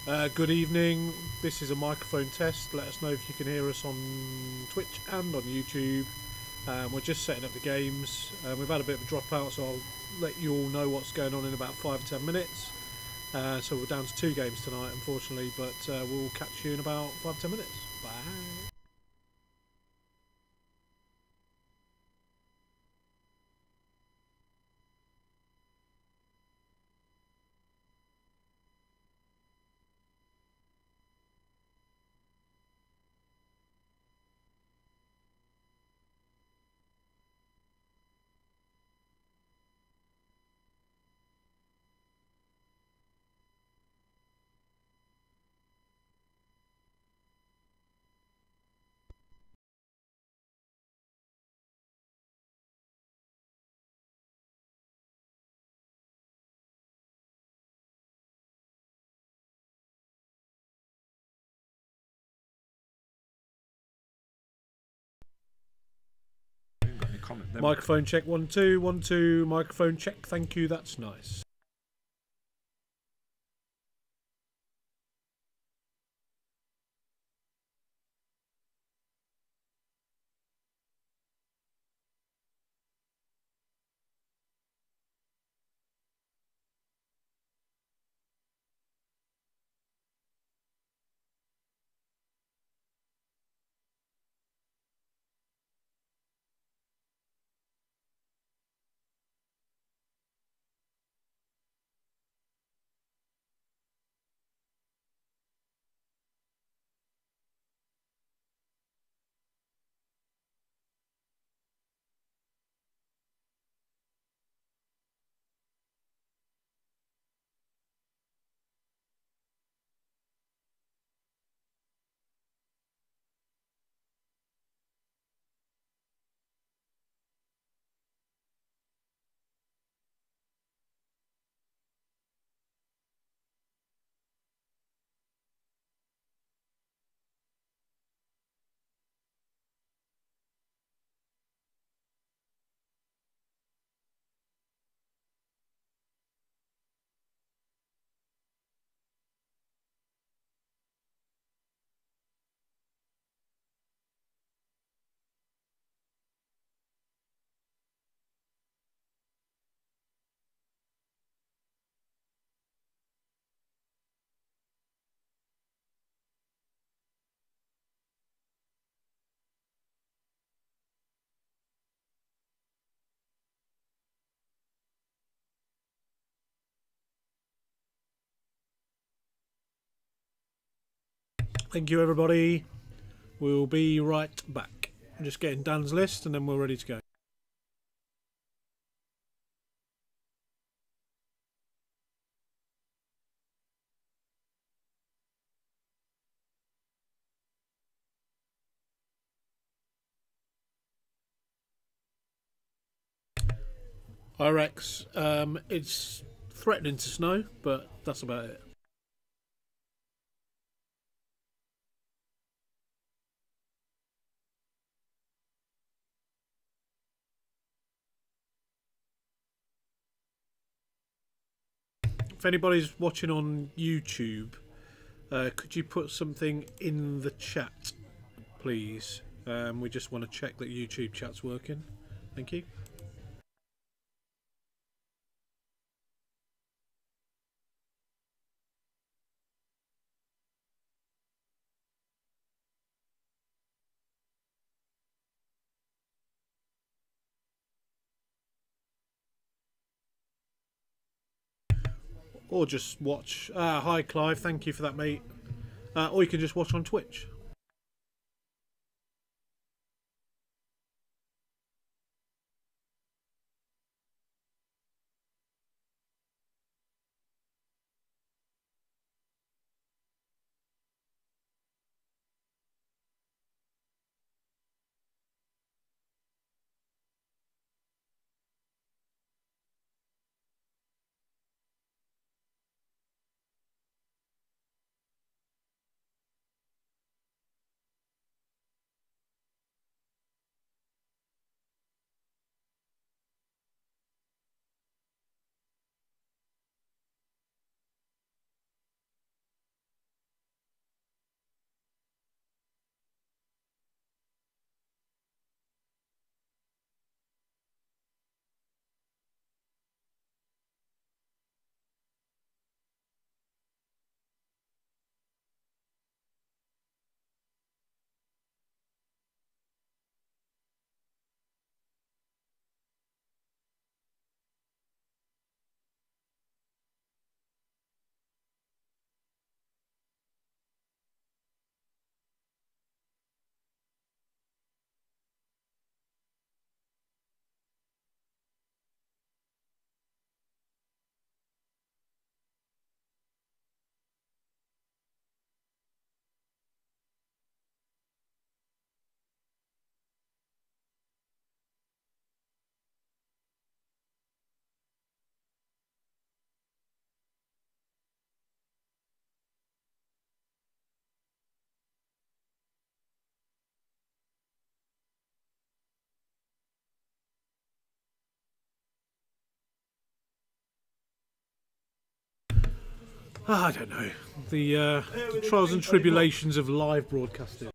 Good evening. This is a microphone test. Let us know if you can hear us on Twitch and on YouTube. We're just setting up the games. We've had a bit of a dropout, so I'll let you all know what's going on in about 5 or 10 minutes. So we're down to 2 games tonight, unfortunately, but we'll catch you in about 5 or 10 minutes. Bye. Microphone check 1 2 1 2. Microphone check. Thank you. That's nice. Thank you, everybody. We'll be right back. I'm just getting Dan's list and then we're ready to go. Hi Rex. It's threatening to snow, but that's about it. If anybody's watching on YouTube, could you put something in the chat, please? We just want to check that YouTube chat's working. Thank you. Or just watch. Hi Clive, thank you for that, mate. Or you can just watch on Twitch. I don't know, the trials and tribulations of live broadcasting.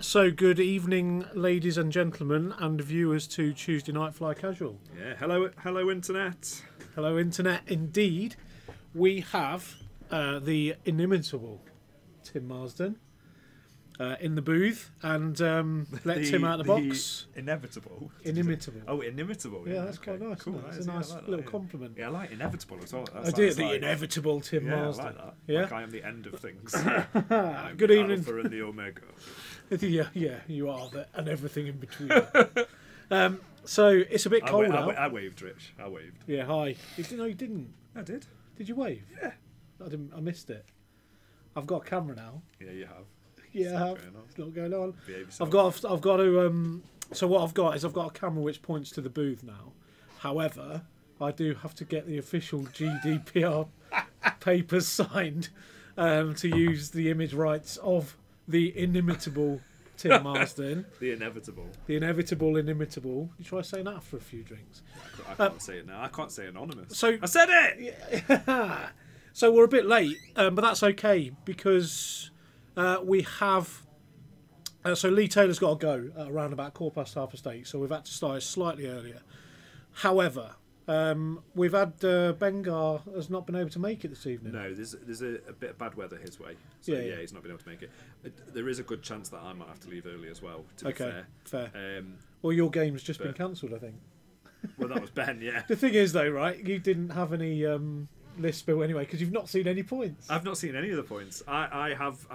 So good evening, ladies and gentlemen, and viewers to Tuesday Night Fly Casual. Yeah, hello internet. Hello internet, indeed. We have the inimitable Tim Marsden in the booth, and let Tim out of the box. Inevitable. Inimitable. Oh, inimitable. Yeah, that's quite nice. Cool. That's a nice little compliment. Yeah, I like inevitable as well. I did the inevitable Tim Marsden. I like that. Yeah, like I am the end of things. Good evening. Alpha and the Omega. yeah, you are and everything in between. So it's a bit cold out. I waved, Rich. I waved. Yeah, hi. No, you didn't. I did. Did you wave? Yeah. I missed it. I've got a camera now. Yeah, you have. Yeah, I have. It's not going on. I've got to. So what I've got is I've got a camera which points to the booth now. However, I do have to get the official GDPR papers signed to use the image rights of the inimitable Tim Marsden, The inevitable. the inevitable inimitable. You try saying that for a few drinks. I can't say it now. I can't say anonymous. So I said it! so we're a bit late, but that's okay because we have. So Lee Taylor's got to go at around about 8:15, so we've had to start slightly earlier. However, we've had Bengar has not been able to make it this evening. No, there's a bit of bad weather his way. So Yeah. he's not been able to make it. There is a good chance that I might have to leave early as well, to Okay, be fair. fair. Well, your game's just been but- cancelled, I think. Well, that was Ben, yeah. The thing is, though, right? You didn't have any list spill anyway because you've not seen any points. I've not seen any of the points. I have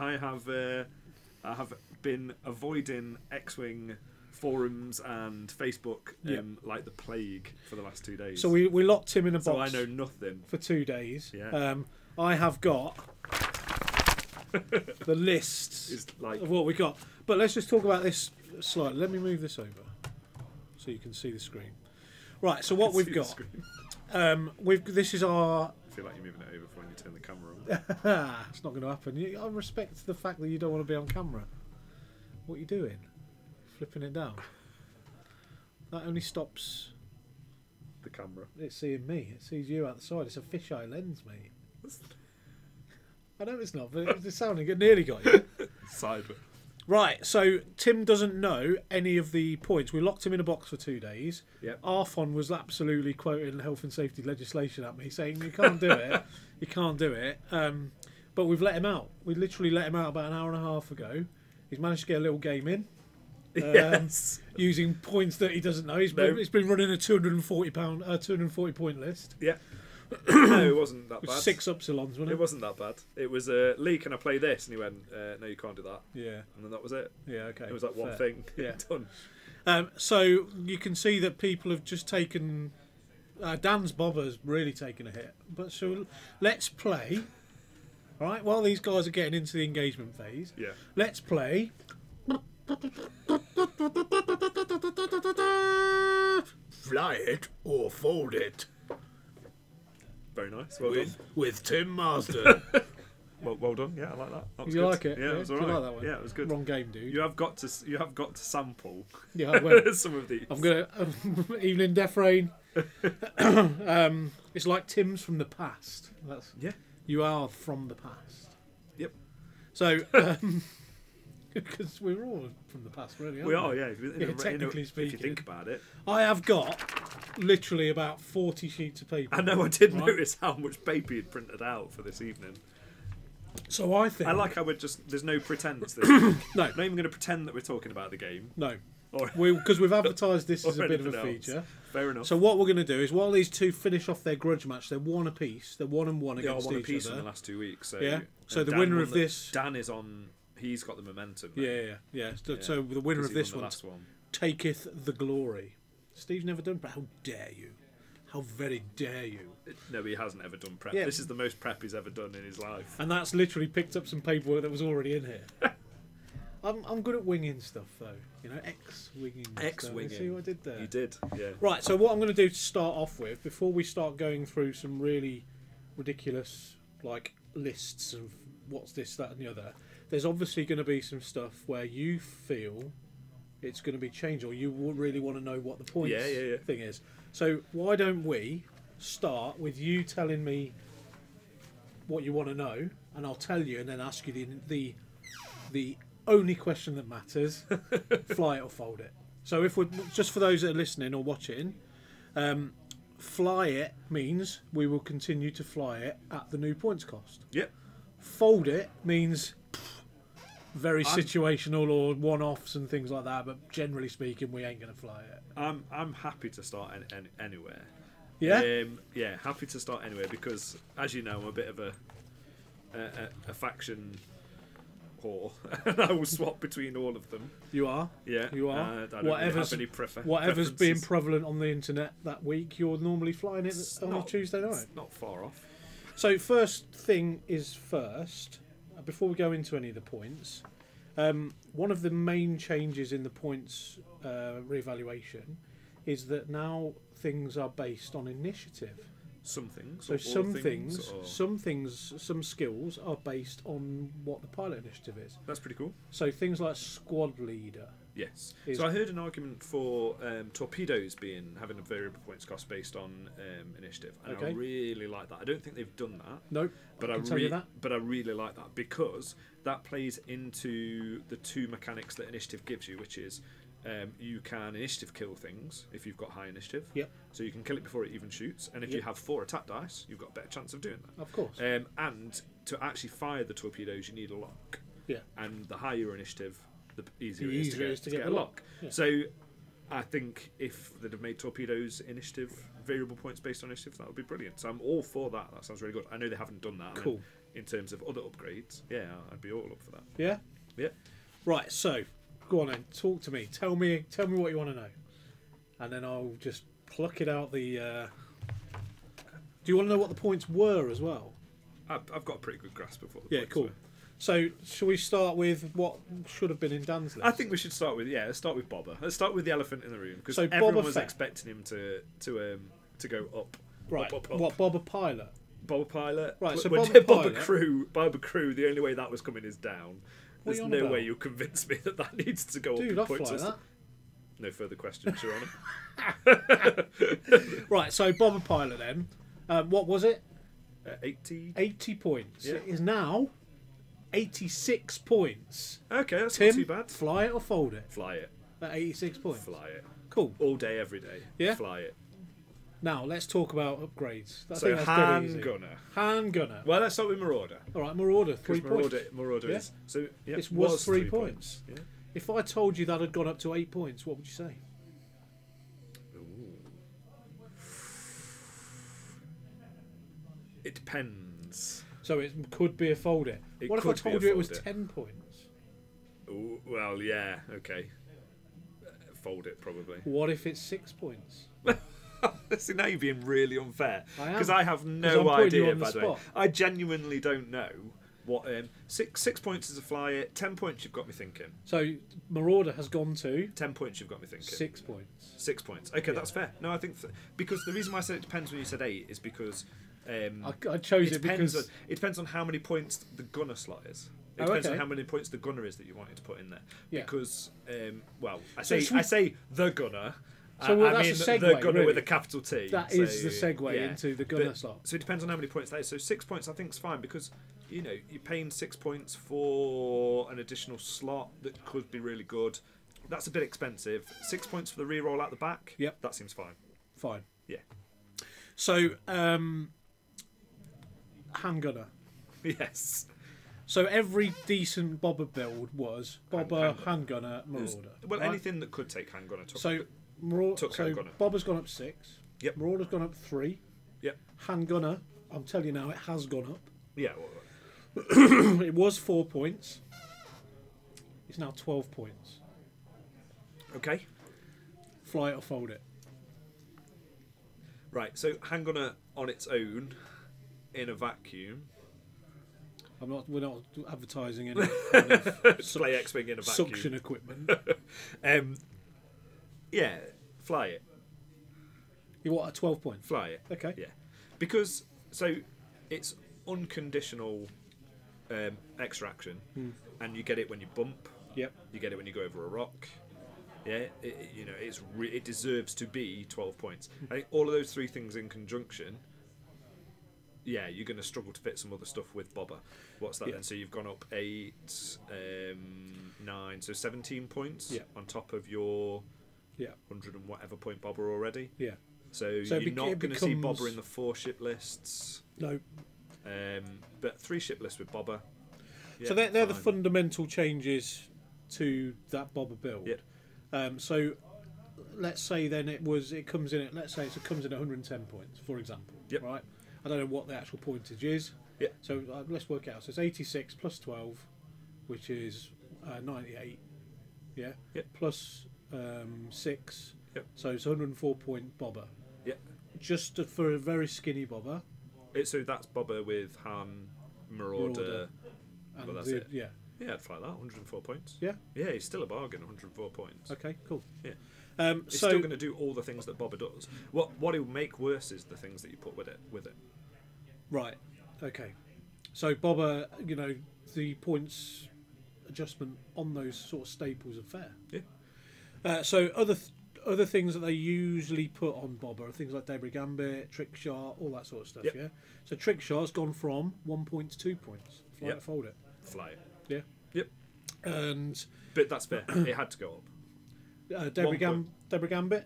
been avoiding X-Wing forums and Facebook like the plague for the last 2 days. So we locked him in a box. So I know nothing. For 2 days. Yeah. I have got the list It's like of what we got. But let's just talk about this slightly. Let me move this over so you can see the screen. Right. So what we've got. This is our. I feel like you're moving it over for when you turn the camera on. It's not going to happen. I respect the fact that you don't want to be on camera. What are you doing? Flipping it down. That only stops The camera. it seeing me. It sees you out the side. It's a fisheye lens, mate. I know it's not, but it's sounding good. Nearly got you. Sideways. Right, so Tim doesn't know any of the points. We locked him in a box for 2 days. Yep. Arfon was absolutely quoting health and safety legislation at me, saying you can't do it. You can't do it. But we've let him out. We literally let him out about an hour and a half ago. He's managed to get a little game in. Yes. Using points that he doesn't know. He's been running a £240 point list. Yeah. No, it wasn't that With bad. 6 upsilons, wasn't it? It wasn't that bad. It was Lee, can I play this? And he went, no, you can't do that. Yeah. And then that was it. Yeah, okay. It was like one fair. thing. Yeah. Done. So you can see that people have just taken. Dan's bobber's really taken a hit. But so let's play. All right, while these guys are getting into the engagement phase, Yeah. let's play. Fly it or fold it Very nice. Well done. with Tim Marsden. Well done. Yeah, I like that. That was You good. like it? Yeah, it was Do you alright. like that one? Yeah, it was good. Wrong game, dude. You have got to sample Yeah, I will. some of these. I'm gonna evening death rain. It's like Tim's from the past. That's Yeah. You are from the past. Yep. So because we're all from the past, really. Aren't We are, yeah. Technically If you speaking. think about it. I have got literally about 40 sheets of paper. I know. I did Right. notice how much paper you'd printed out for this evening. So I think I like how we're just. There's no pretense. This week. no, Not even going to pretend that we're talking about the game. no, Or, because we've advertised this as or a bit of a anything else. feature. Fair enough. So what we're going to do is, while these two finish off their grudge match, they're 1 apiece. They're 1-1 Yeah, I against won a each piece other. in the last 2 weeks. So Yeah. So and the Dan winner won of the- this- Dan is on. He's got the momentum. Yeah. So, Yeah, so the winner 'cause of he this won the one last one. taketh the glory. Steve's never done, but how dare you? How very dare you? No, he hasn't ever done prep. Yeah. This is the most prep he's ever done in his life. And that's literally picked up some paperwork that was already in here. I'm good at winging stuff, though. You know, X-winging. stuff. X-winging. You see what I did there? You did, yeah. Right, so what I'm going to do to start off with, before we start going through some really ridiculous, like, lists of what's this, that and the other, there's obviously going to be some stuff where you feel it's going to be changed, or you really want to know what the point Yeah. thing is. So why don't we start with you telling me what you want to know, and I'll tell you, and then ask you the only question that matters: fly it or fold it. So if we're just for those that are listening or watching, fly it means we will continue to fly it at the new points cost. Yep. Fold it means very situational or one-offs and things like that. But generally speaking, we ain't going to fly it. I'm happy to start anywhere. Yeah. Yeah, happy to start anywhere because, as you know, I'm a bit of a faction whore. I will swap between all of them. You are. Yeah, You are. I don't really have any Whatever's being preferences. prevalent on the internet that week, you're normally flying it It's on a not- Tuesday night. It's not far off. So first thing is first, before we go into any of the points, one of the main changes in the points reevaluation is that now things are based on initiative. Some things. So or some or... some skills are based on what the pilot initiative is. That's pretty cool. So things like squad leader. Yes. So I heard an argument for torpedoes having a variable points cost based on initiative, and I really like that. I don't think they've done that. Nope. But I really like that because that plays into the two mechanics that initiative gives you, which is you can initiative kill things if you've got high initiative. Yep. So you can kill it before it even shoots, and if you have 4 attack dice, you've got a better chance of doing that. Of course. And to actually fire the torpedoes, you need a lock. Yeah. And the higher your initiative, the easier it is to get a lock. Yeah. So I think if they'd have made torpedoes initiative variable points based on initiative, that would be brilliant. So I'm all for that. That sounds really good. I know they haven't done that. Cool. In terms of other upgrades, yeah, I'd be all up for that. Yeah. Yeah. Right. So go on then. Talk to me. Tell me what you want to know, and then I'll just pluck it out. Do you want to know what the points were as well? I've got a pretty good grasp of what the points cool. were. So, shall we start with what should have been in Dan's list? I think we should start with let's start with Bobber. Let's start with the elephant in the room because so everyone was expecting him to go up. Right. Up. What Bobber pilot? Bobber pilot. Right. So Bobber crew. The only way that was coming is down. There's no way you'll convince me that needs to go up in point system. No further questions, Your Honour. Right. So Bobber pilot then. What was it? 80. 80 points. Yeah. It is now 86 points. Okay, that's Tim, not too bad. Fly it or fold it? Fly it. At 86 points. Fly it. Cool. All day, every day. Yeah. Fly it. Now let's talk about upgrades. So hand gunner. Hand gunner. Well, let's start with Marauder. All right, Marauder 3 points. Marauder is so. Yeah, it was 3 points. Yeah. If I told you that had gone up to 8 points, what would you say? It depends. So it could be a fold it. What if I told you it was 10 points? Ooh, well, yeah, okay. Fold it, probably. What if it's 6 points? See, now you're being really unfair. Because I have no idea, by the way. I genuinely don't know what... 6 points is a fly it. 10 points you've got me thinking. So Marauder has gone to... 10 points you've got me thinking. 6 points. 6 points. Okay, that's fair. No, I think... because the reason why I said it depends when you said 8 is because... I chose it because... it depends on how many points the gunner slot is. It depends on how many points the gunner is that you wanted to put in there. Yeah. Because, I say the gunner... So I mean that's a segue, the gunner really. with a capital T. That is the segue into the gunner slot. So it depends on how many points that is. So 6 points I think is fine because, you're paying 6 points for an additional slot that could be really good. That's a bit expensive. 6 points for the reroll out the back. Yep. That seems fine. Fine. Yeah. So, hand gunner. Yes. So every decent Bobber build was Bobber, hand gunner, Marauder. Well, anything that could take hand gunner took. So Bobber's gone up 6. Yep. Marauder's gone up 3. Yep. Hand gunner, I'm telling you now, it has gone up. Yeah. It was 4 points. It's now 12 points. Okay. Fly it or fold it. Right. So hand gunner on its own, in a vacuum. We're not advertising any Play X-Wing in a vacuum. Suction equipment. Yeah, fly it. You want a 12 point? Fly it. Okay. Yeah. Because, it's unconditional extraction, and you get it when you bump. Yep. You get it when you go over a rock. Yeah, it deserves to be 12 points. I think all of those 3 things in conjunction, yeah, you're going to struggle to fit some other stuff with Bobber. What's that then? So you've gone up 8, 9, so 17 points on top of your 100 and whatever point Bobber already. Yeah. So you're not going to see Bobber in the 4 ship lists. No. But 3 ship lists with Bobber. Yeah, so they're the fundamental changes to that Bobber build. Yeah. So let's say then it comes in at 110 points, for example. Yep. Right. I don't know what the actual pointage is. Yeah. So let's work it out. So it's 86 plus 12, which is 98. Yeah. Yep. Plus 6. Yep. So it's 104 point Bobber. Yeah. Just for a very skinny Bobber. So that's Bobber with Han, Marauder. And Well, that's it. Yeah. Yeah, I'd fly that. 104 points. Yeah. Yeah, he's still a bargain. 104 points. Okay, cool. Yeah. It's still going to do all the things that Bobber does. What it will make worse is the things that you put with it. Right. Okay. So Bobber, the points adjustment on those sort of staples are fair. Yeah. So other things that they usually put on Bobber are things like Debris Gambit, Trick Shot, all that sort of stuff. Yep. Yeah. So Trick Shot's gone from 1 point to 2 points. Fly Yep. it, fold it. Fly it. Yeah. Yep. And But that's fair. It had to go up. Debris Gambit,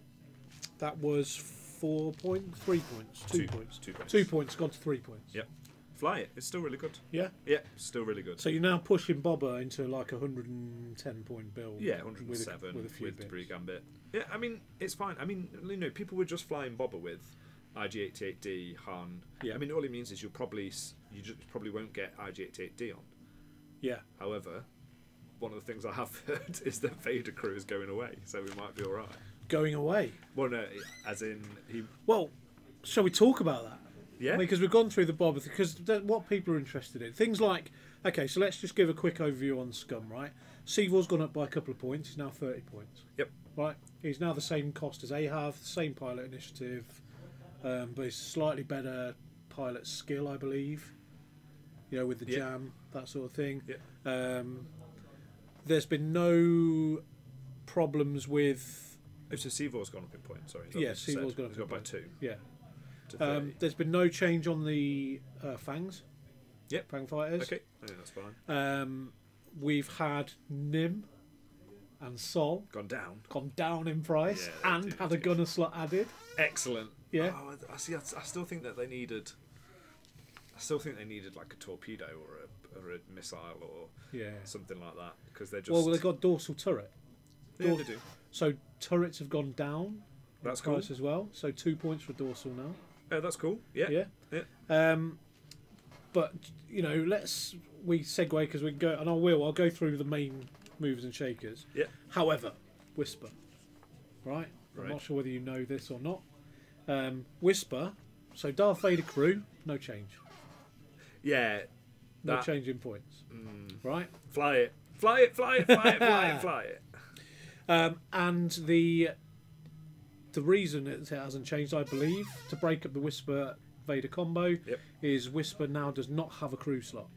that was 4 points, 3 points, 2 points. 2 points. 2 points, gone to 3 points. Yep. Fly it. It's still really good. Yeah. Yeah, still really good. So you're now pushing Bobber into like 110 point build. Yeah, 107 with a few bits. Debris Gambit. Yeah, I mean, it's fine. I mean, people were just flying Bobber with IG88D, Han. Yeah. I mean, all it means is you just probably won't get IG88D on. Yeah. However, one of the things I have heard is that Vader crew is going away, so we might be all right. Going away. Well, no, as in he. Well, shall we talk about that? Yeah. Because we've gone through the Bobber, because what people are interested in, things like, okay, so let's just give a quick overview on Scum, right? Seavor's gone up by a couple of points. He's now 30 points. Yep. Right. He's now the same cost as Ahav, the same pilot initiative, but he's slightly better pilot skill, I believe. With the jam, that sort of thing. Yeah. There's been no problems with. Oh, so Seavor's gone up in points. Sorry. Yeah, Seavor's gone up He's in got by points. 2. Yeah. To 30. There's been no change on the Fangs. Yep. Fang fighters. Okay. I think that's fine. We've had Nim and Sol Gone down in price, Yeah, and dude, had a gunner slot added. Excellent. Yeah. Oh, I see. I still think that they needed. I still think they needed like a torpedo or a missile or something like that, because they're just. Well, they got dorsal turret. Yeah, they do. So turrets have gone down. That's in price cool. as well. So 2 points for dorsal now. Yeah, that's cool. Yeah. Yeah. But we segue because we can go, and I'll go through the main movers and shakers. Yeah. However, Whisper, right? I'm not sure whether you know this or not. Whisper. So Darth Vader crew, no change. Yeah. No change in points. Right. Fly it. Fly it. Fly it. Fly it. Fly it. Fly it. And the reason it hasn't changed, I believe, to break up the Whisper Vader combo, is Whisper now does not have a crew slot.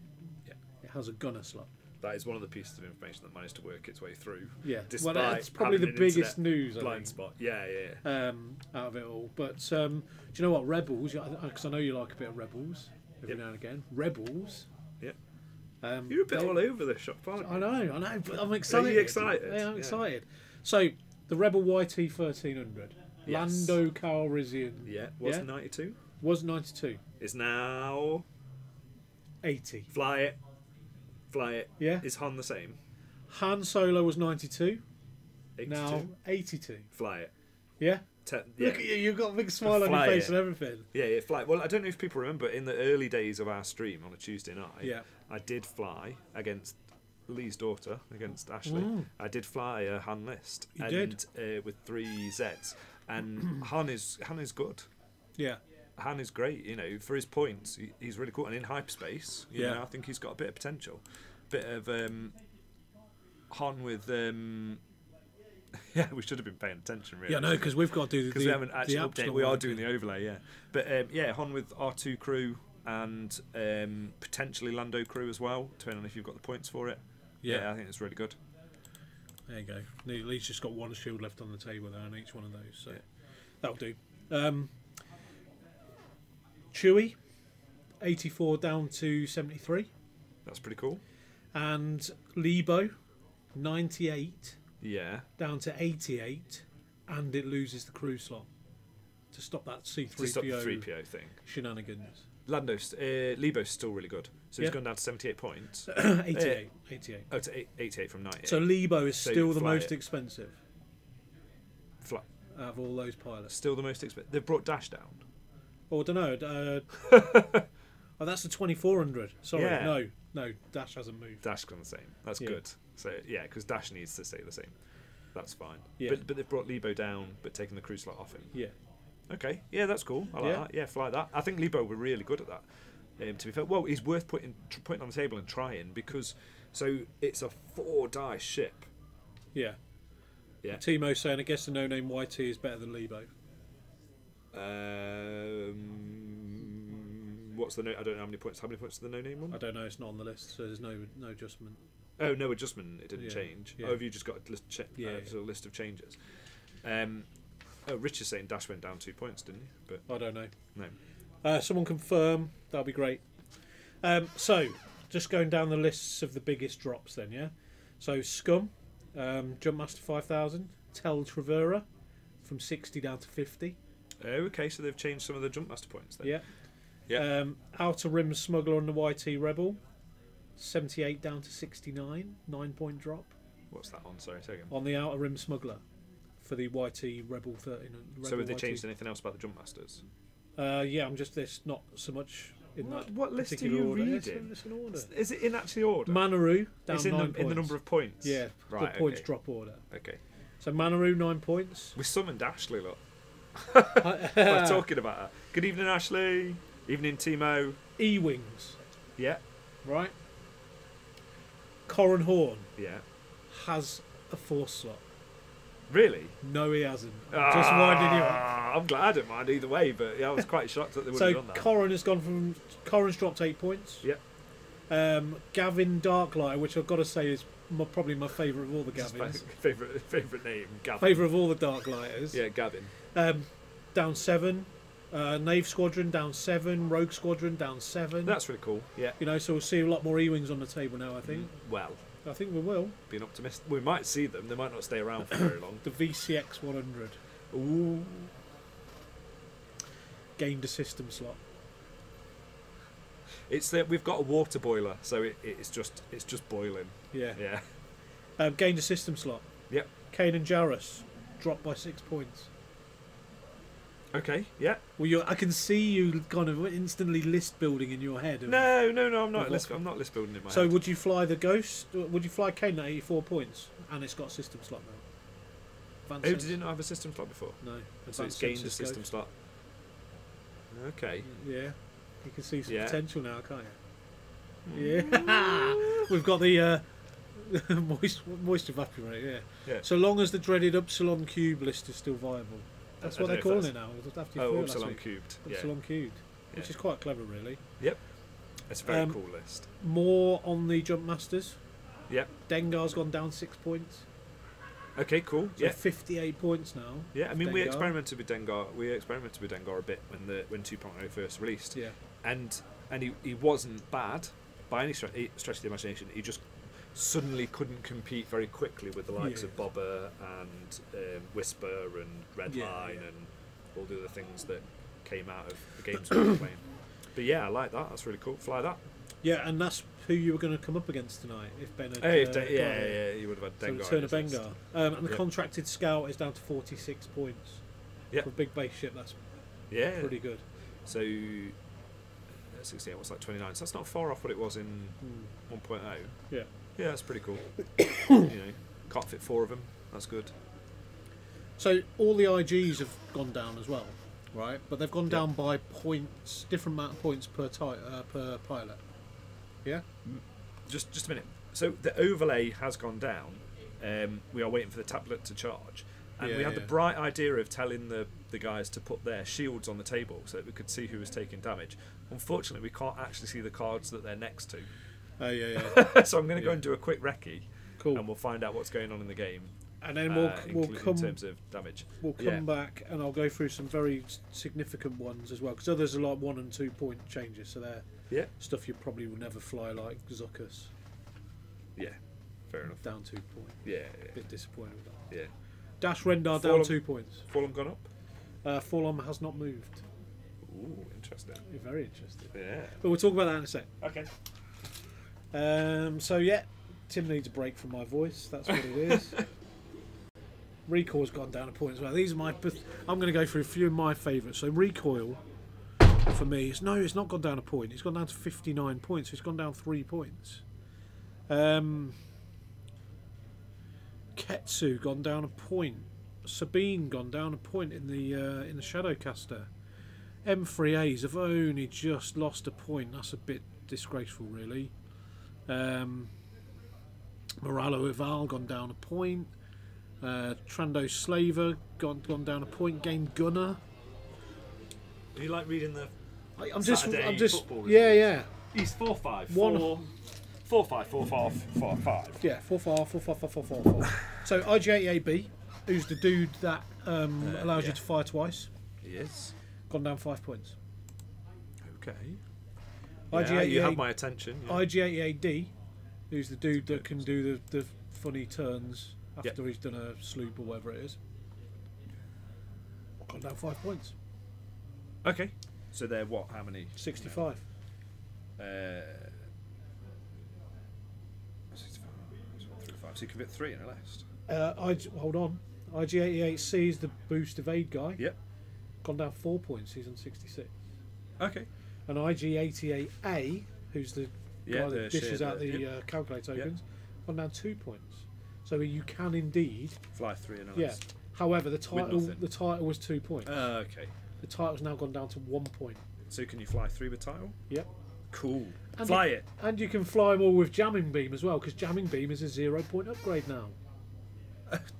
Yeah. It has a gunner slot. That is one of the pieces of information that managed to work its way through. Yeah. Despite Well, that's probably the having an biggest internet news. blind spot. Yeah. Out of it all. But do you know what? Rebels, because I know you like a bit of Rebels every now and again. Rebels. Yeah. You're a bit all over this shop, aren't you? I know, but I'm excited. Are you excited? Yeah, I'm excited. So, the Rebel YT 1300. Yes. Lando Calrissian. Yeah. Was 92? Was 92. Is now 80. Fly it. Fly it. Yeah. Is Han the same? Han Solo was 92. 82? Now 82. Fly it. Yeah? Yeah. Look at you, you've got a big smile on your Fly face it. and everything. Yeah, fly. Well, I don't know if people remember, in the early days of our stream on a Tuesday night, I did fly against Lee's daughter, against Ashley. I did fly a Han list. You did? With 3 Zs. And Han is good. Yeah. Han is great, for his points. He's really cool. And in hyperspace, you know, I think he's got a bit of potential. Bit of Han with... yeah, we should have been paying attention, really. Yeah, no, because we've got to do the... Because we haven't actually updated. We are doing the... the overlay, yeah. But, Han with R2 crew and potentially Lando crew as well, depending on if you've got the points for it. Yeah, I think it's really good. There you go. At least just got one shield left on the table there on each one of those, so that'll do. Chewie, 84 down to 73. That's pretty cool. And Lebo, 98 down to 88, and it loses the crew slot to stop that C3PO, To stop the 3PO thing. shenanigans. Lebo's still really good. So he's gone down to 78 points. 88. Oh, to 88 from 98. So Lebo is So still the fly most it. expensive Fly. out of all those pilots. Still the most expensive. They've brought Dash down. Oh, I don't know. Oh, that's the 2400. Sorry, Yeah. no, Dash hasn't moved. Dash gone the same. That's good. So because Dash needs to stay the same. That's fine. Yeah. But they've brought Lebo down, but taken the crew slot off him. Yeah. Okay. Yeah, that's cool. I like that. Yeah, fly that. I think Lebo were really good at that. To be fair, well, he's worth putting on the table and trying, because So it's a 4 dice ship. Yeah. Yeah. Timo saying, I guess the no-name YT is better than Lebo. What's the no? I don't know how many points. How many points is the no-name one? I don't know. It's not on the list, so there's no adjustment. Oh, no adjustment. It didn't Yeah. change. Yeah. Oh, have you just got a list? Yeah. A list of changes. Rich is saying Dash went down 2 points, didn't he? But I don't know. no. Someone confirm. That'll be great. So, just going down the lists of the biggest drops then, yeah? So, Scum, Jumpmaster 5000, Tel Travera, from 60 down to 50. Oh, okay, so they've changed some of the Jumpmaster points then. Yeah. Yeah. Outer Rim Smuggler on the YT Rebel, 78 down to 69, 9-point drop. What's that on? Sorry, say again. On the Outer Rim Smuggler for the YT Rebel 13. So have they YT. changed anything else about the Jumpmasters? Yeah, I'm just, there's not so much in that What list are particular you order. reading? It's in order. Is it in actually order? Manaroo, down it's 9 points. in the number of points? Yeah, Right, the points okay. drop order. Okay. So Manaroo, 9 points. We summoned Ashley, look. We're talking about her. Good evening, Ashley. Evening, Timo. E-Wings, Yeah. right? Corran Horn Yeah. has a force slot. Really? No, he hasn't. Just winding you up. I'm glad I don't mind either way, but yeah, I was quite shocked that they would So have done that. Corran has gone from... Corran's dropped 8 points. Yep. Gavin Darklight, which I've got to say is probably my favourite of all the Just Gavins. favourite name, Gavin. Favourite of all the Darklighters. Yeah, Gavin. Down 7. Knave Squadron down 7. Rogue Squadron down 7. That's really cool. Yeah. You know, so we'll see a lot more E-Wings on the table now, I think. Well, I think we will. being optimistic, we might see them. They might not stay around for very long. The VCX 100 Ooh. gained a system slot. It's that we've got a water boiler, so it's just boiling. Yeah. Yeah. Gained a system slot. Yep. Kane and Jarrus dropped by 6 points. Okay. Yeah. Well, I can see you kind of instantly list building in your head. No, I'm not. I'm not list building in my So head. would you fly the Ghost? Would you fly Kane at 84 points? And it's got a system slot now. Oh, did it not have a system slot before? No. So it's Advanced gained a Sensors system Ghost. slot. Okay. Yeah. You can see some Yeah. potential now, can't you? Yeah. We've got the moist evaporator, yeah. Yeah. So long as the dreaded Upsilon Cube list is still viable. That's I what don't they're know if calling it now. It was after you Oh, threw it last Upsilon week. cubed. Yeah. Upsilon Cubed, which Yeah. is quite clever, really. Yep. It's a very Um, cool list. More on the Jump Masters. Yep. Dengar's gone down 6 points. Okay, cool. So Yeah. 58 points now. Yeah, I mean, we Dengar. experimented with Dengar. We experimented with Dengar a bit when 2.0 first released, Yeah. and he wasn't bad by any stretch of the imagination. He just suddenly couldn't compete very quickly with the likes Yeah. of Bobber and Whisper and Redline Yeah. and all the other things that came out of the games we were playing. But yeah, I like that. That's really cool. Fly that. Yeah, and that's who you were going to come up against tonight if Ben had. Hey, got it. yeah, you would have had So Dengar. return in of his list. Bengar. And the Yep. contracted scout is down to 46 points. Yep. For a big base ship, that's Yeah. pretty good. So 68, what's like 29? So that's not far off what it was in 1.0. Yeah. Yeah, that's pretty cool. Can't fit 4 of them. That's good. So all the IGs have gone down as well, right? But they've gone down by points, different amount of points per pilot. Yeah. Just a minute. So the overlay has gone down. We are waiting for the tablet to charge, and we had the bright idea of telling the guys to put their shields on the table so that we could see who was taking damage. Unfortunately, we can't actually see the cards that they're next to. Oh yeah. So I'm going to go and do a quick recce, Cool. and we'll find out what's going on in the game. And then we'll in terms of damage. We'll come back and I'll go through some very significant ones as well, because others are like 1 and 2 point changes, so they're stuff you probably will never fly, like Zuckus. Yeah, fair enough. Down 2 points. Yeah. Bit disappointed with that. Yeah. Dash Rendar down Forlom- 2 points. Forlom gone up? Forlom has not moved. Ooh, interesting. You're very interested. Yeah. But we'll talk about that in a sec. Okay. So yeah, Tim needs a break from my voice. That's what it is. Recoil's gone down a point as well. These are my. I'm going to go through a few of my favourites. So Recoil, for me, it's not gone down a point. It's gone down to 59 points. It's gone down 3 points. Ketsu gone down a point. Sabine gone down a point in the Shadowcaster. M3As have only just lost a point. That's a bit disgraceful, really. Moralo Ival gone down a point. Trando Slaver gone down a point. Gained Gunner. Do you like reading the? I'm Saturday just, football yeah, results? yeah, He's 4-5. One- 4-5, 4-5, 4-5. yeah. 4-4. So IG88B, who's the dude that allows you to fire twice, He is. gone down 5 points. Okay. IG88, Yeah, you have my attention. Yeah. IG88D, who's the dude that can do the funny turns after Yep. he's done a sloop or whatever it is. Gone down 5 points. Okay. So they're what? How many? 65. 65. 35. So you can fit 3 in a list. Hold on. IG88C is the boost evade guy. Yep. Gone down 4 points. He's on 66. Okay. And IG88A, who's the guy the that dishes shared, out the calculate tokens, gone down 2 points. So you can indeed Fly 3 in a Yeah. list. However, the nothing. title was 2 points. Okay. The title's now gone down to 1 point. So can you fly 3 with title? Yep. Cool. And Fly it. And you can fly them all with jamming beam as well, because jamming beam is a 0 point upgrade now.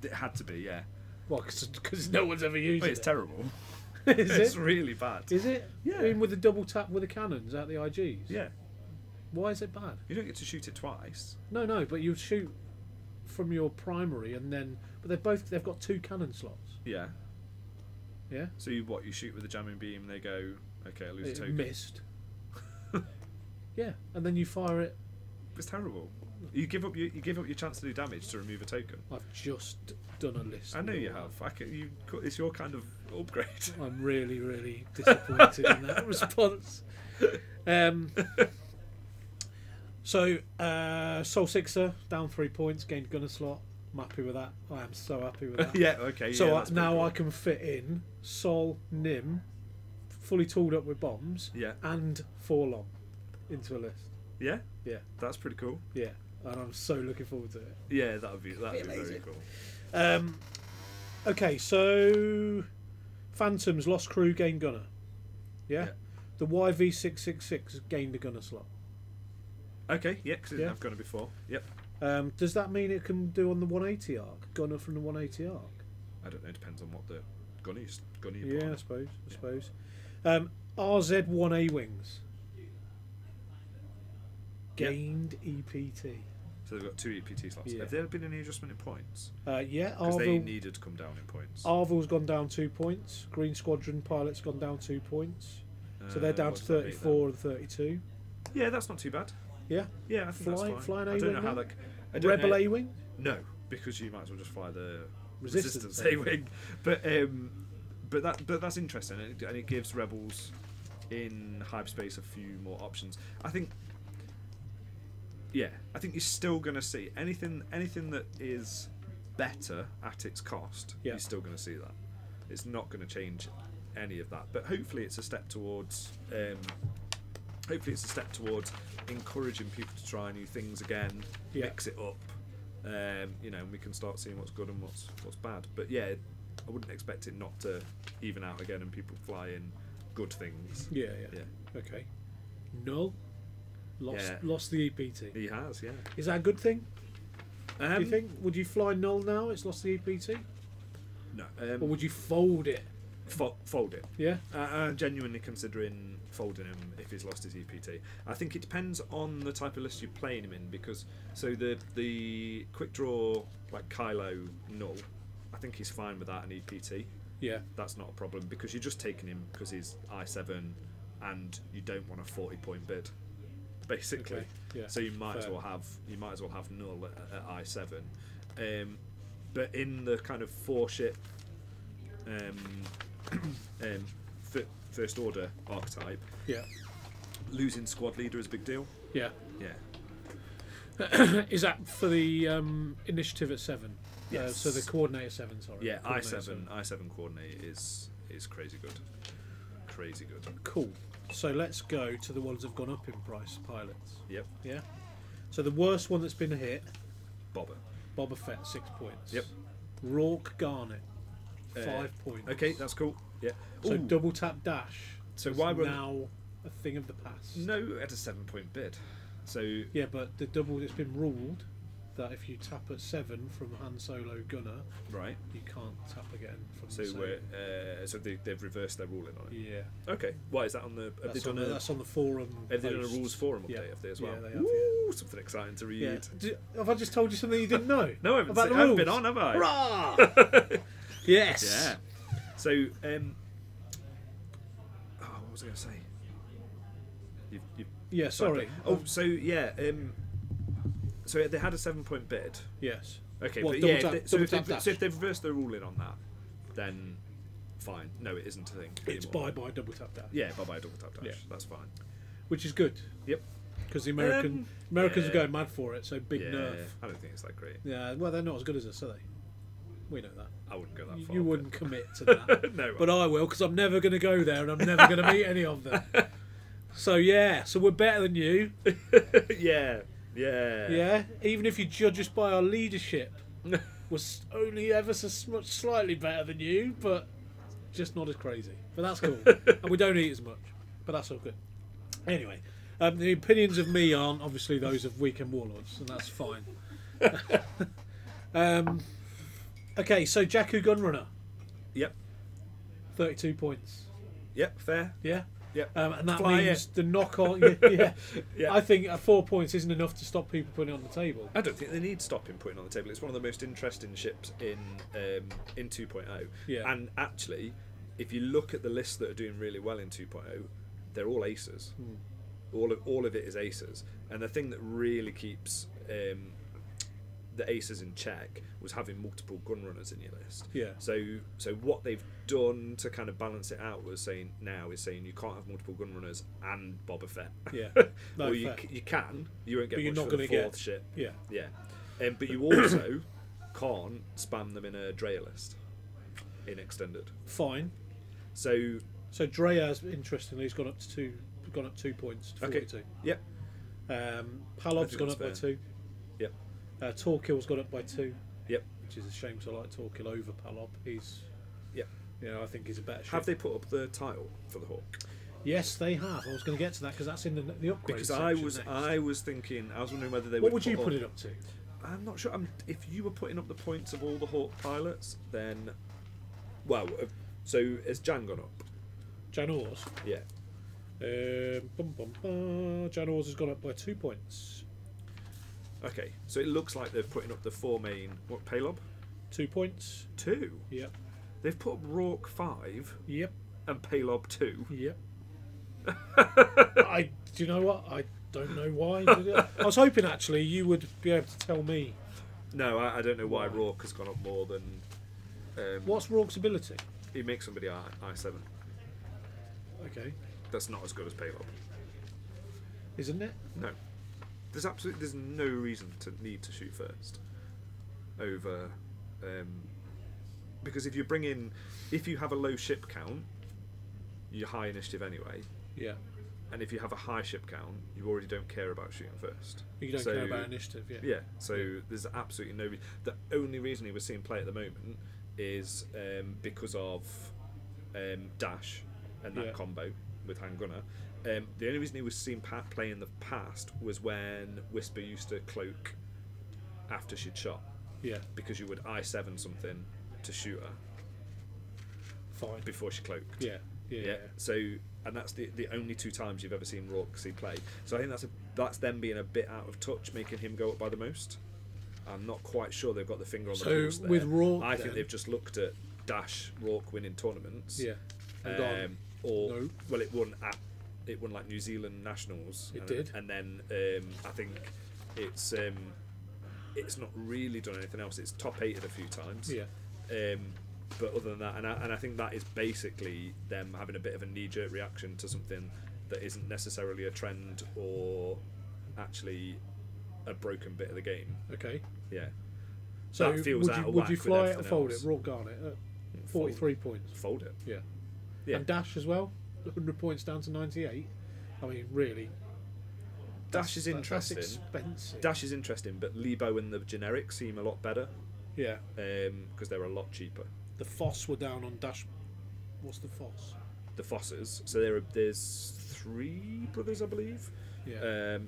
It had to be, yeah. Well, because no one's ever used Wait, it. it's terrible. Is It's it? really bad. Is it? Yeah. I mean, with the double tap with the cannons out the IGs. Yeah. Why is it bad? You don't get to shoot it twice. No, but you shoot from your primary and then, but they've got 2 cannon slots. Yeah. Yeah. So you shoot with the jamming beam, they go, okay, I lose a It token. missed. Yeah, and then you fire it. It's terrible. You give up your chance to do damage to remove a token. I've just done a list. I know with you all have. It's your kind of upgrade. that. I'm really, really disappointed in that response. Soul Sixer down 3 points, gained gunner slot. I'm happy with that. I am so happy with that. Yeah. Okay. So yeah, now that's pretty cool. I can fit in Sol Nim, fully tooled up with bombs, Yeah. and Forlom into a list. Yeah. Yeah, That's pretty cool. yeah, and I'm so looking forward to it. Yeah, that'd be very amazing. cool. Okay, so Phantoms lost crew, gained gunner. Yeah, Yeah. the YV666 gained a gunner slot. Okay. Yeah, because it didn't Yeah. have gunner before. Yep. Does that mean it can do on the 180 arc? Gunner from the 180 arc? I don't know. Depends on what the gunner you Yeah, put on I it. suppose. RZ1A wings Yep. gained EPT. So they've got 2 EPT slots. Yeah. Have there been any adjustment in points? Yeah, Because they Arvel, needed to come down in points. Arvel's gone down 2 points. Green Squadron Pilot's gone down 2 points. So they're down what to does that make 34 and 32. then? Yeah, that's not too bad. Yeah. Yeah, I think that's fine. Flying I don't A-wing know how now? that. I don't Rebel know. A-wing? No, because you might as well just fly the Resistance resistance A-wing. But that's interesting, and it gives rebels in hyperspace a few more options. I think you're still going to see anything that is better at its cost. Yeah. You're still going to see that. It's not going to change any of that. But hopefully, it's a step towards. Encouraging people to try new things again, Yeah. mix it up. And we can start seeing what's good and what's bad. But yeah, I wouldn't expect it not to even out again and people fly in good things. Yeah. Yeah. Okay. Null Yeah. lost the EPT. He has, yeah. Is that a good thing? Do you Um, think? Would you fly Null now? It's lost the EPT, No. or would you fold it? Fold it. Yeah. I'm genuinely considering folding him if he's lost his EPT. I think it depends on the type of list you're playing him in, because the quick draw like Kylo Null, I think he's fine with that and EPT. Yeah. That's not a problem because you're just taking him because he's I7 and you don't want a 40-point bid, basically. Okay. Yeah. So you might as Fair. well have Null at I7. But in the kind of 4-ship first order archetype, Yeah. losing squad leader is a big deal. Yeah. Yeah. Is that for the initiative at 7? Yes. So the coordinator 7. Sorry. Yeah, Coordinator I7 coordinate is crazy good. Crazy good. Cool. So let's go to the ones that have gone up in price. Pilots. Yep. Yeah. So the worst one that's been hit, Bobber. Boba Fett, 6 points. Yep. Rourke Garnet, 5 points. Okay, that's cool. Yeah. So Ooh. double tap dash. So is why were now a thing of the past? no at a 7-point bid? So Yeah, but the double, it's been ruled that if you tap at 7 from Han Solo Gunner, Right. you can't tap again from So the same. so they've reversed their ruling on it. Yeah. Okay. Why is that on the? Have they done a? That's on the forum. Have they done a posts. rules forum update? Yeah. Have they as well? Yeah, they have. Ooh, something exciting to read. Yeah. Have I just told you something you didn't know? No, I haven't, about the I haven't rules? been on, have I? Hurrah! Yes. Yeah. So, what was I going to say? You've Yeah. Sorry. Oh, so yeah. So they had a 7-point bid. Yes. Okay, What, but double yeah. tap- So double if, tap they, dash? so if they've reversed their ruling on that, then fine. No, it isn't a thing. It's anymore. bye double tap dash. Yeah, bye double tap dash. Yeah. That's fine. Which is good. Yep. Because the Americans yeah. are going mad for it. So big Yeah, nerf. I don't think it's that great. Yeah. Well, they're not as good as us, are they? We know that. I wouldn't go that far. You wouldn't commit to that. No. But I will, because I'm never going to go there and I'm never going to meet any of them. So yeah, so we're better than you. Yeah. Yeah, even if you judge us by our leadership, we're only ever so much slightly better than you, but just not as crazy. But that's cool. And we don't eat as much, but that's all good. Anyway, the opinions of me aren't obviously those of Weekend Warlords, and that's fine. Okay, so Jakku Gunrunner, Yep. 32 points. Yep. Fair. Yeah. Yep. And that Fly means it. the knock on. Yeah. Yeah. I think 4 points isn't enough to stop people putting it on the table. I don't think they need stopping putting on the table. It's one of the most interesting ships in 2.0. Yeah. And actually, if you look at the lists that are doing really well in 2.0, they're all aces. All of it is aces. And the thing that really keeps the aces in check was having multiple gun runners in your list. Yeah. So what they've done to kind of balance it out was saying you can't have multiple gun runners and Boba Fett. Yeah. No, Or fair. you can. You won't get But you're much not for the gonna fourth get- ship. Yeah. Yeah. But you also can't spam them in a Drea list in extended. Fine. So Drea's interestingly has gone up 2 points to 42. okay. Yep. Palob's I think gone up by that's 2. Yep. Torkill's gone up by 2. Yep. Which is a shame, because I like Torkill over Palob. He's, Yep. I think he's a better ship. Have they put up the title for the Hawk? Yes, they have. I was going to get to that because that's in the upgrade Because section I next. was thinking, I was wondering whether they What would would you put it up to? I'm not sure. If you were putting up the points of all the Hawk pilots, then so has Jan gone up? Jan Ors. Yeah. Jan Ors has gone up by 2 points. Okay, so it looks like they're putting up the 4 main. What, Palob? 2 points. 2. Yep. They've put up Rourke 5 Yep. and Palob 2. Yep. Do you know what? I don't know why. I was hoping actually you would be able to tell me. No, I don't know why Rourke has gone up more than. What's Rourke's ability? He makes somebody I7. Okay. That's not as good as Palob. Isn't it? No. There's no reason to need to shoot first. Over. Because if you have a low ship count, you're high initiative anyway. Yeah. And if you have a high ship count, you already don't care about shooting first. You don't care about initiative, yeah. Yeah, so there's absolutely no reason. The only reason he was seeing play at the moment is because of Dash and that combo with Hand Gunner. The only reason he was seen play in the past was when Whisper used to cloak after she'd shot. Yeah. Because you would I7 something to shoot her Fine. before she cloaked. Yeah. Yeah. So, and that's the only 2 times you've ever seen Rourke see play. So I think that's them being a bit out of touch, making him go up by the most. I'm not quite sure they've got the finger on the pulse there. With Rourke, I think they've just looked at Dash Rourke winning tournaments. Yeah. And gone, or no. well, it won like New Zealand nationals. It did. And then I think it's not really done anything else. It's top 8 a few times. Yeah. But other than that, and I think that is basically them having a bit of a knee-jerk reaction to something that isn't necessarily a trend or actually a broken bit of the game. Okay. Yeah. So that feels out of would whack you with fly it or everything fold else. it? Rourke Garnet at 43 points. Fold it. Yeah. Yeah. And Dash as well, 100 points down to 98. I mean, really. Dash is interesting. That's expensive. Dash is interesting, but Lebo and the generic seem a lot better. Yeah. Because they're a lot cheaper. The Foss were down on Dash. What's the Foss? The Fosses. So there's 3 brothers, I believe. Yeah.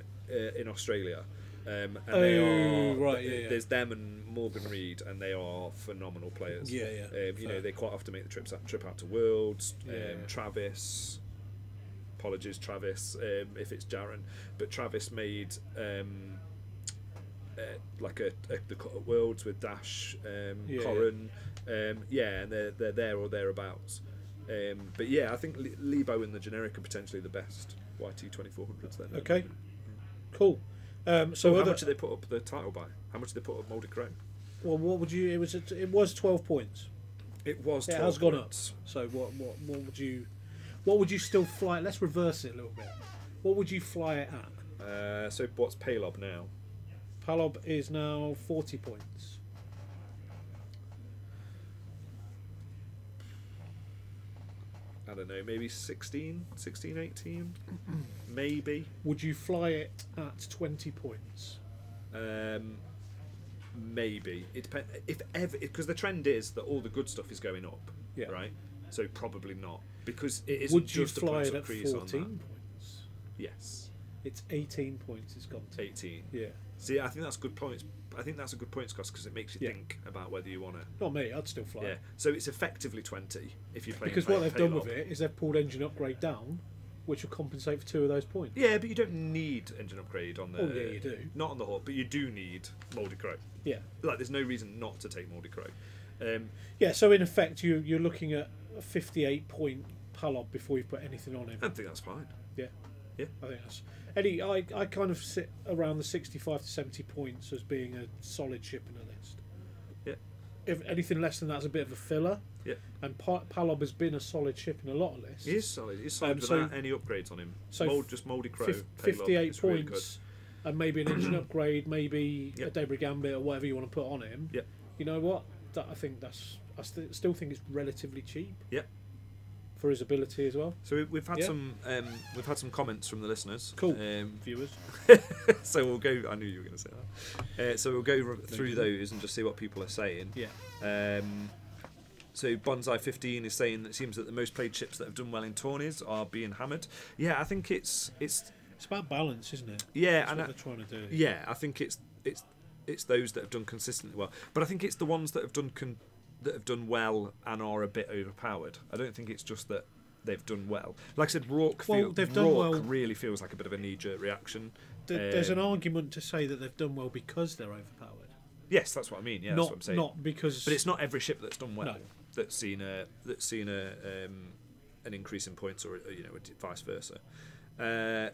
In Australia. and they are right, yeah. There's them and Morgan Reed, and they are phenomenal players. Yeah, yeah. You know, they quite often make the trip out to Worlds. Yeah. Travis, apologies, Travis, if it's Jaren, but Travis made like the cut at Worlds with Dash, Corrin, and they're there or thereabouts. But yeah, I think Lebo and the generic are potentially the best YT 2400s then. Okay, cool. So how much did they put up the title by? How much did they put up Mouldy Crow? Well, what would you? It was 12 points. It was. 12 it has gone points. up. So what would you still fly? Let's reverse it a little bit. What would you fly it at? So what's Palob now? Palob is now 40 points. I don't know, maybe 16, 18, maybe. Would you fly it at 20 points? Maybe. It depends. If ever, because the trend is that all the good stuff is going up, Yeah. right? So probably not, because it isn't Would you just a fly points it at increase on 14 that. points? Yes, It's 18 points. It's gone to. 18. Yeah. See, I think that's good points. I think that's a good points cost because it makes you Yeah. think about whether you want to. Not me. I'd still fly. Yeah. it. So it's effectively 20 if you play. Because what they've done with it is they've pulled engine upgrade down, which will compensate for 2 of those points. Yeah, but you don't need engine upgrade on the. Oh yeah, you do. Not on the Hawk, but you do need Mouldy Crow. Yeah. Like, there's no reason not to take Mouldy Crow. Yeah. So in effect, you're looking at a 58-point Palob before you put anything on him. I think that's fine. Yeah. Yeah. I think that's. Eddie, I kind of sit around the 65 to 70 points as being a solid ship in a list. Yeah. If anything less than that's a bit of a filler. Yeah. And Palob has been a solid ship in a lot of lists. He is solid. He's solid so- without any upgrades on him. so Just Mouldy Crow. 58 it's really points, and maybe an engine upgrade, maybe Yep. a debris gambit or whatever you want to put on him. Yep. You know what? I think that's. Still think it's relatively cheap. Yep. For his ability as well. So we've had Yeah. we've had some comments from the listeners. Cool. Viewers. So we'll go. I knew you were going to say that. So we'll go through those and just see what people are saying. Yeah. So Bonsai 15 is saying that it seems that the most played ships that have done well in tourneys are being hammered. Yeah, I think it's It's about balance, isn't it? yeah, That's and what they're trying to do. yeah, I think it's those that have done consistently well. But I think it's the ones that have done well and are a bit overpowered. I don't think it's just that they've done well. Like I said, Rourke really feels like a bit of a knee-jerk reaction. There's an argument to say that they've done well because they're overpowered. Yes, that's what I mean. Yeah, that's what I'm saying. Not because. But it's not every ship that's done well No. that's seen an increase in points, or vice versa. Blah,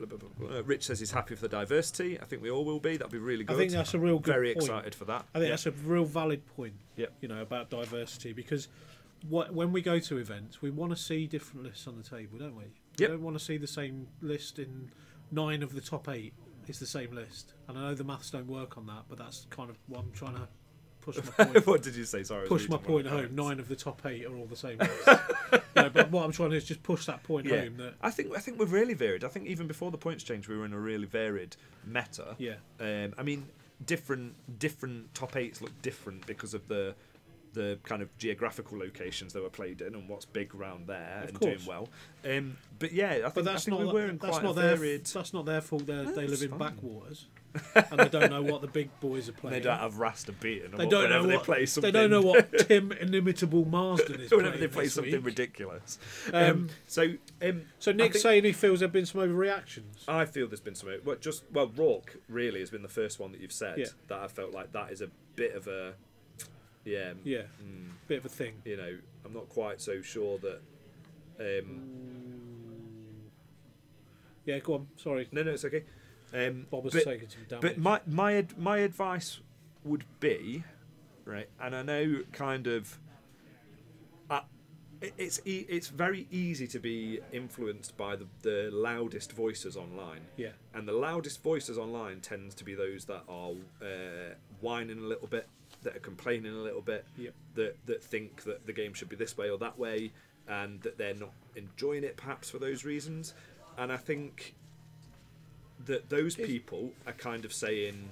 blah, blah, blah. Rich says he's happy for the diversity. I think we all will be. That'd be really good. I think that's a real good Very point. excited for that. I think that's a real valid point. Yep. About diversity, because when we go to events, we want to see different lists on the table, don't we? We Yep. don't want to see the same list in 9 of the top 8 is the same list. And I know the maths don't work on that, but that's kind of what I'm trying to push my point. What did you say? Sorry. I was Push my reading one point of the home. comments. 9 of the top 8 are all the same list. But what I'm trying to do is just push that point Yeah. home. That I think we're really varied. I think even before the points change, we were in a really varied meta. yeah, I mean, different top 8s look different because of the kind of geographical locations they were played in and what's big around there Of and course. doing well. But yeah, I think we were in that's quite not a their varied. that's not their fault. They live It's in fine. backwaters and they don't know what the big boys are playing. They don't have Rasta beating them They up don't know whenever what they play something. They don't know what Tim Inimitable Marsden is whenever playing they play this something week. ridiculous. So I Nick's think- saying he feels there've been some overreactions. I feel there's been some. Rourke really has been the first one that you've said Yeah. that I felt like that is a bit of a. Yeah. Yeah, bit of a thing. I'm not quite so sure that. Yeah, go on. Sorry, No, it's okay. Bob was but- taking some damage. But my advice would be, right, and I know kind of. It's very easy to be influenced by the loudest voices online. Yeah, And the loudest voices online tends to be those that are whining a little bit, that are complaining a little bit, Yep. that think that the game should be this way or that way, and that they're not enjoying it perhaps for those reasons. And I think that those people are kind of saying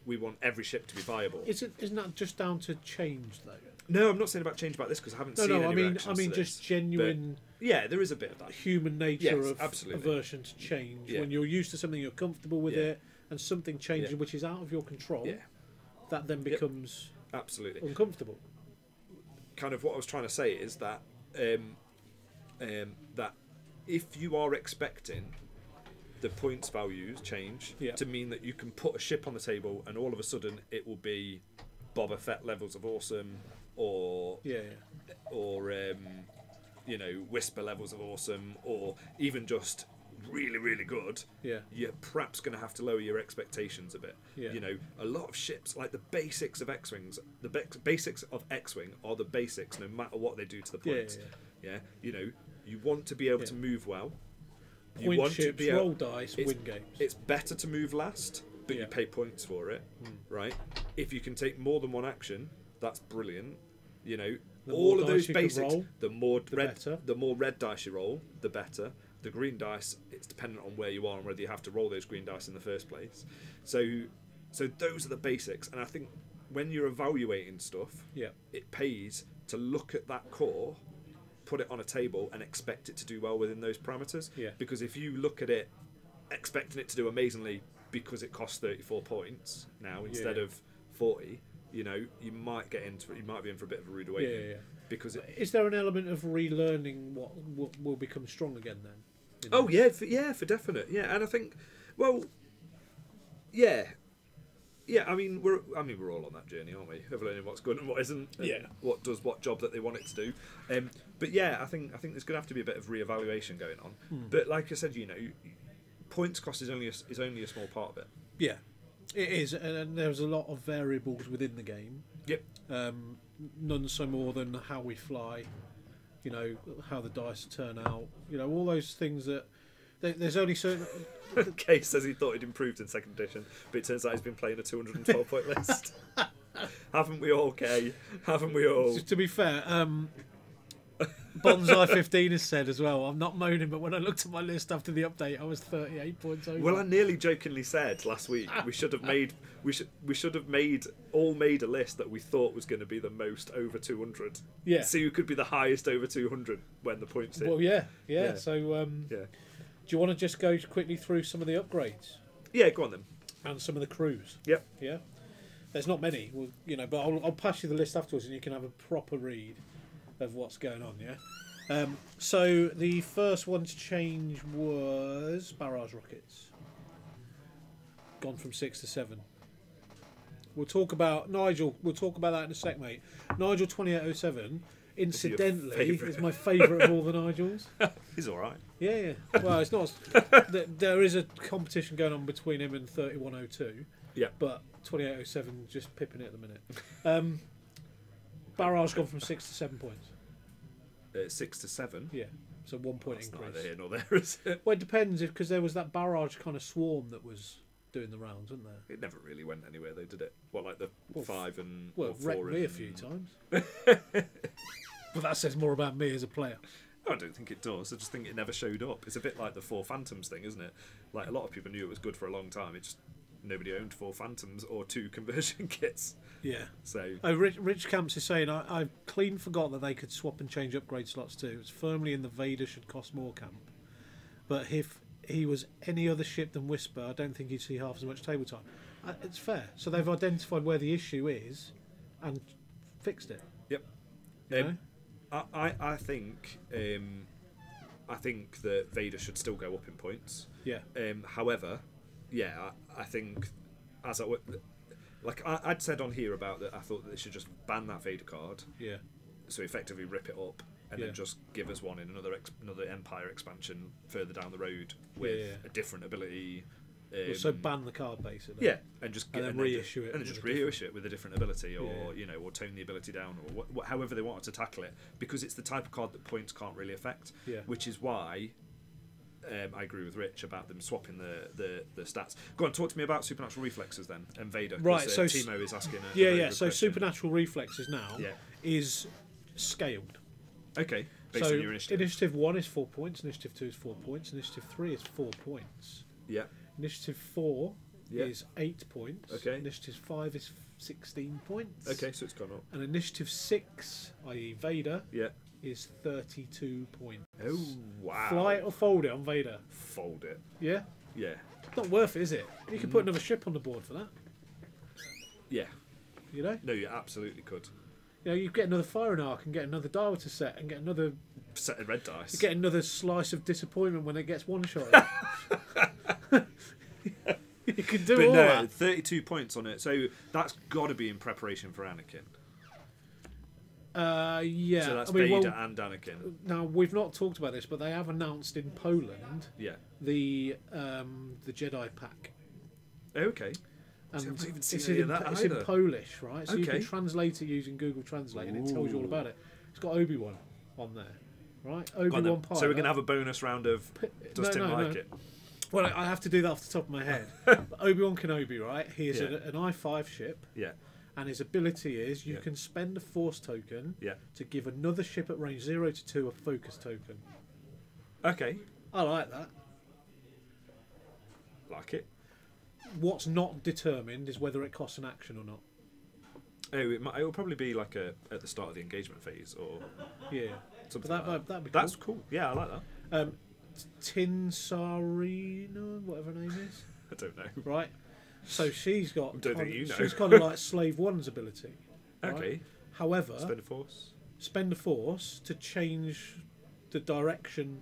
we want every ship to be viable. isn't that just down to change though? No, I'm not saying about change about this because I haven't seen any reactions I mean to just this. genuine. But, yeah, there is a bit of that. Human nature Yes, of absolutely. aversion to change. Yeah. When you're used to something, you're comfortable with it, and something changes which is out of your control. Yeah. That then becomes absolutely uncomfortable. Kind of what I was trying to say is that that if you are expecting the points values change to mean that you can put a ship on the table and all of a sudden it will be Boba Fett levels of awesome or you know, Whisper levels of awesome or even just really, really good, you're perhaps going to have to lower your expectations a bit. You know, a lot of ships, like the basics of X-Wings, basics of X-Wing are the basics no matter what they do to the points. You know, you want to be able to move well. You Point want ships, to be roll dice, win games. It's better to move last, but you pay points for it, right? If you can take more than one action, that's brilliant. You know, all of those basics. The more red dice you roll, the better. The green dice, it's dependent on where you are and whether you have to roll those green dice in the first place. So those are the basics, and I think when you're evaluating stuff, it pays to look at that core, put it on a table, and expect it to do well within those parameters. Because if you look at it expecting it to do amazingly because it costs 34 points now instead of 40, you know, you might be in for a bit of a rude awakening. Because is there an element of relearning what will become strong again then? Oh yeah, for definite. Yeah, and I think, well, yeah. I mean, we're all on that journey, aren't we? Of learning what's good and what isn't. And what does what job that they want it to do. But yeah, I think there's going to have to be a bit of reevaluation going on. But like I said, you know, points cost is only a small part of it. Yeah, it is, and there's a lot of variables within the game. Yep. None so more than how we fly. You know, how the dice turn out. You know, all those things that there's only certain. Kay says he thought he'd improved in second edition, but it turns out he's been playing a 212 point list. Haven't we all, Kay? Haven't we all? To be fair, Bonsai 15 has said as well, I'm not moaning, but when I looked at my list after the update, I was 38 points over. Well, I nearly jokingly said last week we should have made a list that we thought was going to be the most over 200. Yeah. See who could be the highest over 200 when the points hit. Well, yeah. So, do you want to just go quickly through some of the upgrades? Yeah, go on then. And some of the crews. Yep. Yeah. There's not many, well, you know, but I'll pass you the list afterwards, and you can have a proper read of what's going on. Yeah. So the first one to change was barrage rockets. Gone from 6 to 7. We'll talk about Nigel. We'll talk about that in a sec, mate. Nigel 2807. Incidentally, is my favourite of all the Nigels. He's all right. Yeah. Well, it's not. There is a competition going on between him and 3102. Yeah. But 2807 just pipping it at the minute. Barrage gone from 6 to 7 points. 6 to 7. Yeah. So 1 point That's increase. neither here nor there, is it? Well, it depends, because there was that barrage kind of swarm that was doing the rounds, wasn't there? It never really went anywhere, though, did it? What, like the 5 and well, or 4 wrecked me and... a few times. But that says more about me as a player. I don't think it does. I just think it never showed up. It's a bit like the 4 Phantoms thing, isn't it? Like, a lot of people knew it was good for a long time. It just nobody owned 4 Phantoms or 2 conversion kits. Yeah. So. Oh, Rich Camps is saying I clean forgot that they could swap and change upgrade slots too. It's firmly in the Vader should cost more camp. But if he was any other ship than Whisper, I don't think he'd see half as much table time. It's fair. So they've identified where the issue is and fixed it. Yep. You know? I think that Vader should still go up in points. Yeah. However, yeah, I think as I'd said on here about that, I thought that they should just ban that Vader card. Yeah. So effectively rip it up and then just give us one in another Empire expansion further down the road with a different ability. So ban the card basically. Yeah, and just and then reissue it. And just reissue it with a different ability, or you know, or tone the ability down, or however they wanted to tackle it, because it's the type of card that points can't really affect. Yeah. Which is why I agree with Rich about them swapping the stats. Go on, talk to me about supernatural reflexes then, and Vader. Right. So Timo is asking. So question. supernatural reflexes now is scaled. Okay. Based on your initiative. Initiative 1 is 4 points. Initiative 2 is 4 points. Initiative 3 is 4 points. Yeah. Initiative 4 is 8 points. Okay. Initiative 5 is 16 points. Okay, so it's gone up. And initiative 6, i.e. Vader, Yeah. is 32 points. Oh, wow. Fly it or fold it on Vader? Fold it. Yeah? Yeah. Not worth it, is it? You could put another ship on the board for that. Yeah. You know? No, you absolutely could. You know, you get another firing arc and get another dial to set and get another... Set of red dice. You get another slice of disappointment when it gets one shot. You can do all that. 32 points on it. So that's got to be in preparation for Anakin. Yeah. So that's I mean, Vader well, and Anakin. now, we've not talked about this, but they have announced in Poland Yeah. the Jedi pack. Okay. And See, I've not even seen it's any in, of that it's in either. Polish, right? So you Okay. can translate it using Google Translate and it tells you all about it. It's got Obi-Wan on there, right? Obi-Wan pilot. So we're going to have a bonus round of Does Tim like it? Well, I have to do that off the top of my head. But Obi-Wan Kenobi, right? He is Yeah. an I-5 ship, Yeah. and his ability is you Yeah. can spend a Force token Yeah. to give another ship at range 0 to 2 a focus token. Okay. I like that. Like it. What's not determined is whether it costs an action or not. Oh, it'll probably be like at the start of the engagement phase or Yeah. something But like that. that'd be cool. That's cool. Yeah, I like that. Tinsarina, whatever her name is. I don't know. Right. So she's got. I don't think you know. She's kind of like Slave One's ability. Right? Okay. However, Spend a force. spend a force to change the direction.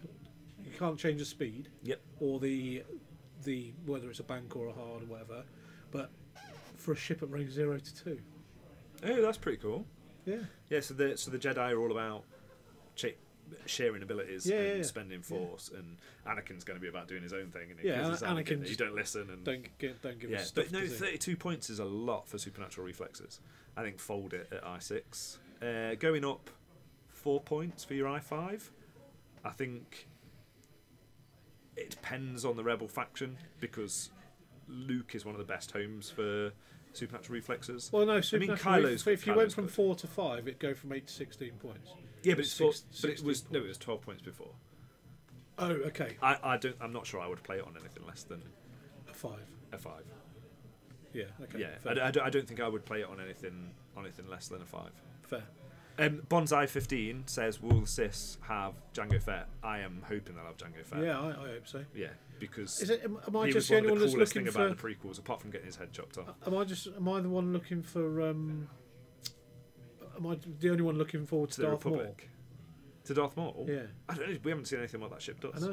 You can't change the speed. Yep. Or the whether it's a bank or a hard or whatever, but for a ship at range 0 to 2. Oh, that's pretty cool. Yeah. Yeah. So the Jedi are all about sharing abilities and spending force, and Anakin's going to be about doing his own thing. And Anakin you don't listen and don't give yeah. us stuff. But no, does he? 32 points is a lot for supernatural reflexes. I think fold it at I6. Going up 4 points for your I5. I think it depends on the rebel faction because Luke is one of the best homes for supernatural reflexes. Well, no, Kylo's if you went Kylo's from good. 4 to 5, it'd go from 8 to 16 points. Yeah, but it was 16 it was 12 points before. Oh, okay. I'm not sure I would play it on anything less than A 5. a 5. Yeah. Okay. Yeah, Fair. I don't think I would play it on anything less than a 5. Fair. Bonsai 15 says, will the Sis have Jango Fett? I am hoping they'll have Jango Fett. Yeah, I hope so. Yeah, because Is it? Am I he just was the one only of one the that's coolest looking thing for? about the prequels, apart from getting his head chopped off. Am I the one looking for? Am I the only one looking forward to To the Darth Maul? Republic. To Darth Maul? Yeah, I don't know, we haven't seen anything what that ship does.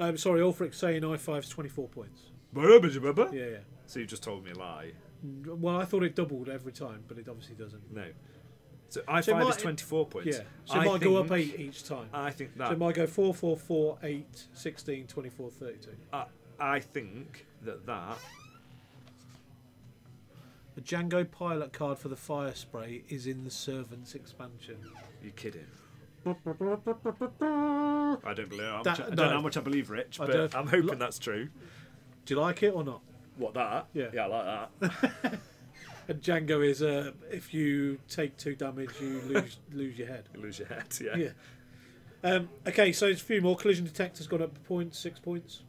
I know. Sorry, Ulfric's saying I5's 24 points. Yeah. Yeah. So you just told me a lie. Well, I thought it doubled every time, but it obviously doesn't. No. So I5 So it is might- 24 points. Yeah, so it might go up 8 each time. I think So that it might go 4, 4, 4, 8, 16, 24, 32. I think that The Django pilot card for the fire spray is in the Servants expansion. you're kidding. I don't believe. I don't know how much I believe, Rich, I but don't- I'm hoping that's true. Do you like it or not? What, that? Yeah. Yeah, I like that. And Django is if you take 2 damage, you lose your head. You lose your head, yeah. Yeah. Okay, so there's a few more. Collision detector's gone up a point, 6 points.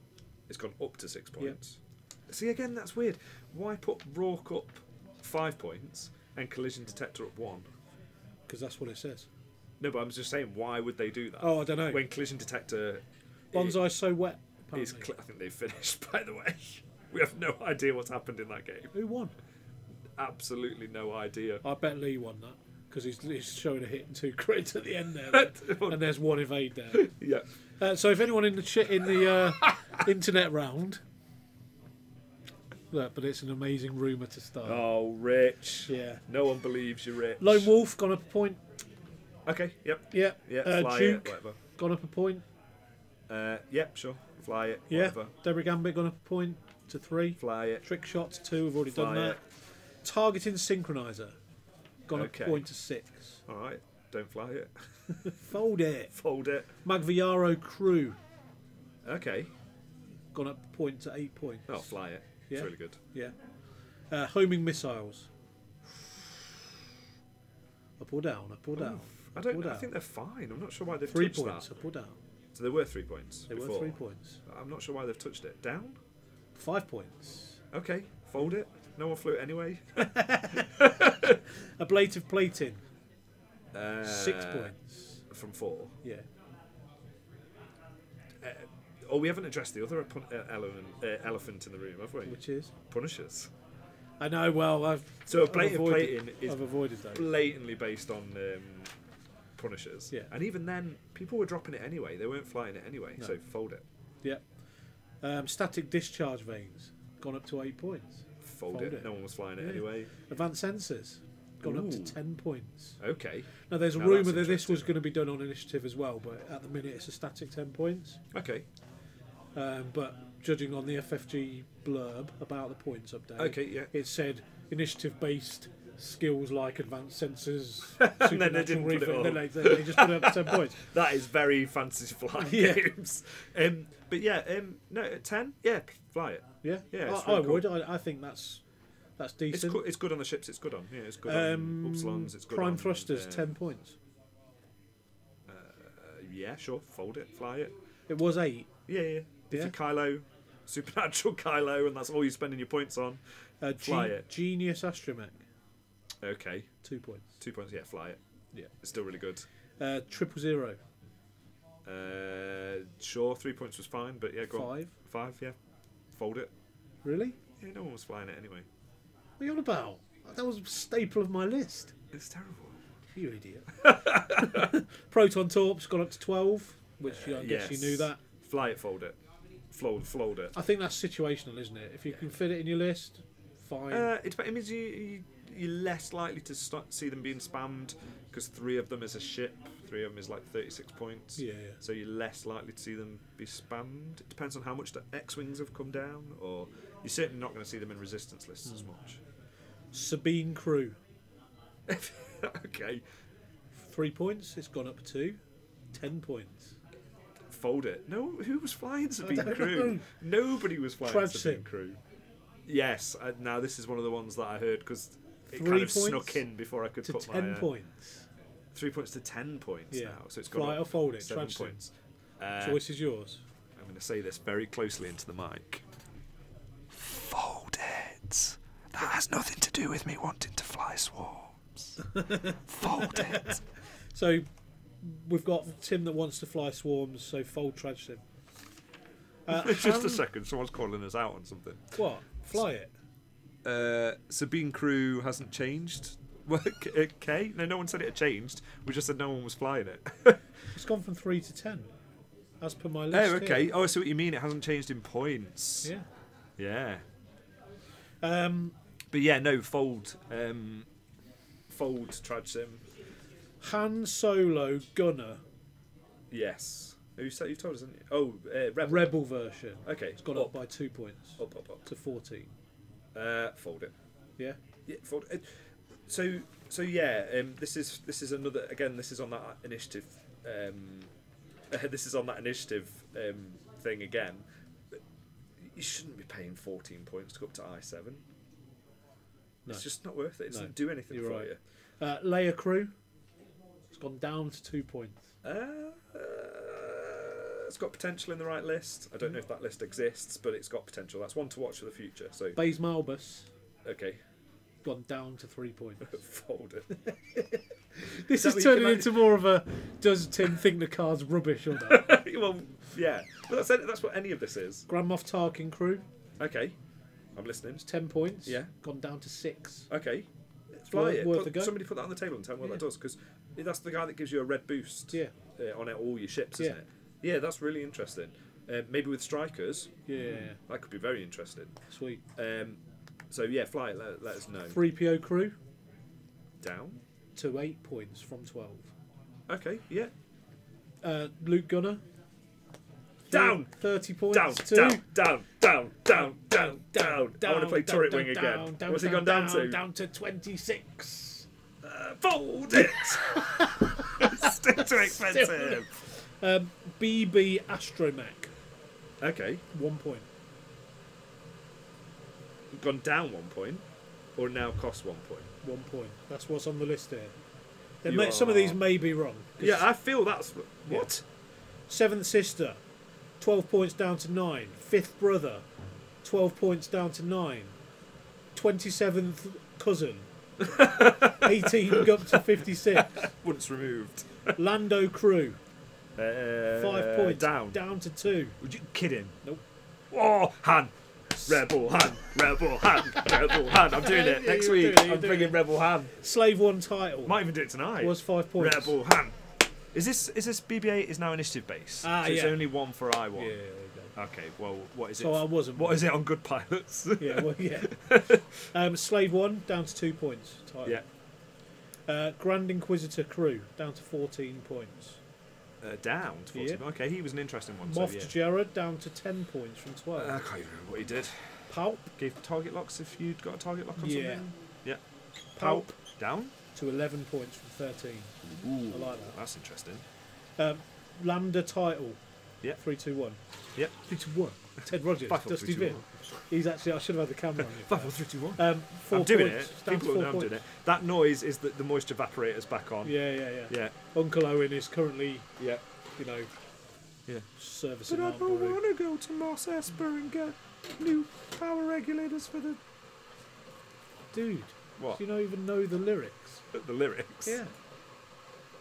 It's gone up to 6 points. See, again, that's weird. Why put Rourke up 5 points and collision detector up 1? Because that's what it says. No, but I'm just saying, why would they do that? Oh, I don't know. When collision detector Bonsai's so wet. is, Apparently. I think they've finished. By the way, we have no idea what's happened in that game. Who won? Absolutely no idea. I bet Lee won that because he's showing a hit and 2 crits at the end there, and there's 1 evade there. Yeah. So if anyone in the internet round, look, but it's an amazing rumour to start. Oh, Rich. Yeah. No one believes you, Rich. Lone Wolf gone up a point. Okay. Yep. Yeah. Yeah. Fly Duke it. Whatever. gone up a point. Yep. Sure. Fly it. Yeah. Whatever. Debra Gambit gone up a point to 3. Fly it. Trick shots 2. We've already done Fly that. it. Targeting synchronizer gone up a point to 6. All right. Don't fly it. Fold it. Fold it. Magviaro crew Okay. gone up a point to 8 points. Oh, fly it. Yeah. It's really good. Yeah. Homing missiles. Up or down? Up or down? I don't. Up or I down? think they're fine. I'm not sure why they've 3 touched points. that. Up or down? So there were 3 points. They before. were 3 points. I'm not sure why they've touched it. Down. 5 points. Okay. Fold it. No one flew it anyway. Ablative plating. 6 Uh, points. From 4. Yeah. We haven't addressed the other elephant in the room, have we? Which is? Punishers. I know. Well, So ablative plating is I've avoided those. blatantly based on punishers. Yeah. And even then, people were dropping it anyway. They weren't flying it anyway. No. So fold it. Yeah. Static discharge vanes gone up to 8 points. Fold it. No one was flying it anyway. Advanced sensors gone up to Ooh. 10 points. Okay. Now there's a Now rumour that's that this was interesting. going to be done on initiative as well, but at the minute it's a static 10 points. Okay. But judging on the FFG blurb about the points update, Okay. Yeah. it said initiative based skills like advanced sensors, And then they didn't put it and then up. they just put it up to 10 points. That is very fantasy flying Yeah. games. But yeah, no, at 10, yeah, fly it. Yeah, Yeah, it's I really would. I think that's decent. It's good on the ships. It's good on. Yeah, it's good on Upsilons. It's good Prime on thrusters 10 points. Yeah, sure. Fold it. Fly it. It was 8. Yeah. If Yeah. you're Kylo, supernatural Kylo, and that's all you're spending your points on, fly it. Genius astromech Okay. 2 points. 2 points. Yeah, fly it. Yeah. It's still really good. 000 Sure. 3 points was fine, but yeah, go on. 5. 5. Yeah. Fold it. Really? Yeah, no one was flying it anyway. What are you on about? That was a staple of my list. It's terrible. You idiot. Proton Torp's gone up to 12, which I guess you knew that. Fly it, fold it. Fold it. I think that's situational, isn't it? If you can fit it in your list, fine. It means you're less likely to see them being spammed because 3 of them is a ship. 3 of them is like 36 points. Yeah. So you're less likely to see them be spammed. It depends on how much the X-Wings have come down, or you're certainly not going to see them in resistance lists as much. Sabine Crew, Okay. 3 points. It's gone up to 10 points. Fold it. No, who was flying Sabine don't Crew? know. Nobody was flying Trudge Sabine Sim. Crew. Yes. Now this is one of the ones that I heard because it 3 kind of points snuck in before I could to put 10 my points. 3 points to 10 points Yeah. now. So it's gone Fly up or fold it. 7 Trudge Sim. points. Choice is yours. I'm going to say this very closely into the mic. Fold it. That has nothing to do with me wanting to fly swarms. Fold it. So we've got Tim that wants to fly swarms, so fold Trudge Sim. Just a second, someone's calling us out on something. What? Fly it. Sabine Crew hasn't changed. Okay, no one said it had changed. We just said no one was flying it. It's gone from 3 to 10, as per my list. Oh, okay. Here. Oh, I see what you mean. It hasn't changed in points. Yeah. Yeah. But yeah, no, fold. Fold Trudge Sim. Han Solo Gunner Yes. You told us, didn't you? Oh, Rebel. Rebel version. Okay. It's gone up by 2 points Up. to 14. Fold it. Yeah. Yeah, fold it. So yeah, this is another. Again, this is on that initiative. This is on that initiative thing again. You shouldn't be paying 14 points to go up to I7. No. It's just not worth it. It doesn't No, do anything you're for right. you. Leia Crew. It's gone down to 2 points. It's got potential in the right list. I don't know if that list exists, but it's got potential. That's one to watch for the future. So Baze Malbus okay, gone down to 3 points. fold it. This Is is that what you turning can into more of a does Tim think the card's rubbish or not? Well, yeah, but that's what any of this is. Grand Moff Tarkin Crew. Okay, I'm listening. It's 10 points. Yeah. Gone down to 6. Okay, fly it. Worth a go. Somebody put that on the table and tell me what that does, because that's the guy that gives you a red boost. Yeah. On all your ships, isn't it? Yeah, that's really interesting. Maybe with strikers, Yeah. that could be very interesting. Sweet. So yeah, fly it. Let us know. 3PO Crew Down. to 8 points from 12. Okay. Yeah. Luke Gunner. Down. 30 points. Down. to Down. I want to play turret wing again. What's he gone down to? Down to 26. Fold it. Still too expensive. BB Astromech. Okay. 1 point. Gone down 1 point, or now cost 1 point. 1 point. That's what's on the list here. You Some of are- these may be wrong. 'cause Yeah, I feel that's what. Seventh Sister, 12 points down to 9. Fifth Brother, 12 points down to 9. 27th cousin. 18 up to 56. Once removed. Lando crew. 5 points. Down to 2. Would you kidding? Nope. Oh, Han. Rebel Han. Rebel Han. Rebel Han. I'm doing it. Next week, I'm bringing Rebel Han. Slave 1 title. Might even do it tonight. Was 5 points. Rebel Han. Is this BB-8 is now initiative based? Ah, so it's yeah. only 1 for I1. Yeah, there you go. Okay, well, what is it? So I wasn't. What is it on Good Pilots? Yeah, well, yeah. Slave 1 down to 2 points. Title. Yeah. Grand Inquisitor crew down to 14 points. Down to 14. Yeah. Okay, he was an interesting one. Moff so, yeah. Jared down to 10 points from 12. I can't even remember what he did. Palp. Gave target locks if you'd got a target lock on Yeah. something. Yeah. Palp Down? to 11 points from 13. Ooh, I like that. That's interesting. Lambda title. Yeah. 3, 2, 1. Yep. 3, 2, 1. Ted Rogers. 5, 4, Dusty 3, 2, Vin. He's actually. I should have had the camera on you. 5, 4, 3, 2, 1. 4 I'm doing points. it. Down People to 4 know I'm points. doing it. That noise is that the moisture evaporator's back on. Yeah. Yeah. Uncle Owen is currently, Yeah. you know, Yeah. servicing But I Aunt don't Beru. want to go to Moss Esper and get new power regulators for the... Dude, What? do you not even know the lyrics? The lyrics? Yeah.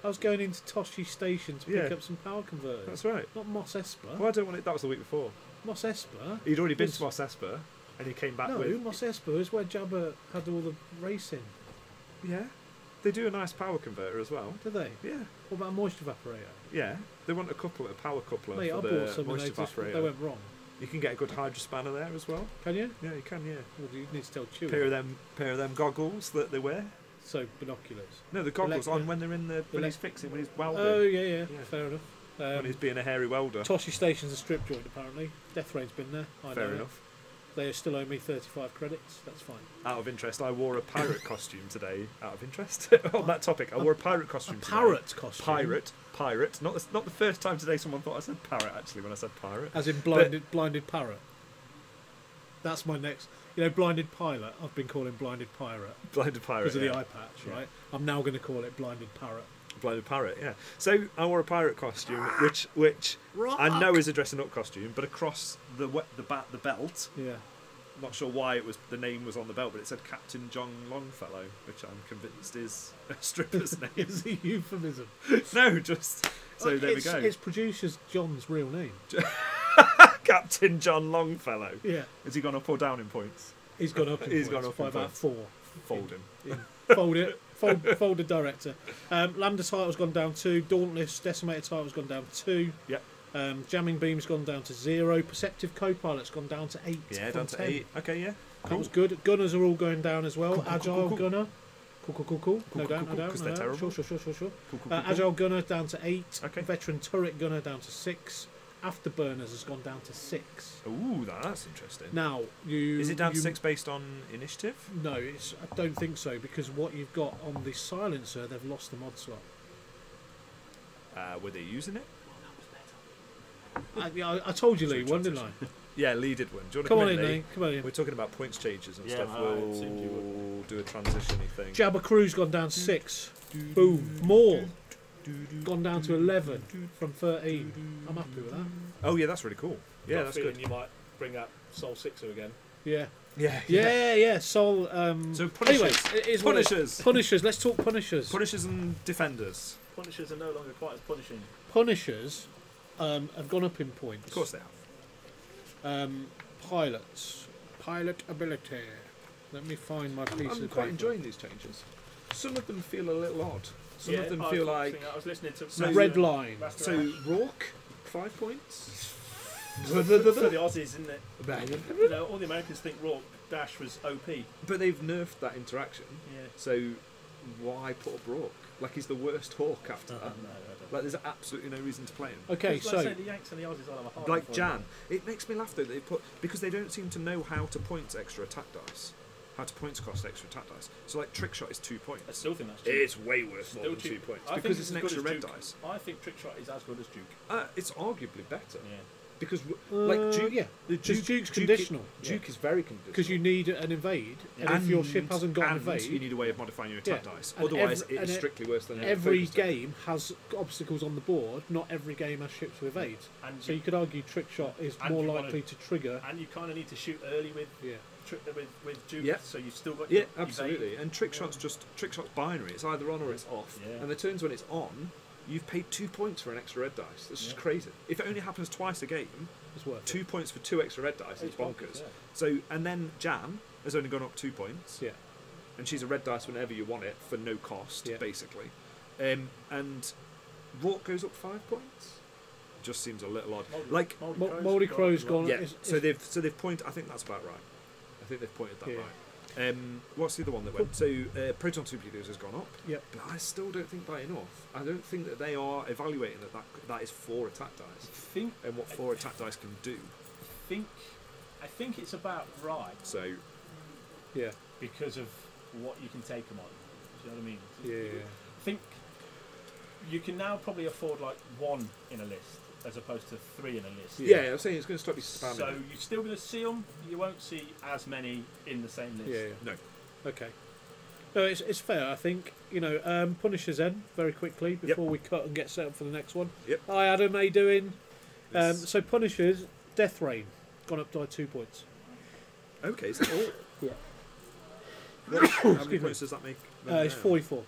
I was going into Toshi Station to pick Yeah. up some power converters. That's right. Not Moss Esper. Well, I don't want it... That was the week before. Moss Esper? He'd already been Was- to Moss Esper and he came back No, with... Moss Esper is where Jabba had all the racing. Yeah. They do a nice power converter as well. Do they? Yeah. What about a moisture evaporator? Yeah. They want a power coupler Mate, for I the bought some and moisture they evaporator. went wrong. You can get a good hydrospanner there as well. Can you? Yeah, you can, yeah. Well, you need to tell Chewie. Pair of them goggles that they wear. So, binoculars. No, the goggles Elec- on when they're in the... When he's fixing, when he's welding. Oh, yeah, Yeah. fair enough. When he's being a hairy welder. Toshi Station's a strip joint, apparently. Death Rain's been there. I Fair know enough. They still owe me 35 credits. That's fine. Out of interest, I wore a pirate costume today. Out of interest, on that topic, I wore a pirate costume today. Parrot costume? Pirate. Not the first time today someone thought I said parrot, actually, when I said pirate. As in blinded parrot. That's my next... You know, blinded pilot, I've been calling blinded pirate. Blinded pirate, Because of the yeah. eye patch, right? I'm now going to call it blinded parrot. Blinded parrot, yeah. So I wore a pirate costume, which I know is a dressing up costume, but across the belt, Yeah. not sure why the name was on the belt, but it said Captain John Longfellow, which I'm convinced is a stripper's name. It's a euphemism. No, just so Like, there we go. It's producer's John's real name. Captain John Longfellow. Yeah. Has he gone up or down in points? He's gone up in He's points gone up by in about points. 4. Fold him. Fold it. Folded director. Lambda title's gone down 2. Dauntless Decimator title's gone down 2. Yep. Jamming Beam's gone down to 0. Perceptive Co-Pilot's gone down to 8. Yeah, from down to 10. 8. Okay, yeah. That was good. Gunners are all going down as well. Cool. Agile Cool. Gunner. Cool. No doubt. Because they're terrible. Sure. Cool. Agile Gunner down to 8. Okay. Veteran Turret Gunner down to 6. Afterburners has gone down to 6. Ooh, that's interesting. Now, Is it down to 6 based on initiative? No, I don't think so, because what you've got on the silencer, they've lost the mod slot. Were they using it? I told you, Lee, one, didn't I? Yeah, Lee did one. Do you want to Come come on in, in, Lee? Lee. Come on in. We're talking about points changes and Yeah, stuff. no, it seemed you We'll do a transition-y thing. Jabba Crew's gone down to 6. Boom. More. Gone down to 11 from 13. I'm happy with that. Oh, yeah, that's really cool. Yeah, Got a that's feeling good. You might bring up Soul Sixer again. Yeah. Yeah. Soul. So Punishers. Anyways, it is what it is. Punishers. Punishers. Let's talk Punishers. Punishers and Defenders. Punishers are no longer quite as punishing. Punishers have gone up in points. Of course they have. Pilots. Pilot ability. Let me find my piece I'm of quite paper. enjoying these changes. Some of them feel a little odd. Some Yeah, of them I feel was like... I was listening to So- Red line. Master So, Rourke, 5 points. for the Aussies, isn't it? You know, all the Americans think Rourke Dash was OP. But they've nerfed that interaction. Yeah. So, why put up Rourke? Like, he's the worst Hawk after that. No, I don't. Like, there's absolutely no reason to play him. Okay, Like I so say, the Yanks and the Aussies all have a hard Like time Jan. It makes me laugh, though, that they put... Because they don't seem to know how to point extra attack dice. How to points cost extra attack dice. So, like, Trick Shot is 2 points. I still think that's cheap. It's way worth more Still than cheap. 2 points. I think Because it's an as good extra as red Duke. dice. I think Trick Shot is as good as Duke. It's arguably better. Yeah. because like Duke, yeah, the Duke's conditional. Duke is very conditional Because you need an invade, and if your ship hasn't got an and invade, you need a way of modifying your attack Yeah. dice. And Otherwise, every- it is and strictly worse than every focus test. game has obstacles on the board. Not every game has ships with evades. And So you could argue trick shot is and more you wanna- likely to trigger. And you kind of need to shoot early with Yeah. with Duke, Yeah. so you've still got Yeah, your absolutely. evade. And trick shot's binary. It's either on or it's off. Yeah. And the turns when it's on, you've paid 2 points for an extra red dice. That's just Yeah. crazy. If it only happens twice a game, It's worth 2 points for 2 extra red dice is It's bonkers, bonkers. yeah. So, and then Jan has only gone up 2 points. Yeah. And she's a red dice whenever you want it for no cost, Yeah. basically. And Rourke goes up 5 points. Just seems a little odd. Like, Mouldy Crow's gone. yeah. is- So they've pointed. I think that's about right. I think they've pointed that Yeah. right. What's the other one that went? So Proton Superheroes has gone up. Yep. But I still don't think by enough. I don't think that they are evaluating that is 4 attack dice and what 4 attack dice can do. I think it's about right So Yeah. because of what you can take them on. Do you know what I mean? Yeah. I think you can now probably afford like 1 in a list as opposed to 3 in a list. yeah, I'm saying it's going to stop you spamming. So you're still going to see them. You won't see as many in the same list. Yeah. No. Okay. No, it's fair. I think Punishers then very quickly before we cut and get set up for the next one. Yep. Hi Adam, how you doing? This- So Punishers, Death Rain, gone up by 2 points. Okay. So Yeah. how many Excuse me. points does that make? It's 44,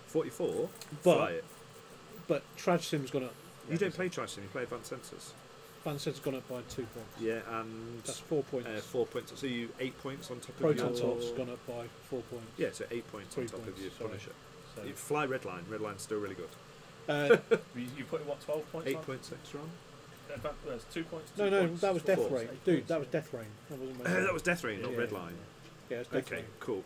44. But- Fly it. but Trad Sim's gone up. You don't play Triton, you play Advanced Sensors. Fanset's gone up by 2 points. Yeah, and That's 4 points. 4 points. So you 8 points on top of Proton your... Top's gone up by 4 points. Yeah, so 8 points 3 on top points, of your sorry. Punisher. So You fly Redline. Redline's still really good. you put what 12 points 8 on? points extra on. There's 2 points. no, 2 no, points, that was 4 Death points, Rain. 8 Dude, points. that was Death Rain. That wasn't That was Death Rain, not Yeah, Redline. Yeah, it's Death Okay, Rain. cool.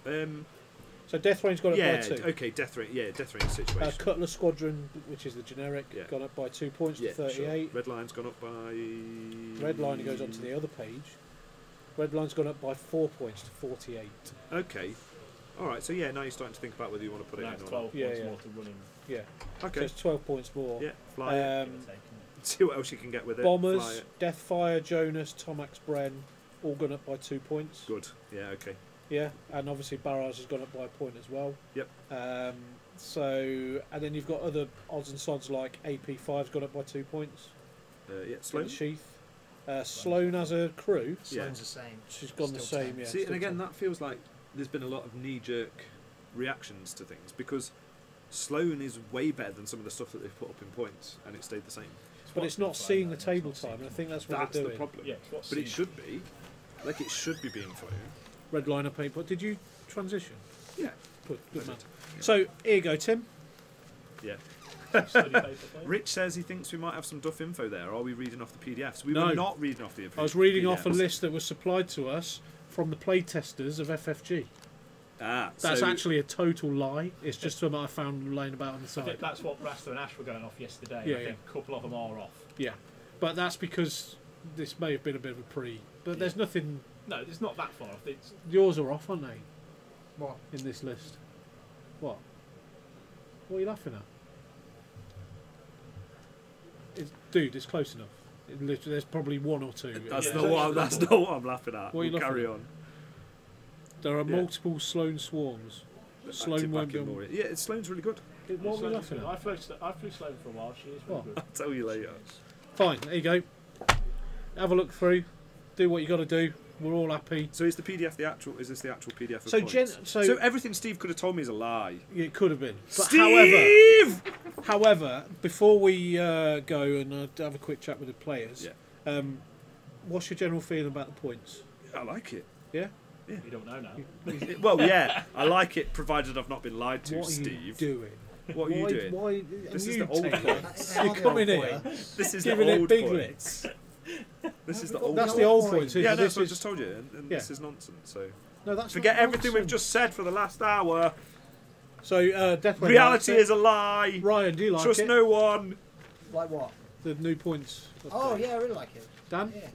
So Death Rain's gone up Yeah, by 2. okay, Death Rain. Yeah, Death Rain situation. Cutler Squadron, which is the generic, Yeah. gone up by 2 points Yeah, to 38. sure. Redline's gone up by... Redline goes on to the other page. Redline's gone up by 4 points to 48. Okay. Alright, so yeah, now you're starting to think about whether you want to put Now it it's in or 12 Yeah, points yeah. more to running. Yeah. So not. Okay. it's 12 points more. Yeah, fly it. Um, See what else you can get with it. Fly Bombers, it. Deathfire, Jonas, Tomax, Bren, all gone up by 2 points. Good. Yeah, okay. Yeah, and obviously Barrage has gone up by a point as well. Yep. So, and then you've got other odds and sods like AP5's gone up by 2 points. Yeah, Sloan? Sheath. Sloan as a crew, Yeah. Sloane's the same. she's gone the Still same. 10. Yeah. See, and still again, 10. that feels like there's been a lot of knee-jerk reactions to things because Sloan is way better than some of the stuff that they've put up in points, and it stayed the same. But it's not seeing the table time, and I think that's what That's they're the doing. problem. Yeah, it's what But it Siege- should be. Like, it should be being flown. Red line of paper. Did you transition? Yeah. Good I man. did. Yeah. So here you go, Tim. Yeah. study paper thing. Rich says he thinks we might have some duff info there. Are we reading off the PDFs? We No. were not reading off the I was reading off a PDFs. list that was supplied to us from the playtesters of FFG. Ah, That's so actually a total lie. It's just something I found laying about on the I side. think that's what Rasta and Ash were going off yesterday. Yeah, I think a couple of them are off. Yeah, but that's because this may have been a bit of a pre. But Yeah. there's nothing. No, it's not that far off. It's Yours are off, aren't they? What? In this list. What? What are you laughing at? Dude, it's close enough. There's probably 1 or 2. that's, Yeah. that's not what I'm laughing at. What are you We'll laughing carry at? on. There are Yeah. multiple Sloan swarms. Sloan Active won't back be in on. more. Yeah, Sloan's really good. What are we laughing I at? flew Sloan for a while. She is really What? good. I'll tell you later. Fine, there you go. Have a look through. Do what you got to do. We're all happy. So is the PDF the actual? Is this the actual PDF? Of So, points? so everything Steve could have told me is a lie. it could have been. But Steve! however, before we go and have a quick chat with the players, Yeah. what's your general feeling about the points? I like it. Yeah. You don't know now. Well, yeah, I like it, provided I've not been lied to, What are Steve. you doing? What are you doing? Why? This is you the old take point. it. You come in here, This is giving the it old big points. This is the old That's points. the old points. Yeah, this that's what I is just told you, and Yeah. this is nonsense. So no. That's forget not everything we've nonsense. just said for the last hour. So, Death Rain Reality likes is a lie. it. Ryan, do you like Trust it? no one. Like what? The new points. Oh yeah, I really like it. Dan, Yeah.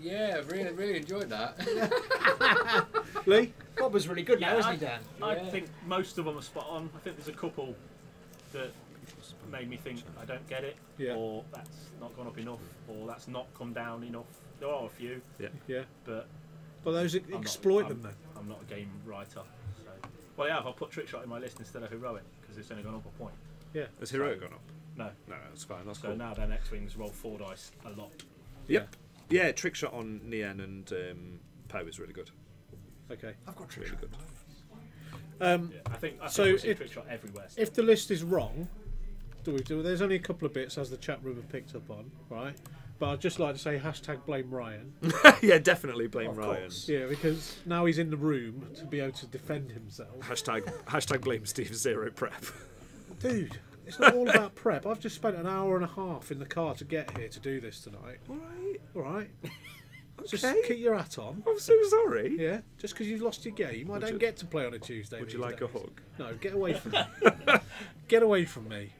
Yeah, really enjoyed that. Lee. Bob was really good now, Yeah, isn't he, Dan? I Yeah. think most of them are spot on. I think there's a couple that made me think I don't get it, Yeah. or that's not gone up enough, or that's not come down enough. There are a few, Yeah. but But those I'm not- exploit I'm- them then. I'm not a game writer. So. Well, yeah, I've put trick shot in my list instead of heroic because it's only gone up a point. Yeah. Has heroic gone up? No. No, that's fine. That's So cool. now then X-wings roll 4 dice a lot. Yep. Yeah, trick shot on Nien and Poe is really good. Okay. I've got Really good. Yeah, I think So we'll see if- trick shot everywhere. If the list is wrong, there's only a couple of bits as the chat room have picked up on, right? But I'd just like to say #blame Ryan. Yeah, definitely blame Of Ryan. course. Yeah, because now he's in the room to be able to defend himself. Hashtag blame Steve Zero Prep. Dude, it's not all about prep. I've just spent an hour and a half in the car to get here to do this tonight. Alright. All right? Just Okay. keep your hat on. I'm so sorry. Yeah, just because you've lost your game, I don't you- get to play on a Tuesday. Would you these like a days. hug? No, get away from me. Get away from me.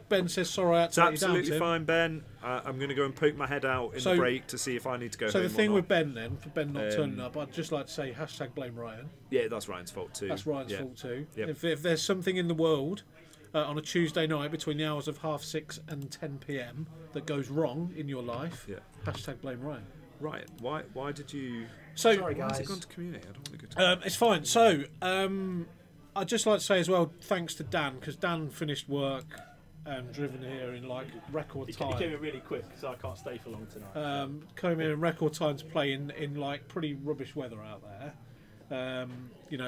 Ben says, sorry, I had It's to let you down, absolutely Tim. fine, Ben. I'm going to go and poke my head out in So- the break to see if I need to go So home the thing or with not. Ben then, for Ben not turning Um, up, I'd just like to say #blame Ryan. Yeah, that's Ryan's fault too. That's Ryan's Yeah. fault too. Yep. If there's something in the world on a Tuesday night between the hours of 6:30 and 10 p.m. that goes wrong in your life, Yeah. #blame Ryan. Ryan, why did you... So Sorry, Why has it guys. gone to community? I don't want to go to... it's fine. So I'd just like to say as well, thanks to Dan, because Dan finished work and driven here in like record He time. came in really quick, so I can't stay for long tonight. Came here in record time to play in like pretty rubbish weather out there.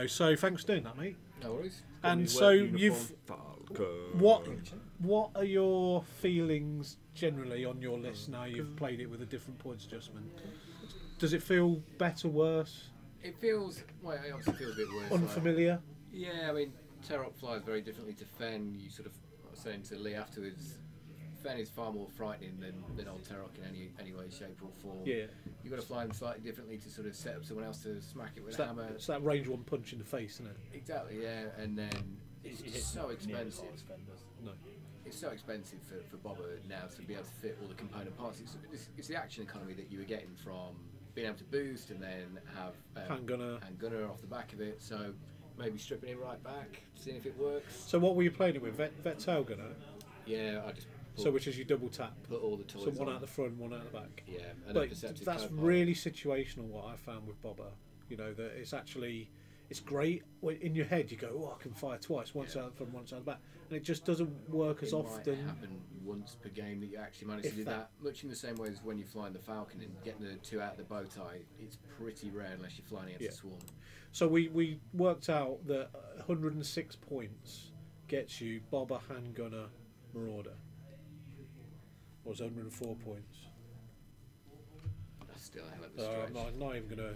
So thanks for doing that, mate. No worries. And his so work you've Falco. what are your feelings generally on your list now you've played it with a different points adjustment? Does it feel better, worse, It feels, well, it obviously feels a bit worse. unfamiliar? Yeah, I mean, Terrok flies very differently to Fen. You sort of, I was saying to Lee afterwards, Fen is far more frightening than old Terrok in any way, shape or form. Yeah, You've got to fly them slightly differently to sort of set up someone else to smack it with it's a that, hammer. it's that range one punch in the face, isn't it? Exactly, yeah, and then it's He hits so near as hard expensive. as Ben does. No. It's so expensive for Bobber now to be able to fit all the component parts. It's the action economy that you were getting from being able to boost and then have Handgunner. gunner off the back of it. So maybe stripping it right back, seeing if it works. So what were you playing it with? Vet tail gunner. Yeah, I just So which is your double tap. put all the toys So one on. out the front, one out the back. Yeah, and a But perceptive that's code really situational. What I found with Bobber, that it's great. When in your head you go, oh, I can fire twice, once out from once out the back, and it just doesn't work as It often. might happen once per game that you actually manage If to do that. that. Much in the same way as when you're flying the Falcon and getting the 2 out of the bow tie, it's pretty rare unless you're flying against Yeah. a swarm. So we worked out that 106 points gets you Bobber, Handgunner, Marauder. Or was 104 points. That's still a hell of a So stretch. I'm not even gonna.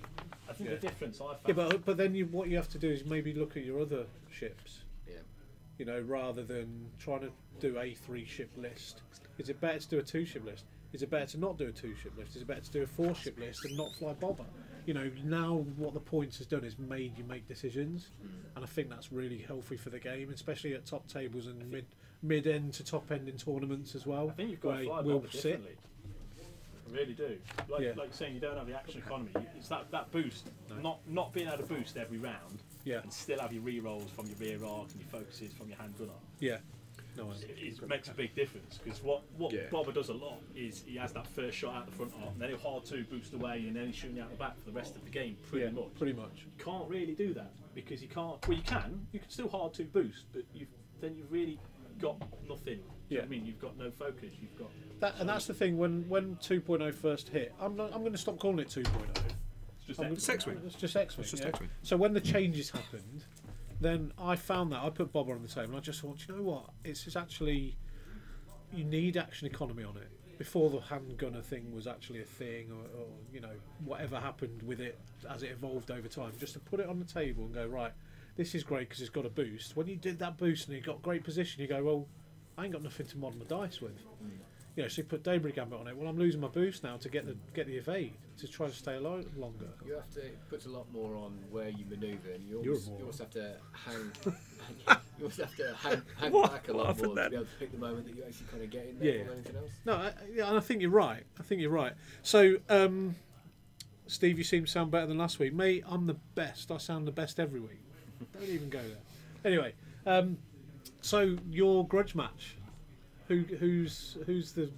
I think Yeah. the difference I Yeah, found. but then what you have to do is maybe look at your other ships. Yeah. Rather than trying to do a 3-ship list. Is it better to do a 2-ship list? Is it better to not do a 2-ship list? Is it better to do a 4-ship list and not fly Bobber? Now what the points has done is made you make decisions, and I think that's really healthy for the game, especially at top tables and mid-end to top-end in tournaments as well. I think you've got where to fly we'll Bobber sit. differently. I really do. Like Yeah. like saying you don't have the action economy. It's that boost. No. Not being able to boost every round Yeah, and still have your re-rolls from your rear arc and your focuses from your hand gunner. yeah. No, It makes a big difference because what Yeah. Bobber does a lot is he has that first shot out the front arc and then he'll hard to boost away and then he's shooting out the back for the rest of the game pretty much. Pretty much. You can't really do that because you can't. Well, you can still hard to boost, but you've really got nothing. Do you know what I mean? You've got no focus. You've got And that's the thing. When 2.0 first hit, I'm going to stop calling it 2.0. it's just I'm It's X-Wing. It's just X-Wing. It's just yeah? X-Wing. So when the changes happened, then I found that I put Bobber on the table. And I just thought, you know what? It's actually, you need action economy on it. Before the handgunner thing was actually a thing, or whatever happened with it as it evolved over time, just to put it on the table and go, right, this is great because it's got a boost. When you did that boost and you got great position, you go, well, I ain't got nothing to mod my dice with. So you put Daybreak Gambit on it. Well, I'm losing my boost now to get the evade to try to stay alive longer. You have to. It puts a lot more on where you manoeuvre, and you You're almost, a moron. you almost have to hang. You almost have to hang What? back a What lot happened more to then? be able to pick the moment that you actually kind of get in there Yeah. or anything else. No, and I think you're right. So, Steve, you seem to sound better than last week. Mate, I'm the best. I sound the best every week. Don't even go there. Anyway, So your grudge match, who's the?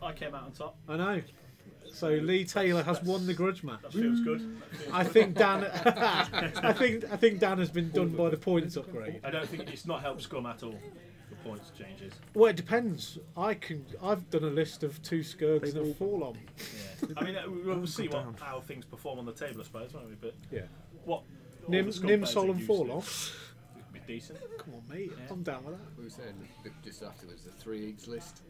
I came out on top. I know. So Lee Taylor has won the grudge match. That feels good. I think Dan. I think Dan has been done by the points upgrade. I don't think it's not helped Scum at all. The points changes. Well, it depends. I've done a list of 2 Skirgs and a Forlom. Yeah. I mean, we'll see how things perform on the table, I suppose, won't we? But Yeah. what? Nim, Sol, and Forlom. Would be decent. Come on, mate. Yeah. I'm down with that. We were saying that just afterwards the 3 eggs list.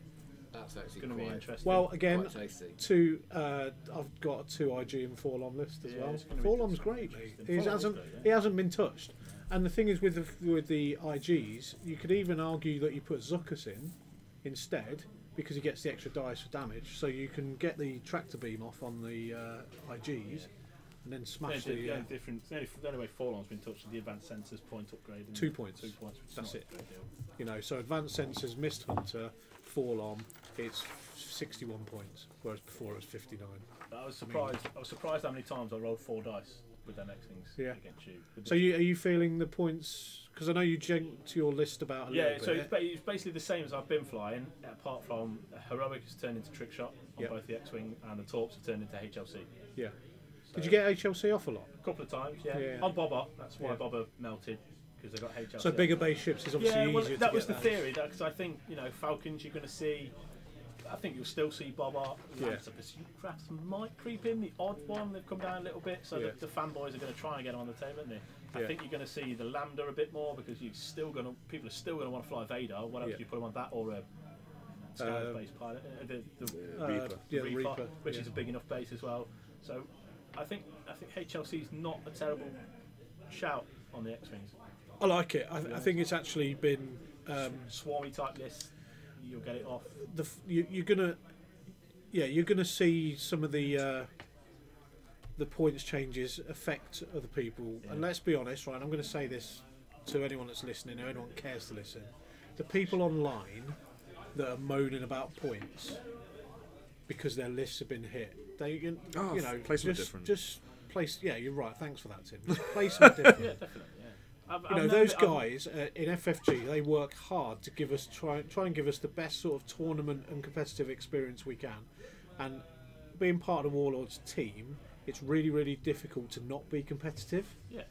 That's actually Going to be quite, interesting. Well, again, quite tasty. 2. I've got a 2 IG and Forlom list as Yeah, well. it's gonna be Forlom's interesting. great, mate. Forlom's good, He hasn't been touched. And the thing is, with the IGs, you could even argue that you put Zuckus in instead because he gets the extra dice for damage. So you can get the tractor beam off on the IGs and then smash The the. only difference, the only way Forlom's been touched is the advanced sensors point upgrade. And 2 points. 2 points. Which is That's not it. a great deal. You know, so advanced sensors, Mist Hunter, Forlom, it's 61 points, whereas before it was 59. I was surprised how many times I rolled 4 dice with them X-Wings Yeah. against you. So are you feeling the points? Because I know you janked your list about a Yeah, little so bit. it's basically the same as I've been flying, apart from Heroic has turned into Trick Shot on Yep. both the X-Wing, and the Torps have turned into HLC. Yeah. So Did you get HLC off a lot? a couple of times? Yeah. Yeah. On Bobber, that's why Yeah. Bobber melted, because they got HLC. So bigger base ships is obviously Yeah, well, easier that to was get the theory, because I think, Falcons you're going to see. I think you'll still see Bobber. Yeah. Perhaps might creep in the odd one. They've come down a little bit, so Yeah. the fanboys are going to try and get on the table, aren't they? Yeah. I think you're going to see the Lambda a bit more because people are still going to want to fly Vader. What else Yeah. do you put them on that or a Sky-based pilot? The Reaper. Yeah, the Reaper. which Yeah. is a big enough base as well. So I think HLC is not a terrible shout on the X-wings. I like it. I think it's actually been Swarmy type list, you'll get it off. you're gonna see some of the points changes affect other people. Yeah. And let's be honest, right? I'm going to say this to anyone that's listening, or anyone who cares to listen. The people online that are moaning about points because their lists have been hit, placement different. just place. Yeah, you're right. Thanks for that, Tim. Just placement different. Yeah, definitely. Those guys in FFG, they work hard to give us try and give us the best sort of tournament and competitive experience we can. And being part of the Warlords team, it's really, really difficult to not be competitive. Yeah.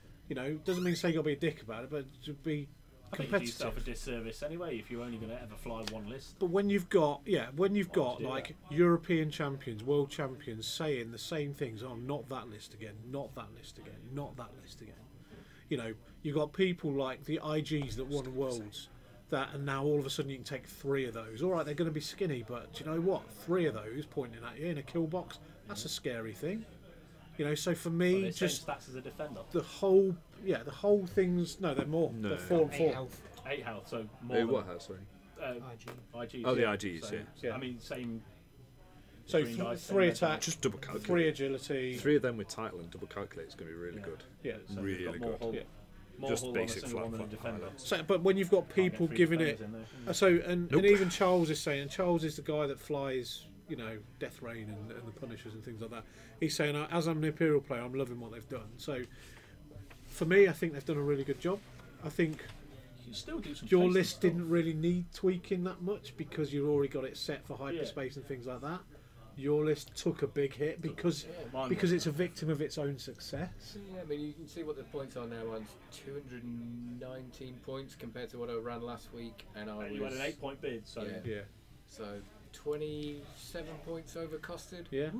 Doesn't mean say you got to be a dick about it, but to be I think you do yourself a competitive. disservice anyway if you're only going to ever fly one list. But when you've got do like European champions, world champions saying the same things, oh, not that list again, not that list again, not that list again. You've got people like the IGs that won Worlds that, and now all of a sudden you can take 3 of those. All right, they're going to be skinny, but do you know what? 3 of those pointing at you in a kill box, that's a scary thing. So for me, Well, just stats as a defender. the whole thing's no, they're more. No. They're 4 and 4. 8 health. 8 health, so more Hey, than what house? Sorry. IGs. Oh, the IGs, So, yeah. I mean, same. So green dice, 3 same attack, Just double calculate. 3 agility. 3 of them with title and double calculate is going to be really Yeah. good. Yeah. So Really you've got more good. hull, Yeah. more Just hull on a basic single one flat than a defender. pilots. So, but when you've got Can't get people 3 giving it, defenders in there. so and Nope. even Charles is saying, and Charles is the guy that flies, Death Rain and the Punishers and things like that. He's saying, as I'm an Imperial player, I'm loving what they've done. So, for me, I think they've done a really good job. I think You can still do some your tasty list stuff. didn't really need tweaking that much because you've already got it set for hyperspace and things like that. Your list took a big hit because Mine because was. it's a victim of its own success. Yeah, I mean, you can see what the points are now. On 219 points compared to what I ran last week, and I You had was an 8-point bid, so Yeah. Yeah, so 27 points over costed. yeah,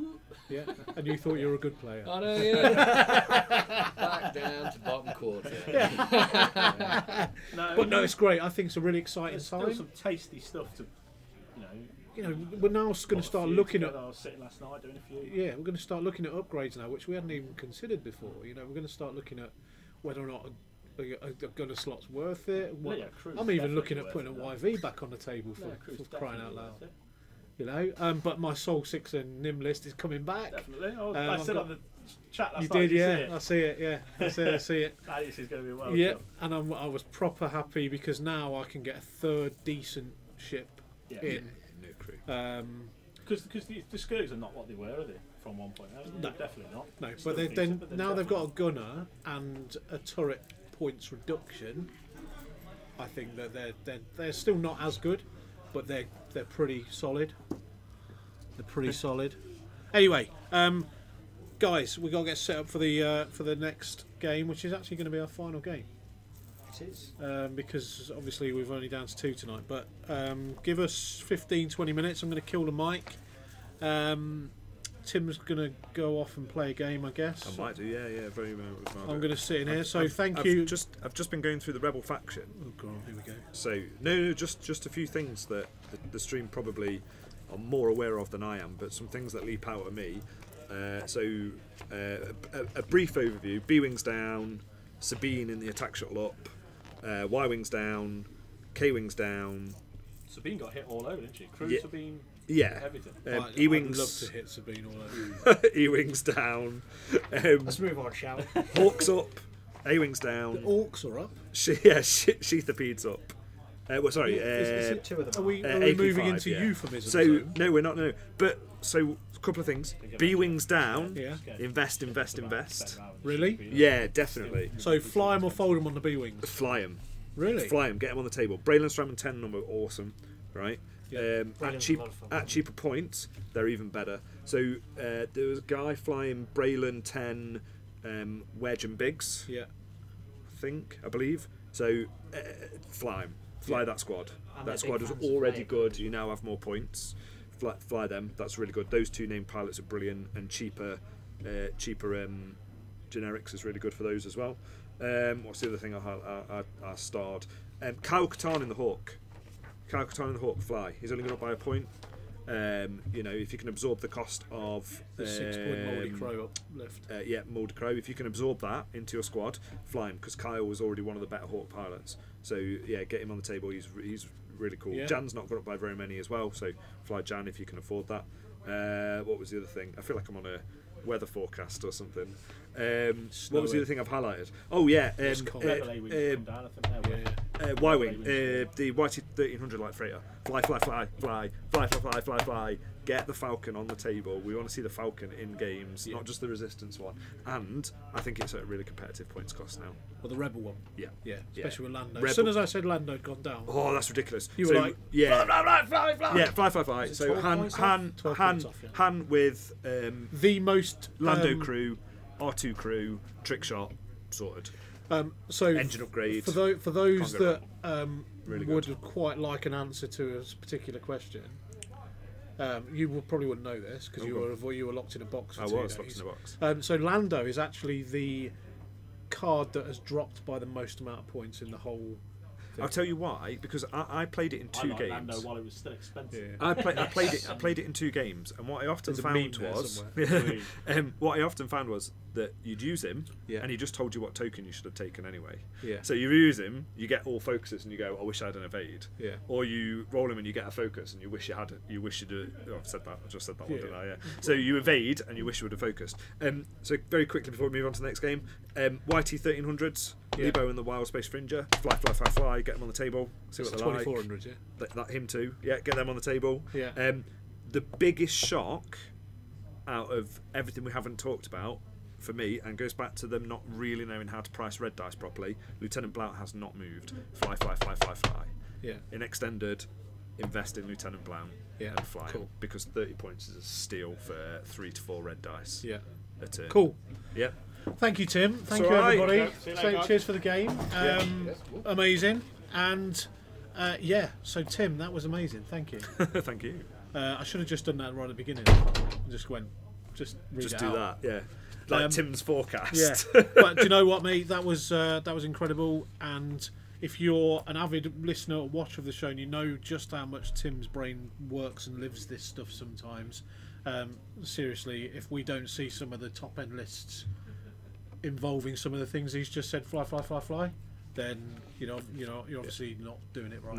yeah. And you thought you were a good player. I know, yeah. Back down to bottom quarter. no, But no, it's great. I think it's a really exciting there's still time. some tasty stuff to, We're now going to start looking at. I was sitting last night doing a few. Yeah, we're going to start looking at upgrades now, which we hadn't even considered before. We're going to start looking at whether or not a gunner slot's worth it. Well, yeah, Crew's I'm even looking definitely at putting a worth YV back on the table for, No, Crew's for crying out definitely loud. worth it. But my Soul 6 and Nim list is coming back. Definitely. I I've said got- on the chat last You night. did, yeah. See it? I see it, yeah. I see it. This is going to be well. Yeah, done. and I was proper happy because now I can get a third decent ship Yeah. in. No crew. Because the Skurgs are not what they were, are they? From 1.0, No. They're definitely not. No, Still but they've decent, then but they're now they've got a definitely gunner and a turret points reduction. I think that they're still not as good, but they're pretty solid. They're pretty solid. Anyway, guys, we got to get set up for the next game, which is actually going to be our final game. It is. Because obviously we've only down to 2 tonight. But give us 15-20 minutes. I'm going to kill the mic. Tim's going to go off and play a game, I guess. I might do, yeah, very well. I'm going to sit in here. So thank you. you. I've just been going through the Rebel faction. Oh god, here we go. So no, just a few things that the stream probably are more aware of than I am, but some things that leap out at me. A brief overview: B wings down, Sabine in the attack shuttle up, Y wings down, K wings down. Sabine got hit all over, didn't she? Crew Yeah. Sabine. Yeah, Everything. E wings. I'd love to hit Sabine all over. E wings down. Let's move on, shall we? Hawks up. A wings The down. orcs are up. Sheathapeds up. Well, sorry. Is it 2 of them? Are we AP5, moving into yeah. euphemism? So no, we're not. No, but so a couple of things. B wings down. Yeah. Invest. Really? Yeah, definitely. So fly them or fold them on the B wings. Fly them. Really? Fly them. Get them on the table. Braylon Stratman 10 number, awesome, right? Yeah. Braylon's a lot of fun. At cheaper points, they're even better. So there was a guy flying Braylon 10 Wedge and Biggs, Yeah. I believe. So fly them. Fly that squad. And That they're squad big was fans of already Blade. good. You now have more points. Fly them. That's really good. Those 2 named pilots are brilliant, and cheaper generics is really good for those as well. What's the other thing I starred? Kyle Katarn in the Hawk. Kyle Katarn in the Hawk fly. He's only going to buy a point. If you can absorb the cost of The 6-point Moldy Crow uplift. Moldy Crow. If you can absorb that into your squad, fly him, because Kyle was already one of the better Hawk pilots. So yeah, get him on the table. He's really cool. Yeah. Jan's not got up by very many as well, so fly Jan if you can afford that. What was the other thing? I feel like I'm on a weather forecast or something. What was the other thing I've highlighted? Oh yeah, Rebel A wings come down, I think they're Yeah. Y-wing, the YT 1300 light freighter. Fly. Get the Falcon on the table. We want to see the Falcon in games, Yeah. not just the Resistance one. And I think it's at a really competitive points cost now. Well, the Rebel one. Yeah. Yeah. Yeah. Especially with Lando. Rebel. As soon as I said Lando had gone down. Oh, that's ridiculous. You were like, yeah, Fly! yeah, fly. Is it So 12 Han, points off? Han, 12 Han, points off, yeah. Han with The most Lando crew, R2 crew, trick shot, sorted. So Engine upgrade. for those Can't go that Really would good. quite like an answer to a particular question, probably wouldn't know this because you were locked in a box for I 2 was days. locked in a box. So Lando is actually the card that has dropped by the most amount of points in the whole thing. I'll tell you why, because I played it in 2 I like games. Lando while it was still expensive. Yeah. I played it in 2 games, and what I often There's a meme found there was somewhere. what I often found was that you'd use him, Yeah. and he just told you what token you should have taken anyway. Yeah. So you use him, you get all focuses, and you go, "I wish I had an evade." Yeah. Or you roll him and you get a focus, and you wish you had it. You wish you'd. Oh, I've said that. I just said that one, Yeah. didn't I? Yeah. So you evade, and you wish you would have focused. So very quickly before we move on to the next game, YT 1300s, Yeah. Lebo and the Wild Space Fringer, fly. Get them on the table. See what It's they're like. 2400, yeah. That him too. Yeah, get them on the table. Yeah. The biggest shock out of everything we haven't talked about for me, and goes back to them not really knowing how to price red dice properly. Lieutenant Blount has not moved. Fly. Yeah. In extended, invest in Lieutenant Blount Yeah, and fly cool. him, because 30 points is a steal for 3 to 4 red dice. Yeah. A turn. Cool. Yep. Thank you, Tim. Thank It's you, all right. everybody. Okay, see you later, guys. Cheers for the game. Yes, cool. Amazing. And so Tim, that was amazing. Thank you. Thank you. I should have just done that right at the beginning. Just read Just it do out. that. Yeah. Like Tim's forecast. Yeah. But do you know what, mate? That was incredible. And if you're an avid listener or watcher of the show, and you know just how much Tim's brain works and lives this stuff sometimes. Seriously, if we don't see some of the top end lists involving some of the things he's just said, fly, then you're obviously not doing it right.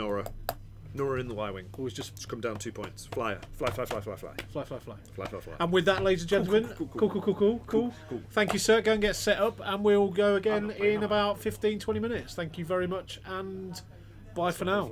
Nora in the Y-wing. Always just Just come down 2 points. Fly. fly. Fly. And with that, ladies and gentlemen, cool. Thank you, sir. Go and get set up, and we'll go again in about 15-20 minutes. Thank you very much, and bye for now.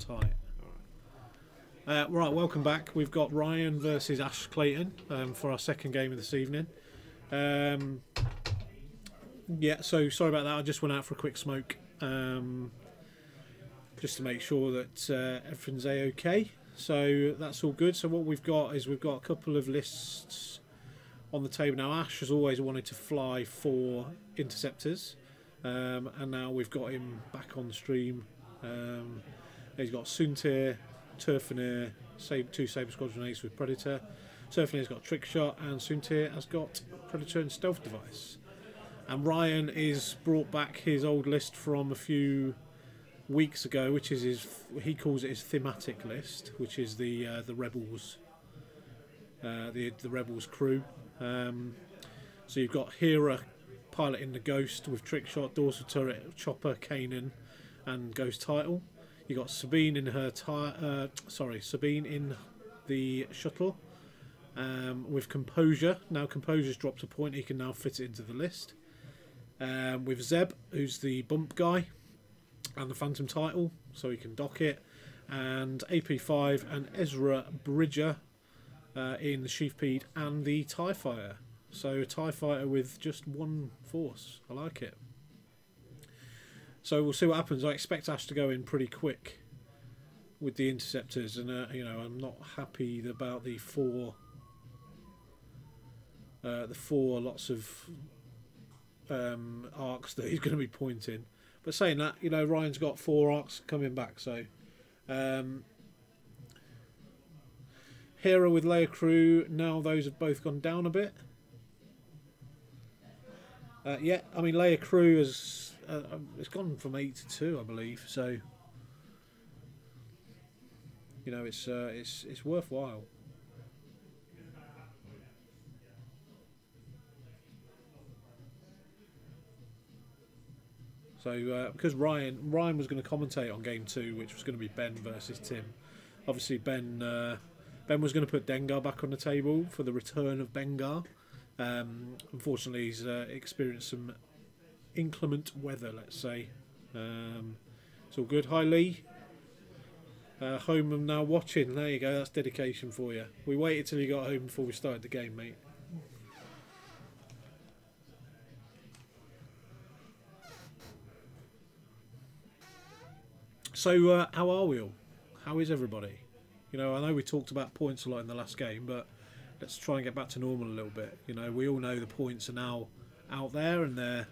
tight. Right, welcome back. We've got Ryan versus Ash Clayton for our second game of this evening. Yeah, so sorry about that. I just went out for a quick smoke, just to make sure that everything's a-okay. So that's all good. So what we've got is we've got a couple of lists on the table now. Ash has always wanted to fly 4 interceptors, and now we've got him back on stream. He's got Suntir, Turfeneer, 2 Sabre Squadron Ace with Predator. Turfeneer's got Trick Shot, and Suntir has got Predator and Stealth Device. And Ryan is brought back his old list from a few weeks ago, which is he calls it his thematic list, which is the Rebels, the Rebels crew. So you've got Hera piloting the Ghost with Trick Shot, Dorsal Turret, Chopper, Kanan, and Ghost Title. You got Sabine in her Sabine in the shuttle, with Composure. Now Composure's dropped a point; he can now fit it into the list. With Zeb, who's the bump guy, and the Phantom Title, so he can dock it. And AP5 and Ezra Bridger in the Sheathpede and the TIE Fighter. So a TIE Fighter with just 1 force. I like it. So we'll see what happens. I expect Ash to go in pretty quick with the interceptors, and I'm not happy about the 4 lots of arcs that he's going to be pointing. But saying that, Ryan's got 4 arcs coming back. So Hera with Leia Crew. Now those have both gone down a bit. Yeah, I mean Leia Crew has it's gone from 8 to 2, I believe. So it's worthwhile. So because Ryan was going to commentate on game 2, which was going to be Ben versus Tim. Obviously Ben was going to put Dengar back on the table for the return of Bengar. Unfortunately, he's experienced some inclement weather, let's say. It's all good. Hi Lee. Home and now watching. There you go. That's dedication for you. We waited till you got home before we started the game, mate. So how are we all? How is everybody? I know we talked about points a lot in the last game, but let's try and get back to normal a little bit. We all know the points are now out there and they're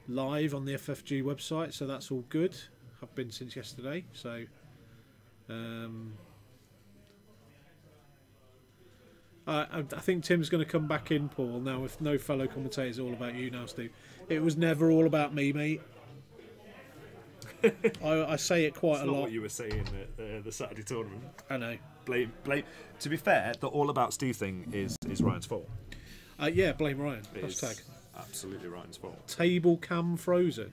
live on the FFG website, so that's all good. Have been since yesterday. So I think Tim's going to come back in, Paul. Now, if no fellow commentators, all about you now, Steve. It was never all about me, mate. I say it quite a lot. What you were saying at the Saturday tournament. I know. Blame. To be fair, the all about Steve thing is Ryan's fault. Yeah, blame Ryan. It Hashtag. is absolutely Ryan's fault. Table cam frozen.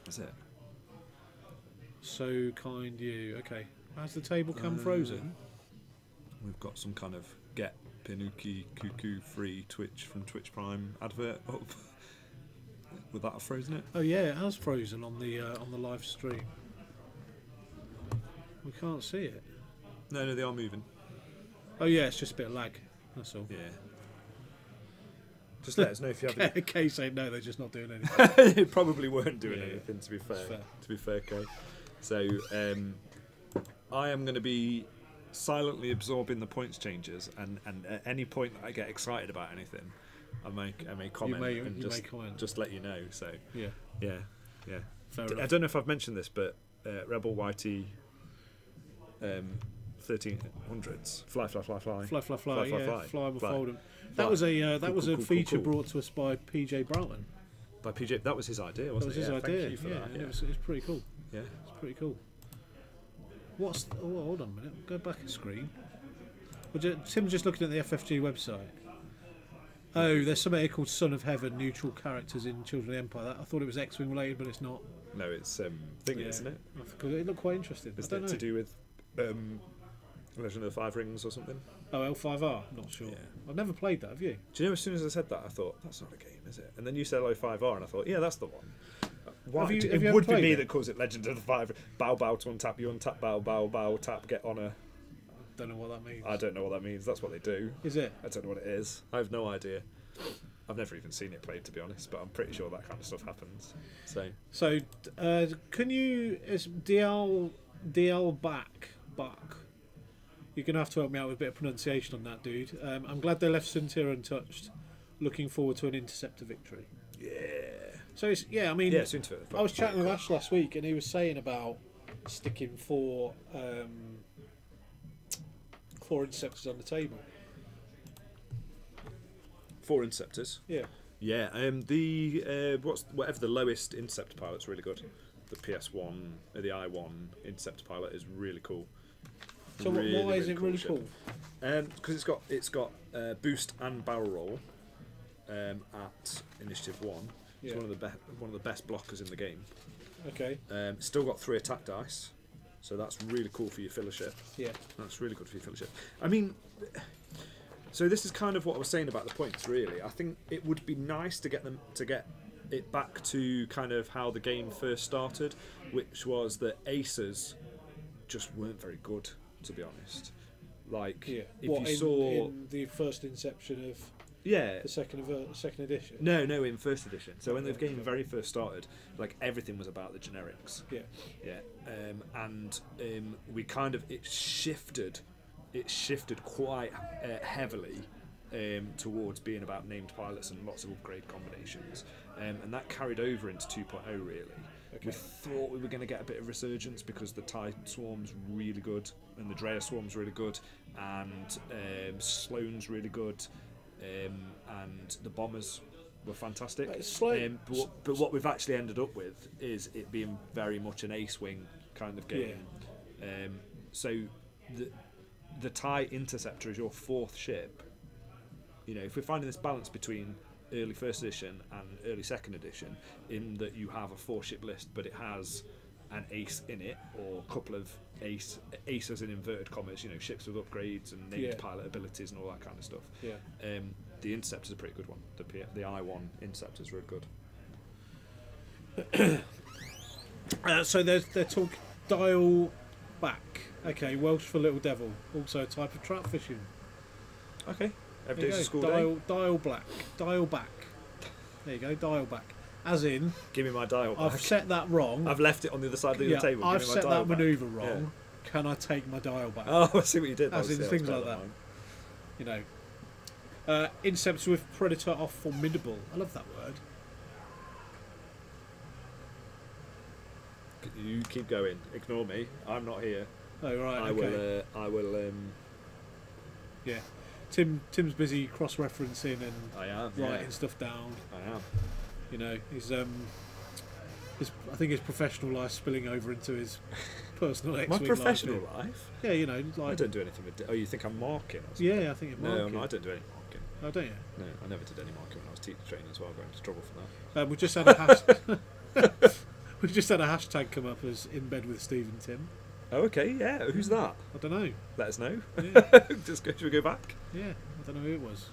That's it. So kind you. Okay. How's the table cam frozen? We've got some kind of get Pinuki Cuckoo free Twitch from Twitch Prime advert up. Would that have frozen it? Oh yeah, it has frozen on the live stream. We can't see it. No, they are moving. Oh yeah, it's just a bit of lag. That's all. Yeah. Just let us know if you have. Kay saying no, they're just not doing anything. They probably weren't doing anything. To be fair. To be fair, Kay. So I am going to be silently absorbing the points changes, and at any point that I get excited about anything, I may comment just let you know. So yeah. Fair enough. I don't know if I've mentioned this, but Rebel YT 1300s fly. Fly will fold them. That was a feature brought to us by PJ Broughton. By PJ, that was his idea, wasn't it? That was his idea. Thank you for that. It was pretty cool. Yeah, it's pretty cool. Hold on a minute. Go back a screen. Tim's just looking at the FFG website. Oh, there's something here called Son of Heaven, neutral characters in Children of the Empire. I thought it was X-Wing related, but it's not. No, it's thingy, isn't it? It looked quite interesting. Isn't it to do with Legend of the Five Rings or something? Oh, L5R? Not sure. Yeah. I've never played that, have you? Do you know, as soon as I said that, I thought, that's not a game, is it? And then you said L5R, and I thought, yeah, that's the one. Why? Have you it ever would be played me it? that calls it Legend of the Five. Bow bow to untap, you untap, bow bow bow, tap, get on a. Don't know what that means. I don't know what that means. That's what they do. Is it? I don't know what it is. I have no idea. I've never even seen it played, to be honest, but I'm pretty sure that kind of stuff happens. So, can you... Is DL Buck? You're going to have to help me out with a bit of pronunciation on that, dude. I'm glad they left Suntier untouched. Looking forward to an Interceptor victory. Yeah. So, it's, yeah, I mean... Yeah, soon to it. I was chatting with Ash last week, and he was saying about sticking four Interceptors on the table. 4 Interceptors. Yeah. Yeah, whatever the lowest Interceptor pilot's really good. The PS1, the i1 Interceptor pilot is really cool. So why is it really cool? Because it's got boost and barrel roll at Initiative 1. It's Yeah. one of the best blockers in the game. Okay. Still got 3 attack dice, so that's really cool for your fillership. Yeah. That's really good for your fillership. I mean, so this is kind of what I was saying about the points. Really, I think it would be nice to get it back to kind of how the game first started, which was that aces just weren't very good, to be honest. Like, Yeah. if What, you saw, in the first inception of yeah, the second edition? no, in first edition. So when the game very first started, like everything was about the generics. Yeah. Yeah, and we kind of it shifted quite heavily towards being about named pilots and lots of upgrade combinations, and that carried over into 2.0 really. Okay. We thought we were going to get a bit of resurgence because the TIE Swarm's really good and the Drea Swarm's really good and Sloane's really good, and the bombers were fantastic. But what we've actually ended up with is it being very much an ace wing kind of game. So the TIE Interceptor is your 4th ship. You know, if we're finding this balance between early first edition and early second edition, in that you have a 4-ship list, but it has an ace in it, or a couple of aces in inverted commas, you know, ships with upgrades and named pilot abilities and all that kind of stuff. Yeah. The Interceptor's a pretty good one. The i1 Interceptor's really good. So they're talking dial back. Okay, Welsh for little devil. Also a type of trout fishing. Okay. Every There day's a you school go. day. Dial back. There you go, dial back. As in, Give me my dial back. I've set that wrong. I've left it on the other side of the table. I've Give me my set dial that back. manoeuvre wrong. Can I take my dial back? Oh, I see what you did. As in Obviously, things that's like better that. than mine. You know, Interceptors with Predator are formidable. I love that word. You keep going. Ignore me. I'm not here. Oh right. I Okay. will. Yeah. Tim's busy cross-referencing and I am writing stuff down. I am. You know, his I think his professional life spilling over into his personal My X-Wing professional life. life. Yeah, you know, I like don't do anything with. Oh, you think I'm marking? Or something? yeah, I think it No, I don't do any marking. Oh, don't you? No, I never did any marking when I was teacher training as well. I got into trouble for that. We just had a hashtag. We just had a hashtag come up as in bed with Steve and Tim. Oh, okay. Yeah. Who's that? I don't know. Let us know. Yeah, Should we go back? yeah, I don't know who it was.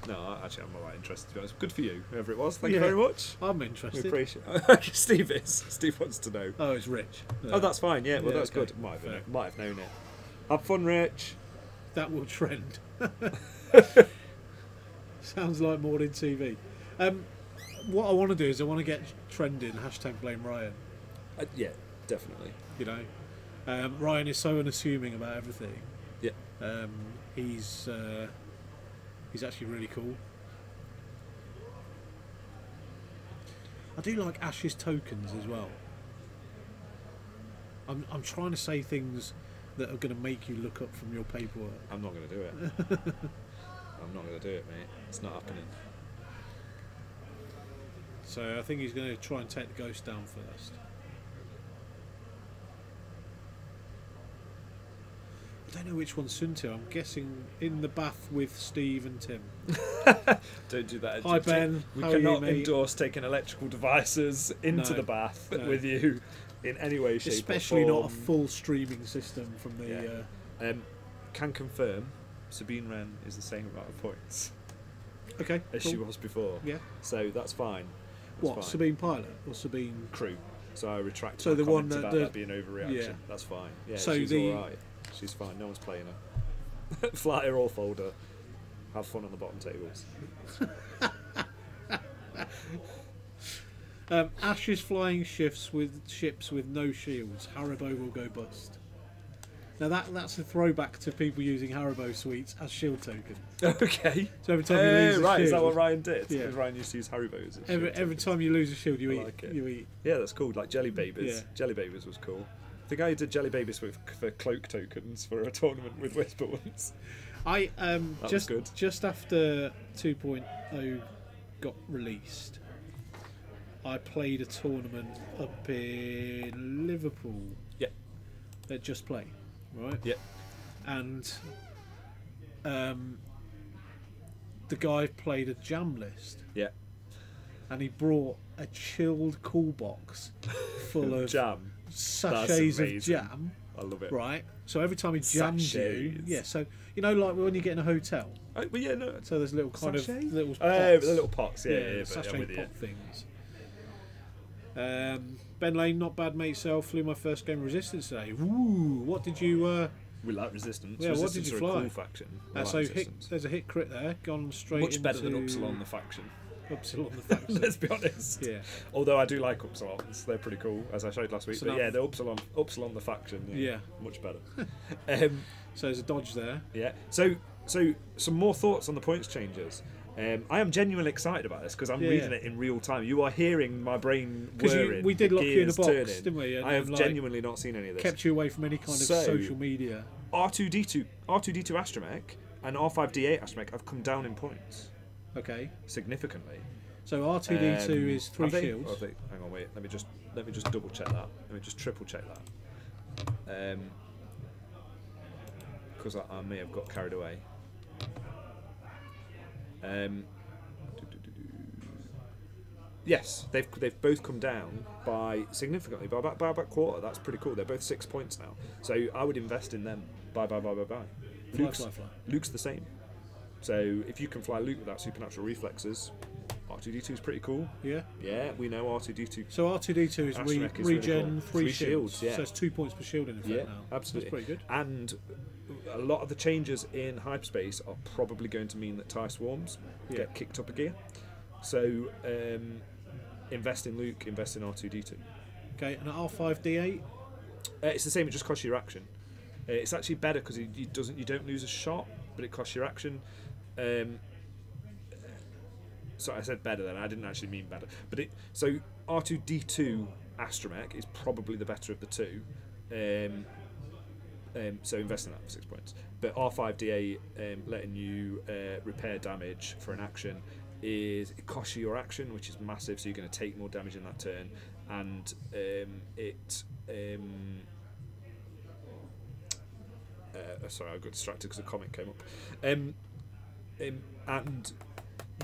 No, actually, I'm alright interested to be honest. Good for you, whoever it was. Thank you Yeah. very much. I'm We interested. appreciate Steve is. Steve wants to know. Oh, it's Rich. Oh, that's fine. Yeah, well, Yeah, that's okay. good. Might Fair. have known it. Have fun, Rich. That will trend. Sounds like morning TV. What I want to do is I want to get trending #blame Ryan. Yeah, definitely. You know, Ryan is so unassuming about everything. Yeah. He's actually really cool. I do like Ash's tokens as well. I'm trying to say things that are going to make you look up from your paperwork. I'm not going to do it. I'm not going to do it, mate. It's not happening. So I think he's going to try and take the ghost down first. I don't know which one's Sunto. I'm guessing in the bath with Steve and Tim. Don't do that. Hi Ben, We how are you, cannot mate? endorse taking electrical devices into No, the bath no. with you in any way, shape, Especially or not a form. full streaming system from the. Yeah. Can confirm, Sabine Wren is the same amount of points Okay. as cool. she was before. Yeah. So that's fine. What, fine. Sabine Pilot or Sabine Crew. So I retract So my the one comment about that- that being overreaction. yeah. That's fine. Yeah, So she's the- alright. She's fine. No one's playing her. Fly her or fold her. Have fun on the bottom tables. Ash's flying ships with no shields. Haribo will go bust. Now that's a throwback to people using Haribo sweets as shield token. Okay. So every time you lose a right, shield, is that what Ryan did? Yeah. Ryan used to use Haribo's. as every shield time you lose a shield, you I eat. like it. You eat. Yeah, that's cool. Like Jelly Babies. Yeah. Jelly Babies was cool. I think I did Jelly Babies for cloak tokens for a tournament with Whisper once. I was good. just after 2.0 got released, I played a tournament up in Liverpool. Yeah. At Just Play, right? Yeah. And the guy played a jam list, Yeah. and he brought a chilled cool box full of Jam. sachets of amazing. jam. I love it. Right. So every time he jams you, Sachets. yeah. So you know, like when you get in a hotel, Oh, but yeah, no. so there's little kind Sachet? of little pots. Oh, the little pots. Yeah, yeah, but sachet I'm with you. pot things. Ben Lane, not bad, mate. Self flew my first game of Resistance today. Woo! What did you? We like Resistance. Yeah, what Resistance did you are fly? a cool faction. We like So Resistance. there's a hit crit there, gone straight Much better than into Upsilon the faction. Upsilon the faction. Let's be honest. Yeah. Although I do like Upsilons, they're pretty cool, as I showed last week. So but now- yeah, the Upsilon the faction. Yeah. Much better. So there's a dodge there. Yeah. So some more thoughts on the points changes. I am genuinely excited about this because I'm Yeah. reading it in real time. You are hearing my brain 'Cause whirring. we did the lock you in a gears box, turning. didn't we? And I have then, like, genuinely not seen any of this. Kept you away from any kind of So- social media. R2D2 astromech and R5D8 astromech have come down in points Okay. significally. So R2D2 is 3 have they- shields. oh, hang on, wait. Let me just double check that. Let me just triple check that. Because I may have got carried away. Yes, they've both come down by significantly by about quarter. That's pretty cool. They're both 6 points now. So I would invest in them. Bye. Luke's Luke's the same. So if you can fly Luke without supernatural reflexes, R2D2 is pretty cool. Yeah. Yeah, we know R2D2. So R2D2 is Astromech is regen really cool. 3 3 shields. shields, yeah. So it's 2 points per shield in effect Yeah, now. absolutely. That's pretty good. And a lot of the changes in hyperspace are probably going to mean that TIE swarms get kicked up a gear. So invest in Luke, invest in R2D2. Okay, and at R5D8? It's the same. It just costs you your action. It's actually better because you don't lose a shot, but it costs your action. Sorry, I said better then. I didn't actually mean better. But so R2D2 astromech is probably the better of the two. So invest in that for 6 points. But R5D8 letting you repair damage for an action it costs you your action, which is massive. So you're going to take more damage in that turn, and sorry, I got distracted because a comment came up. And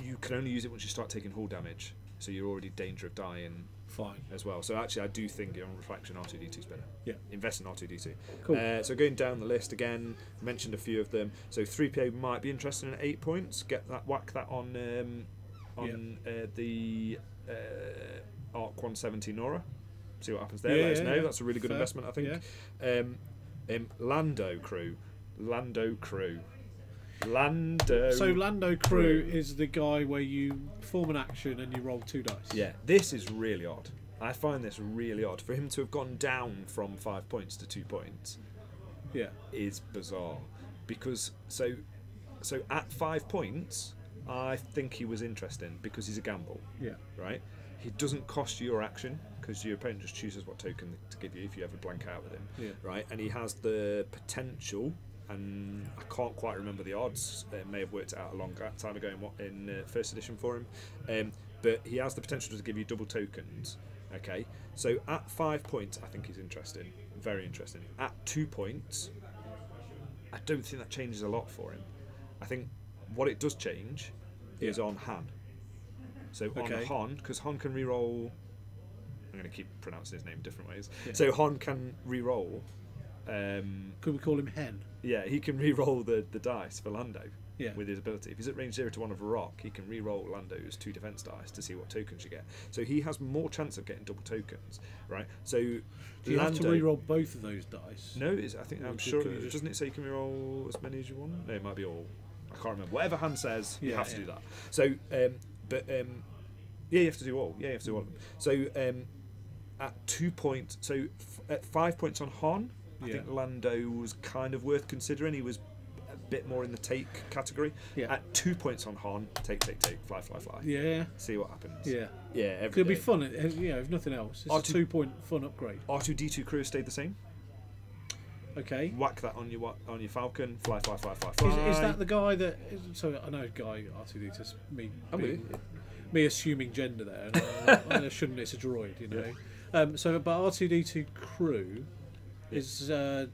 you can only use it once you start taking hull damage, so you're already in danger of dying. Fine. As well. So actually, I do think on reflection, R2D2 is better. Yeah. Invest in R2D2. Cool. So going down the list again, mentioned a few of them. So 3PO might be interested in 8 points. Whack that on the Arc 170 Nora. See what happens there. Let us know. That's a really good investment, I think. Yeah. Lando crew. So Lando Crew is the guy where you perform an action and you roll 2 dice. Yeah, this is really odd. I find this really odd. For him to have gone down from 5 points to 2 points is bizarre. Because, so at 5 points, I think he was interesting because he's a gamble. Yeah. Right? He doesn't cost you your action because your opponent just chooses what token to give you if you ever blank out with him. Yeah. Right? And he has the potential, and I can't quite remember the odds. It may have worked it out a long time ago in first edition for him. But he has the potential to give you double tokens. Okay, so at 5 points, I think he's interesting, very interesting. At 2 points, I don't think that changes a lot for him. I think what it does change is on Han. So on Han, because Han can reroll. I'm going to keep pronouncing his name different ways. Yeah. So Han can reroll. Could we call him Hen? Yeah, he can re-roll the dice for Lando. Yeah. with his ability. If he's at range 0 to 1 of a rock, he can re-roll Lando's 2 defense dice to see what tokens you get. So he has more chance of getting double tokens, right? So Do you have to re-roll both of those dice? No, I'm sure. Doesn't it say you can re-roll as many as you want? No, it might be all. I can't remember. Whatever hand says, you have to do that. So, you have to do all. Yeah, you have to do all of them. So, at 2 points, at 5 points on Hon, I think Lando was kind of worth considering. He was a bit more in the take category. Yeah. At 2 points on Hon, take, fly. Yeah. See what happens. Yeah. Yeah. It'll be fun. If nothing else, it's a 2 point fun upgrade. R2D2 crew stayed the same. Okay. Whack that on your Falcon. Fly. Is that the guy that? So I know guy R2D2. Me assuming gender there. And I shouldn't. It's a droid, you know. Yeah. But R2D2 crew is that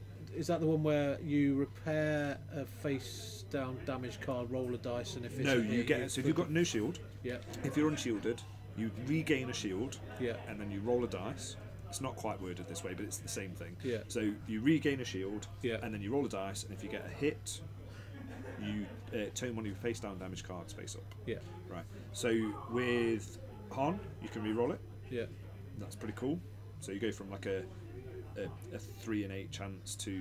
the one where you repair a face down damage card, roll a dice, and if it's you get. So if you've got no shield, if you're unshielded, you regain a shield, and then you roll a dice. It's not quite worded this way, but it's the same thing. Yeah. So you regain a shield, and then you roll a dice, and if you get a hit, you turn one of your face down damage cards face up. Yeah. Right. So with Han, you can re-roll it. Yeah. That's pretty cool. So you go from like a 3 in 8 chance to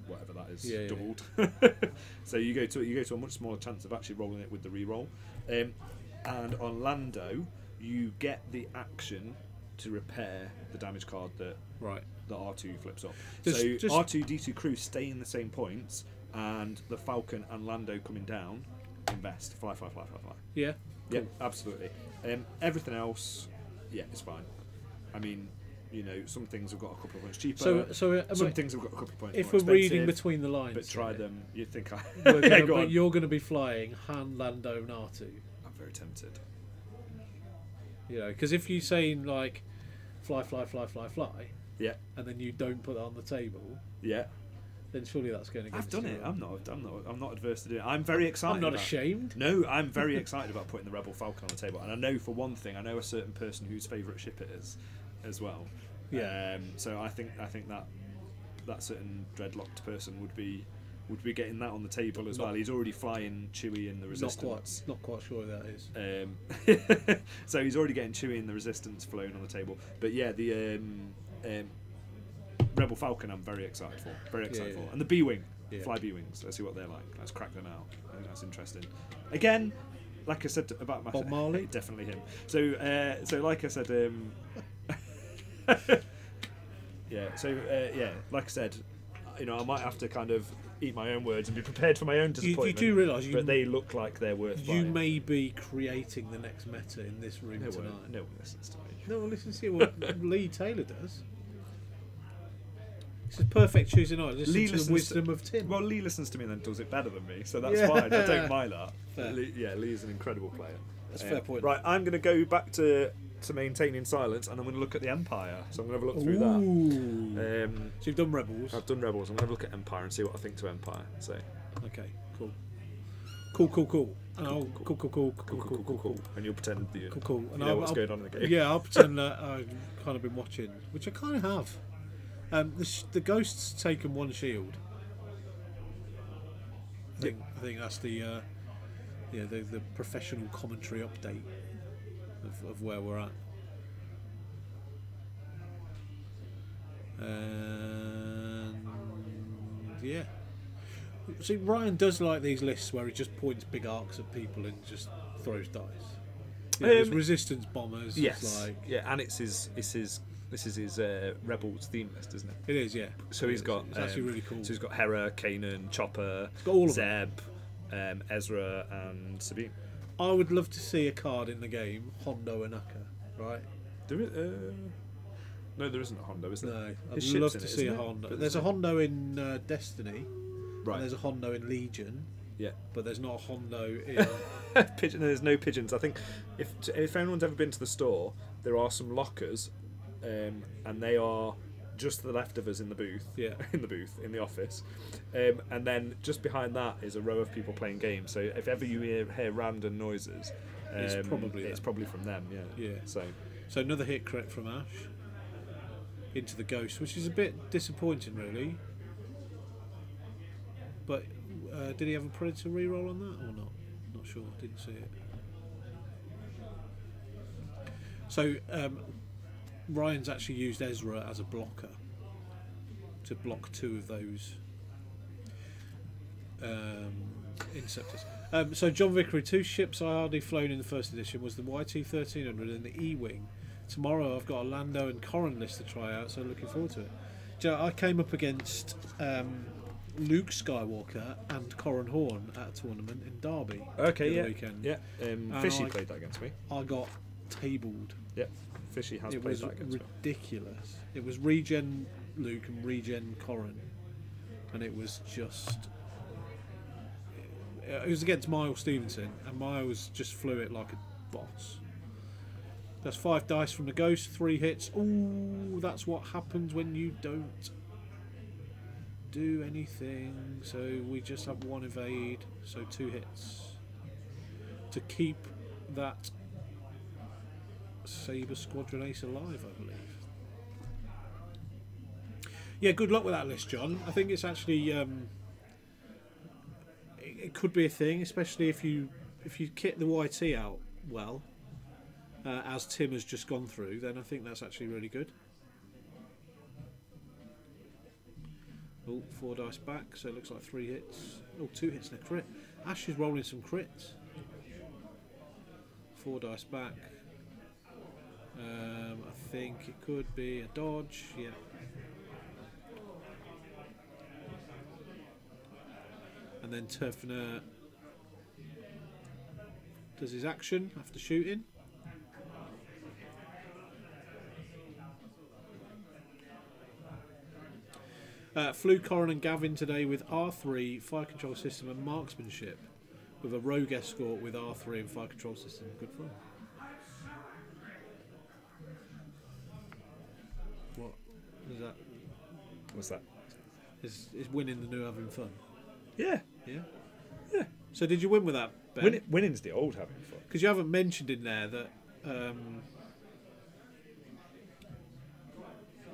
whatever that is, doubled. So you go to a much smaller chance of actually rolling it with the re-roll. And on Lando, you get the action to repair the damage card that R2 flips up. So R2D2 crew stay in the same points, and the Falcon and Lando coming down, invest, fly. Yeah. Yeah, cool. Absolutely. Everything else, it's fine. I mean, some things have got a couple of points cheaper. Some things have got a couple of points. If more we're reading between the lines, but try them. You think but you're going to be flying Han, Lando, and R2. I'm very tempted. Because if you say like fly, and then you don't put that on the table, then surely that's going to. I've done it. I'm not adverse to doing it. I'm very excited. I'm not ashamed. No, I'm very excited about putting the Rebel Falcon on the table, and I know for one thing, I know a certain person whose favourite ship it is, as well. Yeah. So I think that certain dreadlocked person would be getting that on the table as well. He's already flying Chewie in the Resistance. Not quite sure who that is. So he's already getting Chewie in the Resistance flown on the table. But the Rebel Falcon I'm very excited for. And the B-Wing. Fly B-Wings. Let's see what they're like. Let's crack them out. I think that's interesting. Again, like I said about Bob Marley? Definitely him. So like I said... like I said, I might have to kind of eat my own words and be prepared for my own disappointment. You do realise, but they look like they're worth buying. You may be creating the next meta in this room tonight. No one listens to me. No one listens to what Lee Taylor does. It's a perfect Tuesday night. Listen to the wisdom of Tim. Well, Lee listens to me and then does it better than me, so that's fine. I don't mind that. Lee's an incredible player. That's a fair point. Right, I'm going to go back to maintaining silence, and I'm going to look at the Empire. So I'm going to have a look through that. So you've done Rebels. I've done Rebels. I'm going to have a look at Empire and see what I think to Empire. So. Okay, cool. Cool. Cool. And you'll pretend that you know what's going on in the game. Yeah, I'll pretend that I've kind of been watching, which I kind of have. The Ghost's taken one shield. I think that's the professional commentary update of where we're at. And see, Ryan does like these lists where he just points big arcs at people and just throws dice. There's resistance bombers. Yes. And it's his Rebels theme list, isn't it? It is, yeah. So he's got. It's actually really cool. So he's got Hera, Kanan, Chopper, Zeb, Ezra, and Sabine. I would love to see a card in the game, Hondo Anaka, right? No, there isn't a Hondo, is there? No, I'd love to see a Hondo. But there's a Hondo in Destiny, right? And there's a Hondo in Legion, but there's not a Hondo in Pigeon. There's no pigeons. I think if anyone's ever been to the store, there are some lockers, and they are just to the left of us in the booth. In the office, and then just behind that is a row of people playing games. So if ever you hear random noises, it's probably from them. Yeah. So another hit crit from Ash into the Ghost, which is a bit disappointing, really. But did he have a Predator reroll on that or not? Not sure. Didn't see it. So Ryan's actually used Ezra as a blocker to block 2 of those Inceptors. So John Vickery, 2 ships I hardly flown in the first edition was the YT-1300 and the E-Wing. Tomorrow I've got a Lando and Corran list to try out, so looking forward to it. Do you know, I came up against Luke Skywalker and Corran Horn at a tournament in Derby the weekend. Yeah, Fishy played that against me. I got tabled. Yeah, Fishy has played that against me. It was ridiculous. It was regen Luke and regen Corran, and it was just... It was against Miles Stevenson, and Miles just flew it like a boss. That's 5 dice from the ghost, 3 hits. Ooh, that's what happens when you don't do anything. So we just have 1 evade, so 2 hits to keep that Sabre Squadron Ace alive, I believe. Yeah, good luck with that list, John. I think it's actually it could be a thing, especially if you kit the YT out well. As Tim has just gone through, then I think that's actually really good. Oh, 4 dice back, so it looks like 3 hits. Oh, 2 hits and a crit. Ash is rolling some crits. 4 dice back. I think it could be a dodge, yeah. And then Turfner does his action after shooting. Flew Corran and Gavin today with R3, fire control system and marksmanship, with a rogue escort with R3 and fire control system. Good fun. What is that? What's that? Is winning the new having fun? Yeah. Yeah? Yeah. So did you win with that, Ben? Winning's the old having fun. Because you haven't mentioned in there that...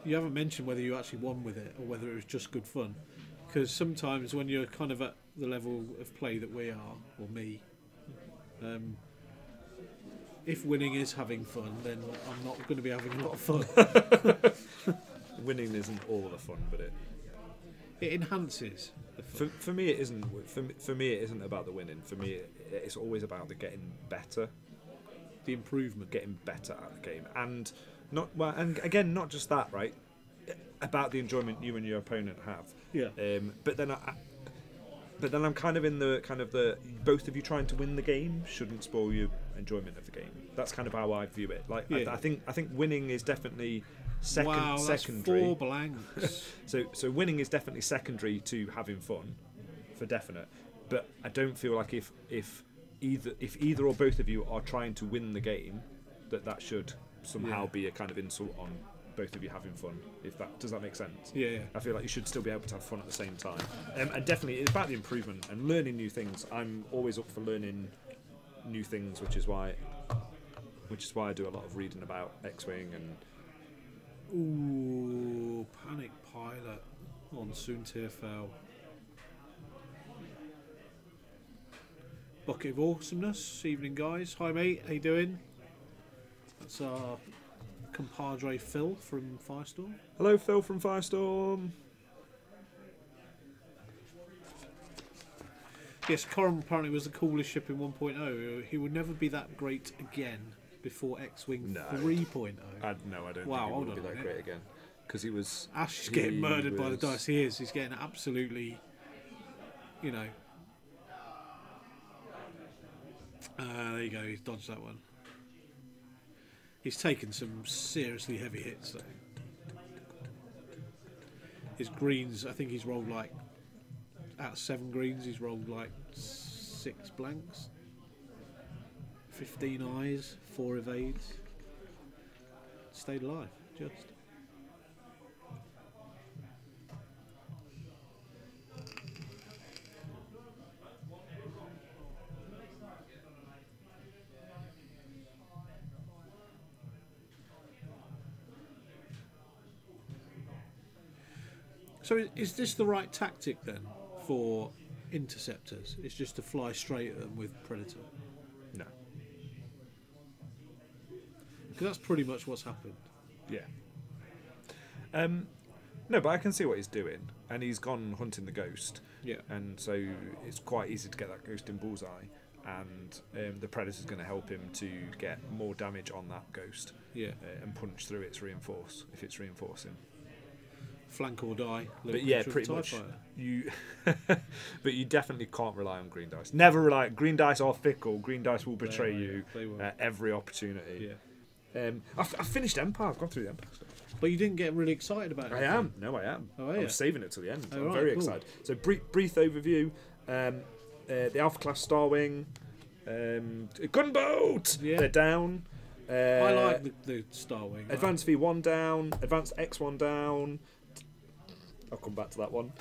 you haven't mentioned whether you actually won with it or whether it was just good fun. Because sometimes when you're kind of at the level of play that we are, or me, if winning is having fun, then I'm not going to be having a lot of fun. Winning isn't all the fun, but it enhances the fun. For me, it isn't. For me, it isn't about the winning. For me, it's always about the getting better, the improvement, getting better at the game, and and again, not just that, right? About the enjoyment you and your opponent have. Yeah. But then I'm kind of in the both of you trying to win the game shouldn't spoil your enjoyment of the game. That's kind of how I view it. Like I think winning is definitely secondary. That's 4 blanks. So winning is definitely secondary to having fun, for definite. But I don't feel like if either or both of you are trying to win the game, that should somehow be a kind of insult on both of you having fun. Does that make sense? Yeah. I feel like you should still be able to have fun at the same time. And definitely it's about the improvement and learning new things. I'm always up for learning new things, which is why I do a lot of reading about X-Wing and Panic Pilot on Soon TFL. Bucket of Awesomeness. Evening, guys. Hi, mate. How you doing? That's our compadre Phil from Firestorm. Hello, Phil from Firestorm. Yes, Corran apparently was the coolest ship in 1.0. He would never be that great again before X-Wing 3.0. I don't think he would be that great again. Because he was... Ash is getting murdered by the dice. He is. He's getting absolutely... there you go. He's dodged that one. He's taken some seriously heavy hits, though. His greens, I think he's rolled like... Out of 7 greens, he's rolled like 6 blanks. 15 eyes, 4 evades. Stayed alive, just. So is this the right tactic then for interceptors. It's just to fly straight at them with Predator. No. Because that's pretty much what's happened. Yeah. No, but I can see what he's doing, and he's gone hunting the ghost. Yeah. And so it's quite easy to get that ghost in bullseye, and the Predator's going to help him to get more damage on that ghost. Yeah. And punch through its reinforce if it's reinforcing. Flank or die. But yeah, pretty much. You, but you definitely can't rely on green dice. Never rely. Green dice are fickle. Green dice will betray you at every opportunity. Yeah. I've finished Empire. I've gone through the Empire stuff. But you didn't get really excited about it. I am. No, I am. Oh, I'm saving it till the end. Oh, I'm right, very cool. excited. So brief overview. The Alpha class Starwing, gunboat. Yeah. They're down. I like the Starwing. Advanced V1 down. Advanced X1 down. I'll come back to that one.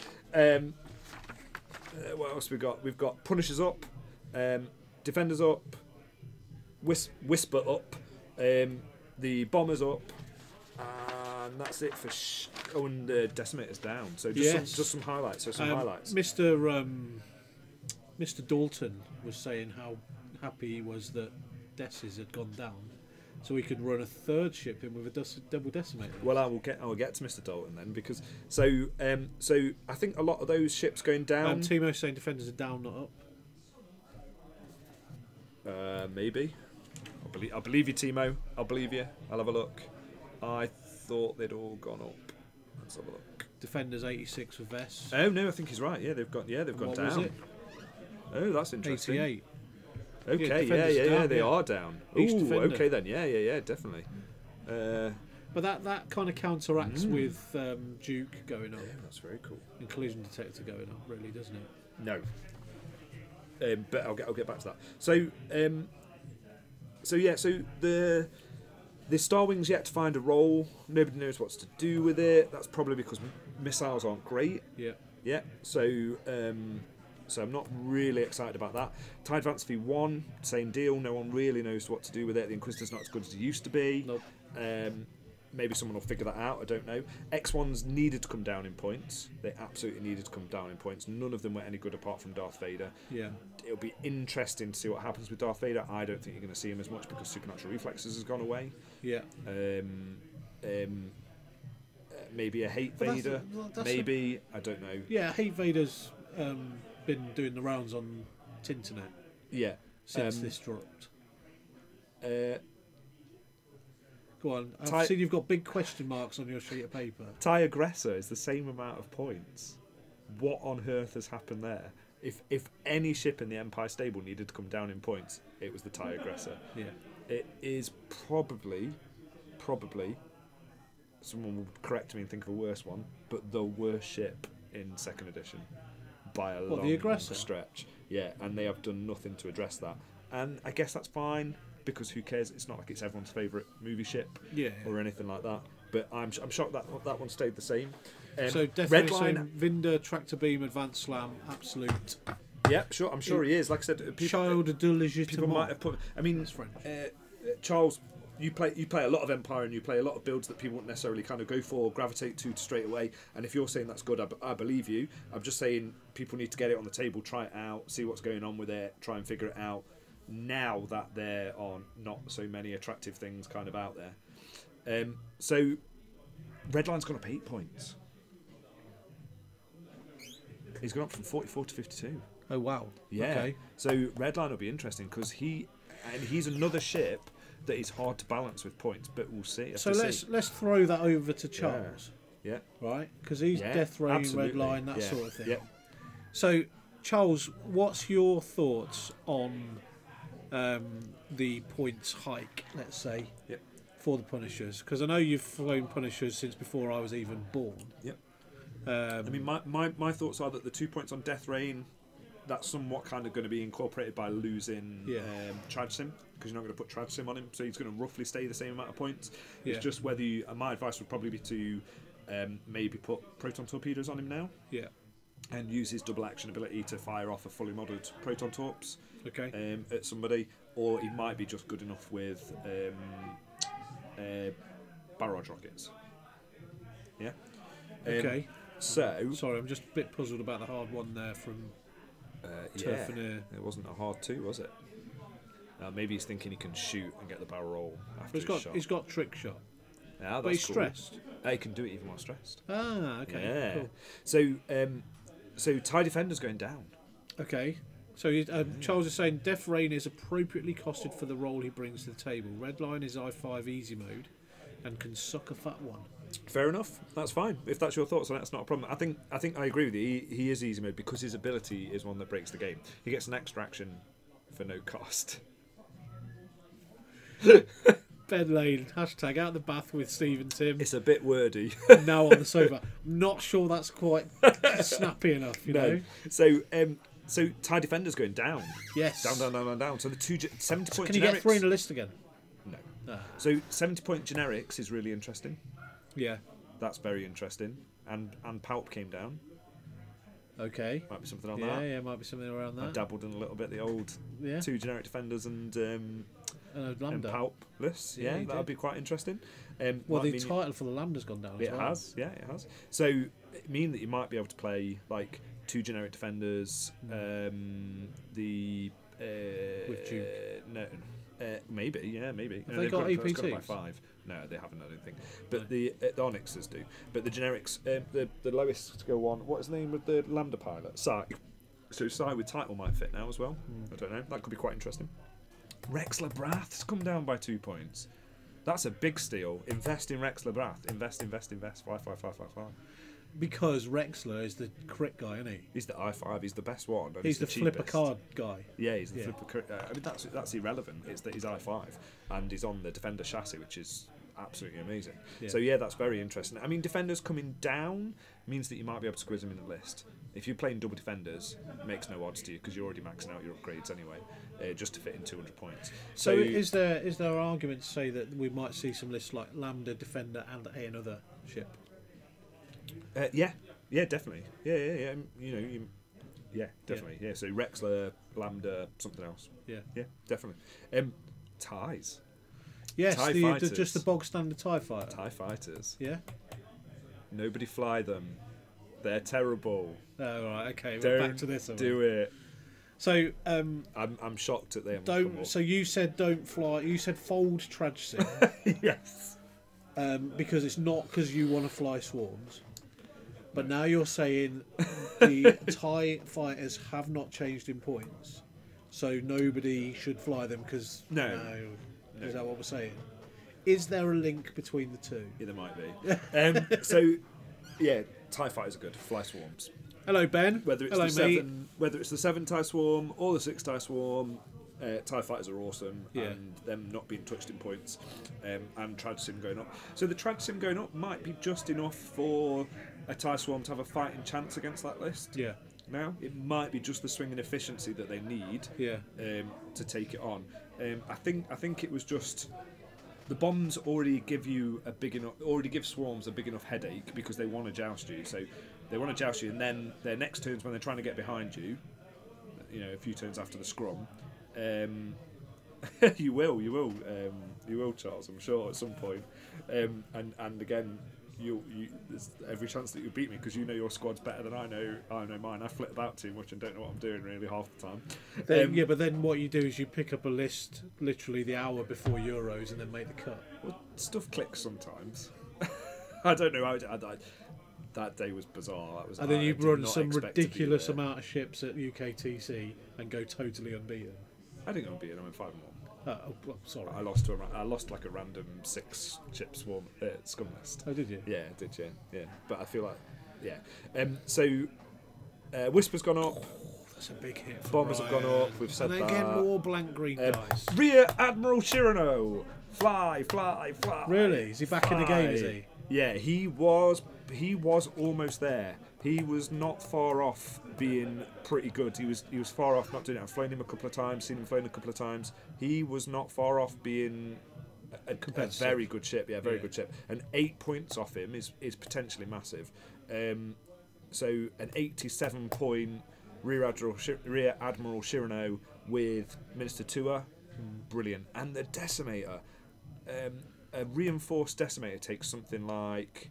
What else we got? We've got Punishers up, Defenders up, Whisper up, the Bombers up, and that's it for. And the Decimator's down. So just some highlights. So some highlights. Mr. Dalton was saying how happy he was that Decis had gone down, so we could run a third ship in with a double Decimator. Well, I will get to Mr. Dalton then, because so I think a lot of those ships going down. Timo's saying Defenders are down, not up. Maybe. I'll believe you, Timo. I'll believe you. I'll have a look. I thought they'd all gone up. Let's have a look. Defenders 86 for Vess. Oh no, I think he's right. Yeah, they've gone down. Was it? Oh, that's interesting. 88. Okay, yeah, they are down. Each Ooh, defender. okay then. Yeah, definitely. But that kind of counteracts with Duke going up. Yeah, that's very cool. And Collision Detector going up, really, doesn't it? No. But I'll get back to that. So the Starwing's yet to find a role. Nobody knows what to do with it. That's probably because missiles aren't great. Yeah. Yeah. So I'm not really excited about that. TIE Advance V1, same deal. No one really knows what to do with it. The Inquisitor's not as good as it used to be. Nope. Maybe someone will figure that out. I don't know. X1s needed to come down in points. They absolutely needed to come down in points. None of them were any good apart from Darth Vader. Yeah. It'll be interesting to see what happens with Darth Vader. I don't think you're going to see him as much because Supernatural Reflexes has gone away. Yeah. Maybe a Hate But Vader. Maybe. I don't know. Yeah, Hate Vader's been doing the rounds on Tinternet Yeah. since this dropped. Go on. I've seen you've got big question marks on your sheet of paper. TIE Aggressor is the same amount of points. What on earth has happened there? If any ship in the Empire stable needed to come down in points, it was the TIE Aggressor. Yeah. It is probably, someone will correct me and think of a worse one, but the worst ship in 2nd edition by a long the Aggressor? stretch. Yeah, and they have done nothing to address that. And I guess that's fine, because who cares? It's not like it's everyone's favourite movie ship or anything like that. But I'm shocked that one stayed the same. So definitely saying Vinder, Tractor Beam, Advanced Slam, absolute. Yeah, sure. I'm sure he is. Like I said, Child de legitimate. people might have put. I mean, Charles, you play a lot of Empire and you play a lot of builds that people won't necessarily kind of go for or gravitate to straight away. And if you're saying that's good, I believe you. I'm just saying people need to get it on the table, try it out, see what's going on with it, try and figure it out. Now that there are not so many attractive things kind of out there. So Redline's gone up 8 points. He's gone up from 44 to 52. Oh wow. Yeah. Okay. So Redline will be interesting because he's another ship that is hard to balance with points, but we'll see. So let's throw that over to Charles. Yeah. Right? Because he's Death Ray, absolutely. Redline, that sort of thing. Yeah. So Charles, what's your thoughts on the points hike, let's say, for the Punishers? Because I know you've flown Punishers since before I was even born. Yep. I mean, my thoughts are that the 2 points on Death Rain, that's somewhat kind of going to be incorporated by losing Trad Sim, because you're not going to put Trad Sim on him, so he's going to roughly stay the same amount of points. Yeah. It's just whether my advice would probably be to maybe put Proton Torpedoes on him now. Yeah. And use his double action ability to fire off a fully modelled Proton Torps at somebody, or he might be just good enough with barrage rockets. Yeah. Okay. So sorry, I'm just a bit puzzled about the hard one there from Turf and air. It wasn't a hard 2, was it? Maybe he's thinking he can shoot and get the barrel roll after his shot. He's got trick shot. Yeah, that's but he's cool. stressed. He can do it even while stressed. Ah, okay. Yeah. Cool. So tie defender's going down. Okay. So Charles is saying Def Rain is appropriately costed for the role he brings to the table. Red Line is I5 easy mode and can suck a fat one. Fair enough. That's fine. If that's your thoughts on it, that's not a problem. I think I agree with you. He is easy mode because his ability is one that breaks the game. He gets an extra action for no cost. Ben Lane, hashtag out the bath with Steve and Tim. It's a bit wordy. Now on the sofa. I'm not sure that's quite snappy enough, you know. So tie defender's going down. Yes. Down. So the 70 point Can you generics. get 3 in a list again? No. Ah. So 70 point generics is really interesting. Yeah. That's very interesting. And Palp came down. Okay. Might be something on that. Yeah, might be something around that. I dabbled in a little bit the old 2 generic defenders and Palp lists. Yeah, that would be quite interesting. Well, the title for the Lambda's gone down as well. It has, yeah, it has. So it means that you might be able to play like 2 generic defenders, with Duke. No, maybe. Have they got EPTs? EPTs? By 5. No, they haven't. I don't think. But the Onyxes do. But the generics, the lowest to go on. What is the name of the Lambda pilot? Sai. So Sai with title might fit now as well. I don't know. That could be quite interesting. Rex Labrath's come down by 2 points. That's a big steal. Invest in Rex Labrath. Invest. 5. Because Rexler is the crit guy, isn't he? He's the I5. He's the best one. And He's the flipper cheapest. card guy. Yeah, he's the flipper. I mean, that's irrelevant. It's that he's I5 and he's on the defender chassis, which is absolutely amazing. Yeah. So that's very interesting. I mean, defenders coming down means that you might be able to squeeze them in the list. If you're playing double defenders, it makes no odds to you because you're already maxing out your upgrades anyway, just to fit in 200 points. So is there an argument to say that we might see some lists like Lambda, Defender, and another ship? Yeah, definitely. Yeah. Definitely. Yeah. So Rexler, Lambda, something else. Yeah, definitely. Ties. Yes, TIE just the bog standard TIE fighter. TIE fighters. Yeah. Nobody fly them. They're terrible. Oh right, okay. Don't We're back to this. Do it. So I'm shocked that they haven't come don't. up. So you said don't fly. You said fold Tragsim. Yes. Because it's not because you want to fly swarms. But now you're saying the TIE fighters have not changed in points, so nobody should fly them because No. Is that what we're saying? Is there a link between the two? Yeah, there might be. So, yeah, TIE fighters are good. Fly swarms. Hello, Ben. Whether it's the 7 TIE swarm or the 6 TIE swarm, TIE fighters are awesome, and them not being touched in points, and Trad Sim going up. So the Trad Sim going up might be just enough for a TIE swarm to have a fighting chance against that list. Yeah. Now it might be just the swinging efficiency that they need. Yeah. To take it on. I think it was just the bombs already give swarms a big enough headache because they want to joust you. So they want to joust you, and then their next turns when they're trying to get behind you, a few turns after the scrum, you will, Charles. I'm sure at some point, and again. There's every chance that you beat me because your squad's better than I know mine. I flip about too much and don't know what I'm doing really half the time. But then what you do is you pick up a list literally the hour before Euros and then make the cut. Well, stuff clicks sometimes. I don't know how that day was bizarre. And then you run some ridiculous amount of ships at UKTC and go totally unbeaten. I didn't go unbeaten. I went 5-1. Sorry. I lost like a random 6 chip swarm scum list. Oh, did you? Yeah, I did. Yeah. But I feel like, So Whisper's gone up. That's a big hit. For Bombers Ryan. have gone up. We've said and that. again, more blank green guys. Rear Admiral Shirano, fly. Really? Is he back in the game? Is he? Yeah, he was almost there. He was not far off being pretty good. He was far off not doing it. I've flown him a couple of times, seen him flown a couple of times. He was not far off being a very good ship. Yeah, very good ship. And 8 points off him is potentially massive. So an 87-point Rear Admiral Shirano with Minister Tua, brilliant. And the Decimator, a reinforced Decimator takes something like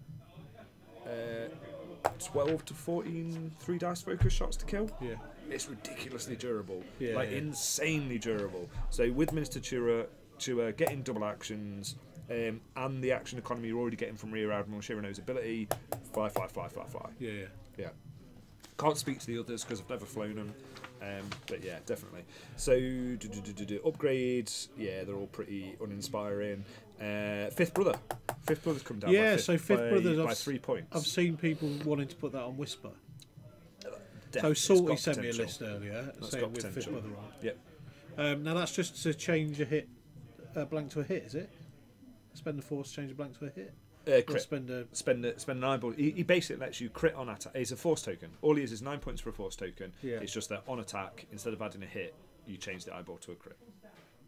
12 to 14 3 dice focus shots to kill. Yeah. it's ridiculously durable, Yeah, like yeah. insanely durable. So with Minister Chua getting double actions, and the action economy you're already getting from Rear Admiral Shirano's ability, fly. Yeah, yeah. Yeah. Can't speak to the others because I've never flown them. But yeah, definitely. So, upgrades, yeah, they're all pretty uninspiring. Fifth Brother's come down. Yeah, by so Fifth Brothers, by 3 points. I've seen people wanting to put that on Whisper. Definitely, So Salty it's got sent me a potential. list earlier That's saying got with Fifth potential. Brother on. Yep. Now that's just to change a hit, blank to a hit, is it? Spend the force, change a blank to a hit. Or Crit. spend a. Spend an eyeball. He basically lets you crit on attack. It's a force token. All he is 9 points for a force token. Yeah. It's just that on attack, instead of adding a hit, you change the eyeball to a crit.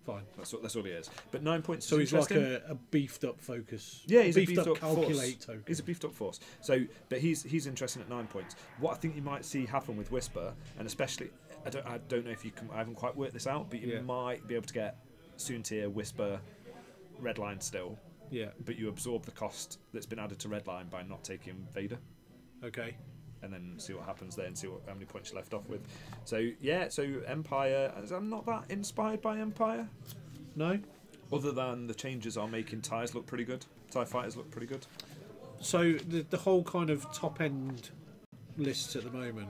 Fine. That's all he is. But 9 points. So is he's like interesting. a beefed up focus. Yeah, he's beefed a beefed up calculate force. token. He's a beefed up force. So, but he's interesting at 9 points. What I think you might see happen with Whisper, and especially, I don't know if you can. I haven't quite worked this out, but you might be able to get Soon Tier Whisper Redline still. Yeah. But you absorb the cost that's been added to Redline by not taking Vader. Okay. And then see what happens there and see how many points you're left off with. So yeah, so Empire. I'm not that inspired by Empire. No. Other than the changes are making TIEs look pretty good. TIE fighters look pretty good. So the whole kind of top end lists at the moment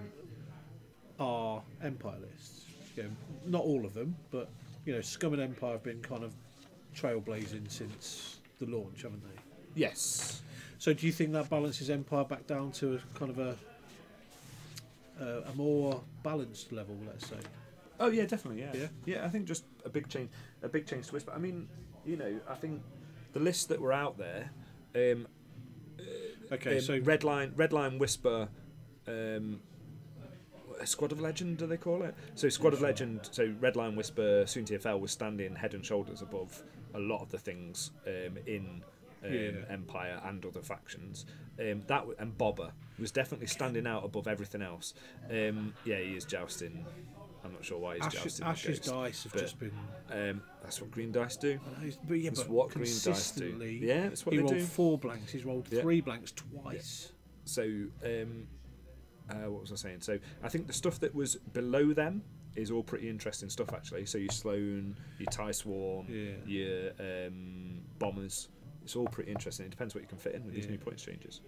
are Empire lists. You know, not all of them, but you know, Scum and Empire have been kind of trailblazing since the launch, haven't they? Yes. So do you think that balances Empire back down to a kind of a more balanced level, let's say? Oh yeah, definitely. Yeah. Yeah? Yeah, I think just a big change to Whisper. I mean, you know, I think the lists that were out there. Okay, so Redline, Whisper, Squad of Legend, do they call it? So Squad of Legend, so Redline, Whisper, Soon TFL was standing head and shoulders above a lot of the things in Empire and other factions. And Bobber was definitely standing out above everything else. Yeah, he is jousting. I'm not sure why he's jousting. Ash's dice have just been. That's what green dice do. That's what green dice do. consistently. Yeah, that's what he they rolled do. 4 blanks. He's rolled 3 blanks twice. So, what was I saying? So, I think the stuff that was below them is all pretty interesting stuff, actually. So, your Sloan, your TIE Swarm, your Bombers. It's all pretty interesting. It depends what you can fit in with these new points changes.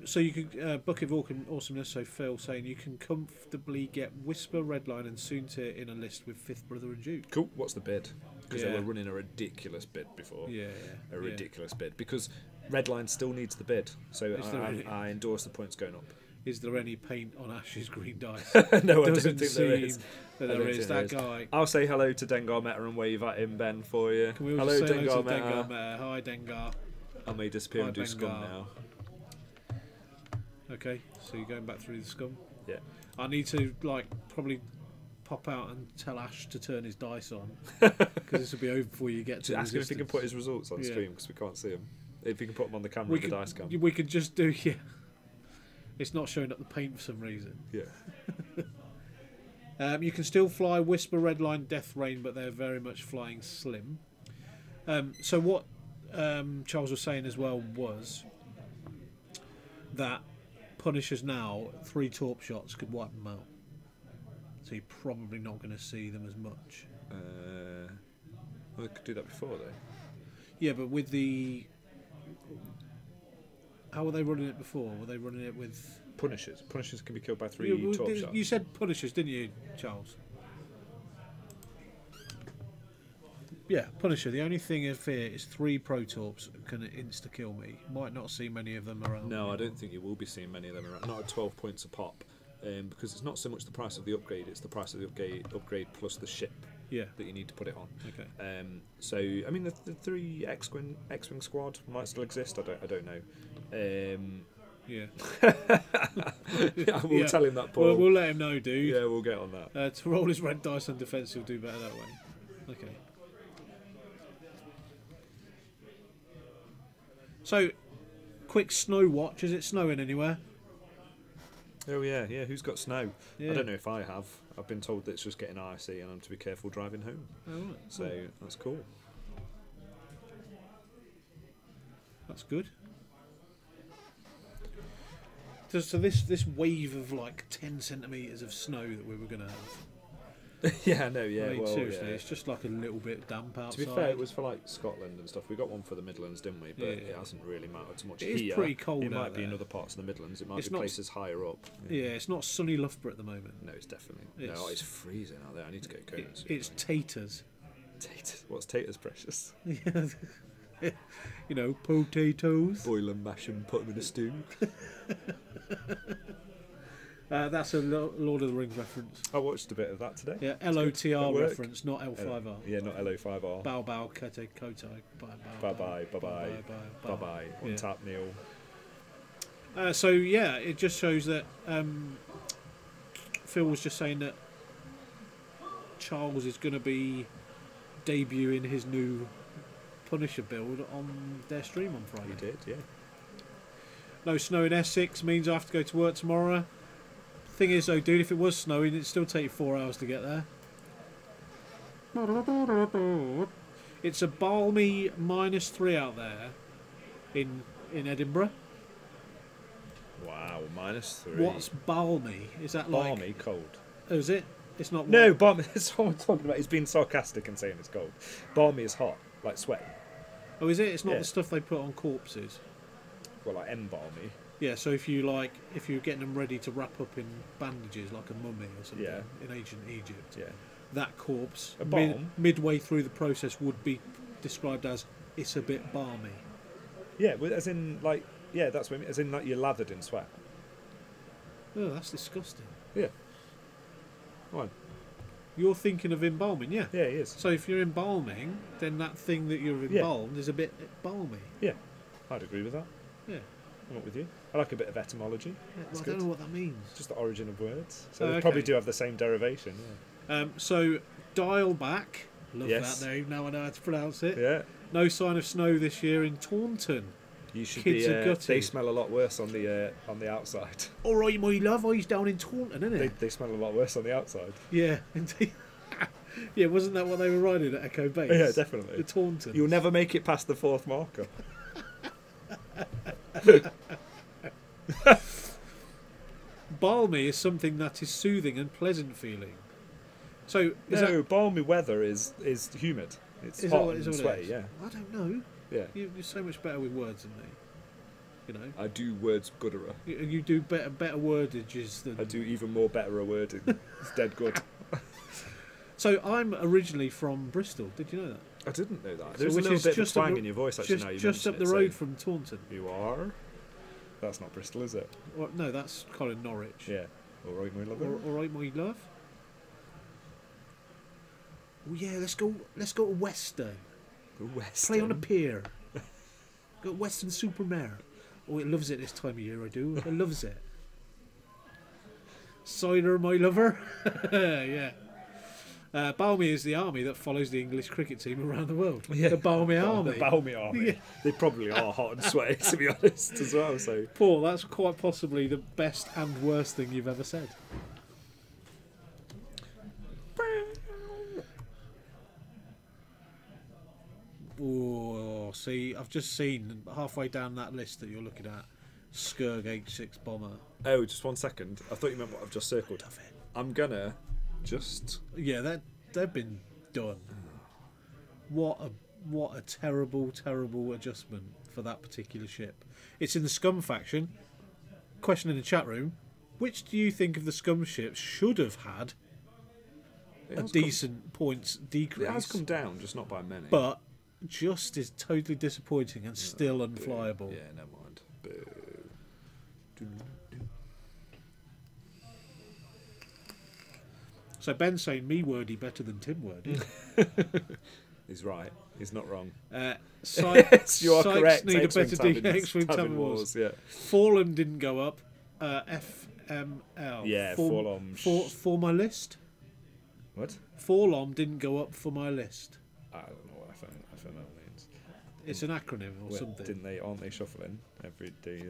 So you could Bucket of Awesomeness. So Phil saying you can comfortably get Whisper, Redline, and Soon Tier in a list with Fifth Brother and Duke. Cool. What's the bid? Because they were running a ridiculous bid before. A ridiculous bid. Because Redline still needs the bid. So I endorse the points going up. Is there any paint on Ash's green dice? No, I don't Doesn't think there is. seem that there is. That guy. I'll say hello to Dengar Meta and wave at him, Ben, for you. Can we all hello, just say Dengar hello to Meta. Dengar Meta? Hi, Dengar. I may disappear Hi, and do Scum Bengar. now. Okay, so you're going back through the Scum? Yeah. I need to probably pop out and tell Ash to turn his dice on because this will be over before you get to. Ask him if he can put his results on stream because we can't see them. If he can put them on the camera, the dice cam. We could just do It's not showing up the paint for some reason. Yeah. You can still fly Whisper, Redline, Death Rain, but they're very much flying slim. So what Charles was saying as well was that Punishers now 3 torp shots could wipe them out. So you're probably not going to see them as much. Well, they could do that before though. Yeah, but with the... How were they running it before? Were they running it with... Punishers. Punishers can be killed by 3 torp shots. You said Punishers, didn't you, Charles? Yeah, Punisher. The only thing I fear is 3 Protorps can insta-kill me. Might not see many of them around. No, I don't think you will be seeing many of them around. Not at 12 points a pop. Because it's not so much the price of the upgrade, it's the price of the upgrade plus the ship that you need to put it on. Okay. So, I mean, the 3 X-Wing squad might still exist, I don't know. Yeah. We'll tell him that, Paul. We'll let him know, dude. Yeah, we'll get on that. To roll his red dice on defence, he'll do better that way. Okay. So, quick snow watch. Is it snowing anywhere? Oh yeah. Who's got snow? Yeah. I don't know if I have. I've been told that it's just getting icy and I'm to be careful driving home. Oh, right. So that's cool. That's good. So this wave of like 10 centimetres of snow that we were going to have. Yeah, no, yeah. I mean, well, seriously, yeah. it's just like a little bit damp outside. To be fair, it was for like Scotland and stuff. We got one for the Midlands, didn't we? But Yeah. it hasn't really mattered too much It is here. pretty cold It might out be in there. other parts of the Midlands. It might It's be not- places higher up. Yeah, it's not sunny Loughborough at the moment. No, it's definitely. It's- No, it's freezing out there. I need to get coats. It's taters. Taters. What's taters, precious? You know, potatoes. Boil and mash and put them in a stew. That's a Lord of the Rings reference. I watched a bit of that today. Yeah, At LOTR work. reference, not L5R. Yeah, not LO5R. Bow bow, kote kotai. Bye Bye bye, bye bye, bye bye. Yeah. Untap Neil. So yeah, it just shows that Phil was just saying that Charles is going to be debuting his new Punisher build on their stream on Friday. He did, yeah. No snow in Essex means I have to go to work tomorrow. Thing is though, dude, if it was snowing, it'd still take you 4 hours to get there. It's a balmy -3 out there in Edinburgh. Wow, -3. What's balmy? Is that like... balmy cold? Oh, is it? It's not... No, balmy. That's what I'm talking about. He's being sarcastic and saying it's cold. Balmy is hot, like sweaty. Oh, is it? It's not Yeah. the stuff they put on corpses. Well, like embalmy. Yeah, so if you're getting them ready to wrap up in bandages like a mummy or something Yeah. in ancient Egypt, Yeah. that corpse A balm? midway through the process would be described as it's a bit balmy. Yeah, well, as in like, yeah, that's what I mean. As in like you're lathered in sweat. Oh, that's disgusting. Yeah. Why? You're thinking of embalming, yeah. Yeah, he is. So if you're embalming, then that thing that you're Yeah. embalmed is a bit balmy. Yeah, I'd agree with that. Yeah. I'm up with you. I like a bit of etymology. Yeah, That's well, I good. don't know what that means. Just the origin of words. So Oh, they okay. probably do have the same derivation. So dial back. Love Yes. that name. Now I know how to pronounce it. Yeah. No sign of snow this year in Taunton. You should Kids be. are gutted. They smell a lot worse on the outside. All right, my love. He's down in Taunton, isn't it? They smell a lot worse on the outside. Yeah, indeed. Yeah, wasn't that what they were riding at Echo Base? Yeah, definitely. The Taunton. You'll never make it past the 4th marker. Balmy is something that is soothing and pleasant feeling. So is No, that balmy weather is humid. It's is hot that what- and is what it sweaty. is? Yeah, I don't know. yeah. You're so much better with words than me. You know, I do words gooderer. you do better wordages than. I do even more better a wording. It's dead good. So I'm originally from Bristol. Did you know that? I didn't know that. So There's a which little is bit of a just up twang the- in your voice actually. Just now you just up mention the it, road so from Taunton. you are. That's not Bristol, is it? Well, no, that's kind of Norwich. Yeah. All right, my lover. All right, my love. Oh yeah, let's go to Western. Western. Play on a pier. Go to Western Supermare. Oh, it loves it this time of year. I do. It loves it. Cider, my lover. Yeah. Balmy is the army that follows the English cricket team around the world. Yeah. The Balmy Army. The balmy army. Yeah. They probably are hot and sweaty, to be honest, as well. So Paul, that's quite possibly the best and worst thing you've ever said. Oh, see, I've just seen halfway down that list that you're looking at, Skurg H6 bomber. oh, just 1 second. I thought you meant what I've just circled. I'm gonna just. Yeah, they've been done. What a terrible adjustment for that particular ship. It's in the Scum faction. Question in the chat room: which do you think of the Scum ships should have had It a has decent points It has decrease, come down, just not by many. but just is totally disappointing and still unflyable? Yeah, never mind. Boo. So Ben's saying me wordy better than Tim wordy. He's right. He's not wrong. Sykes, You are Sykes correct. need a X-Wing better Tavern- X-Wing Tavern Tavern Wars. Yeah. Fallen didn't go up. FML. Yeah, Forlom. For my list. What? Forlom didn't go up for my list. I don't know what FML means. It's an acronym or Well, something. aren't they shuffling every day?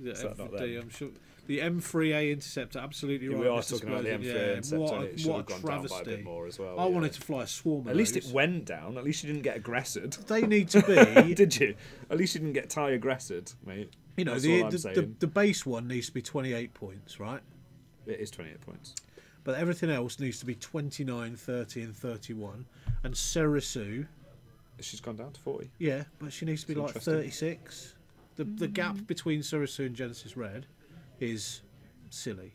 Yeah, Is that not every day, them? I'm sure. The M3A Interceptor, absolutely Yeah, right. we are Mr. talking about the Spurgeon, M3 yeah, Interceptor. What and a, it should what have a gone down by a travesty. bit more as well. I yeah. wanted to fly a swarm of At least those. it went down. At least you didn't get aggressed. They need to be. Did you? At least you didn't get tie aggressed, mate. You know, That's all I'm the saying. base one needs to be 28 points, right? It is 28 points. But everything else needs to be 29, 30 and 31. And Serisu, She's gone down to 40. yeah, but she needs to be That's like interesting. 36. The gap between Serisu and Genesis Red is silly.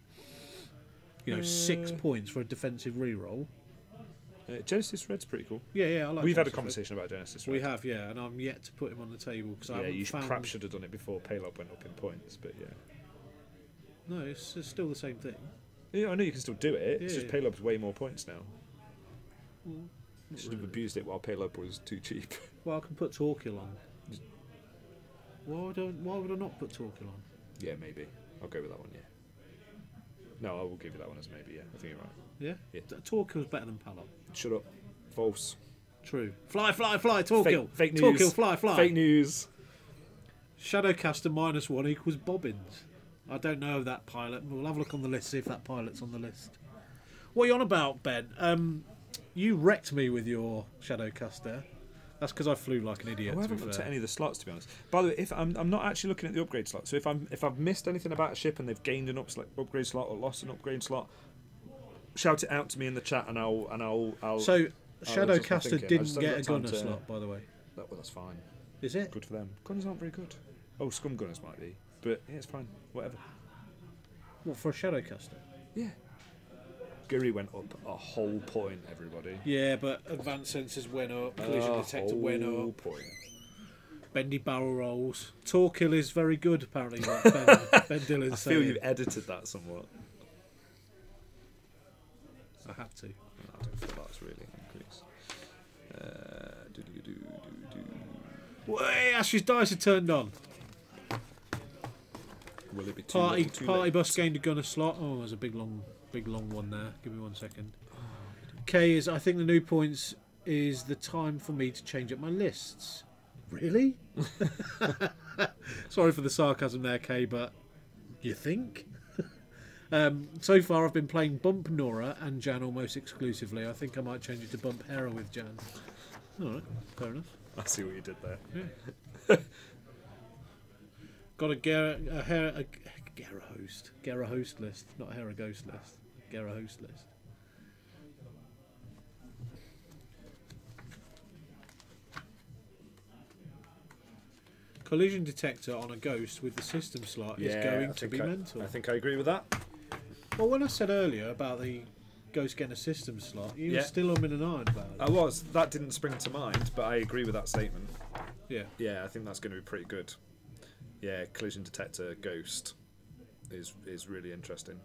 You know, 6 points for a defensive reroll. Genesis Red's pretty cool. Yeah, I like We've had a Genesis Red. conversation about Genesis Red. We have, yeah, and I'm yet to put him on the table because I Yeah, haven't you found... perhaps should have done it before Paylob went up in points, but yeah. No, it's still the same thing. Yeah, I know you can still do it. It's Yeah, just yeah. Paylob's way more points now. Well, You should have abused it while Paylob was too cheap. Well, I can put Torquil on. Why would I not put Torquil on? Yeah, maybe. I'll go with that one, yeah. No, I will give you that one as maybe, yeah. I think you're right. Yeah? Yeah. Torquil's better than Palop. Shut up. False. True. Fly, Torquil. Fake news. Torquil, fly. Fake news. Shadowcaster -1 equals Bobbins. I don't know that pilot. We'll have a look on the list, see if that pilot's on the list. What are you on about, Ben? You wrecked me with your Shadowcaster. That's because I flew like an idiot. I haven't looked at any of the slots, to be honest. By the way, if I'm not actually looking at the upgrade slot, so if I've missed anything about a ship and they've gained an upgrade slot or lost an upgrade slot, shout it out to me in the chat and I'll. So adjust my Shadowcaster thinking. I didn't just get a haven't got gunner time to- slot, by the way. Well, that's fine. Is it? Good for them. Gunners aren't very good. Oh, scum gunners might be, but yeah, it's fine. Whatever. What, for a Shadowcaster? Yeah. Guri went up a whole point, everybody. Yeah, but advanced sensors went up, collision detector went whole up, point. bendy barrel rolls. Torquil is very good, apparently. Like Ben Dillon's I feel saying. you've edited that somewhat. I had to. I don't feel that's really increased. Way, Ash's dice are turned on. Will it be too Party little, too party late? bus gained a gunner slot. Oh, there's a big long one there. Give me 1 second. K is, I think the new points is the time for me to change up my lists. Really? Sorry for the sarcasm there, K, but you think? So far I've been playing Bump Nora and Jan almost exclusively. I think I might change it to Bump Hera with Jan. Alright, fair enough. I see what you did there. Yeah. Got a Gera host list, not a Hera ghost list. Gera host list. Collision detector on a ghost with the system slot is going to be mental. I think I agree with that. Well, when I said earlier about the ghost getting a system slot, you were still umming and ahhing about it. I was. That didn't spring to mind, but I agree with that statement. Yeah. Yeah, I think that's going to be pretty good. Yeah, collision detector ghost is really interesting.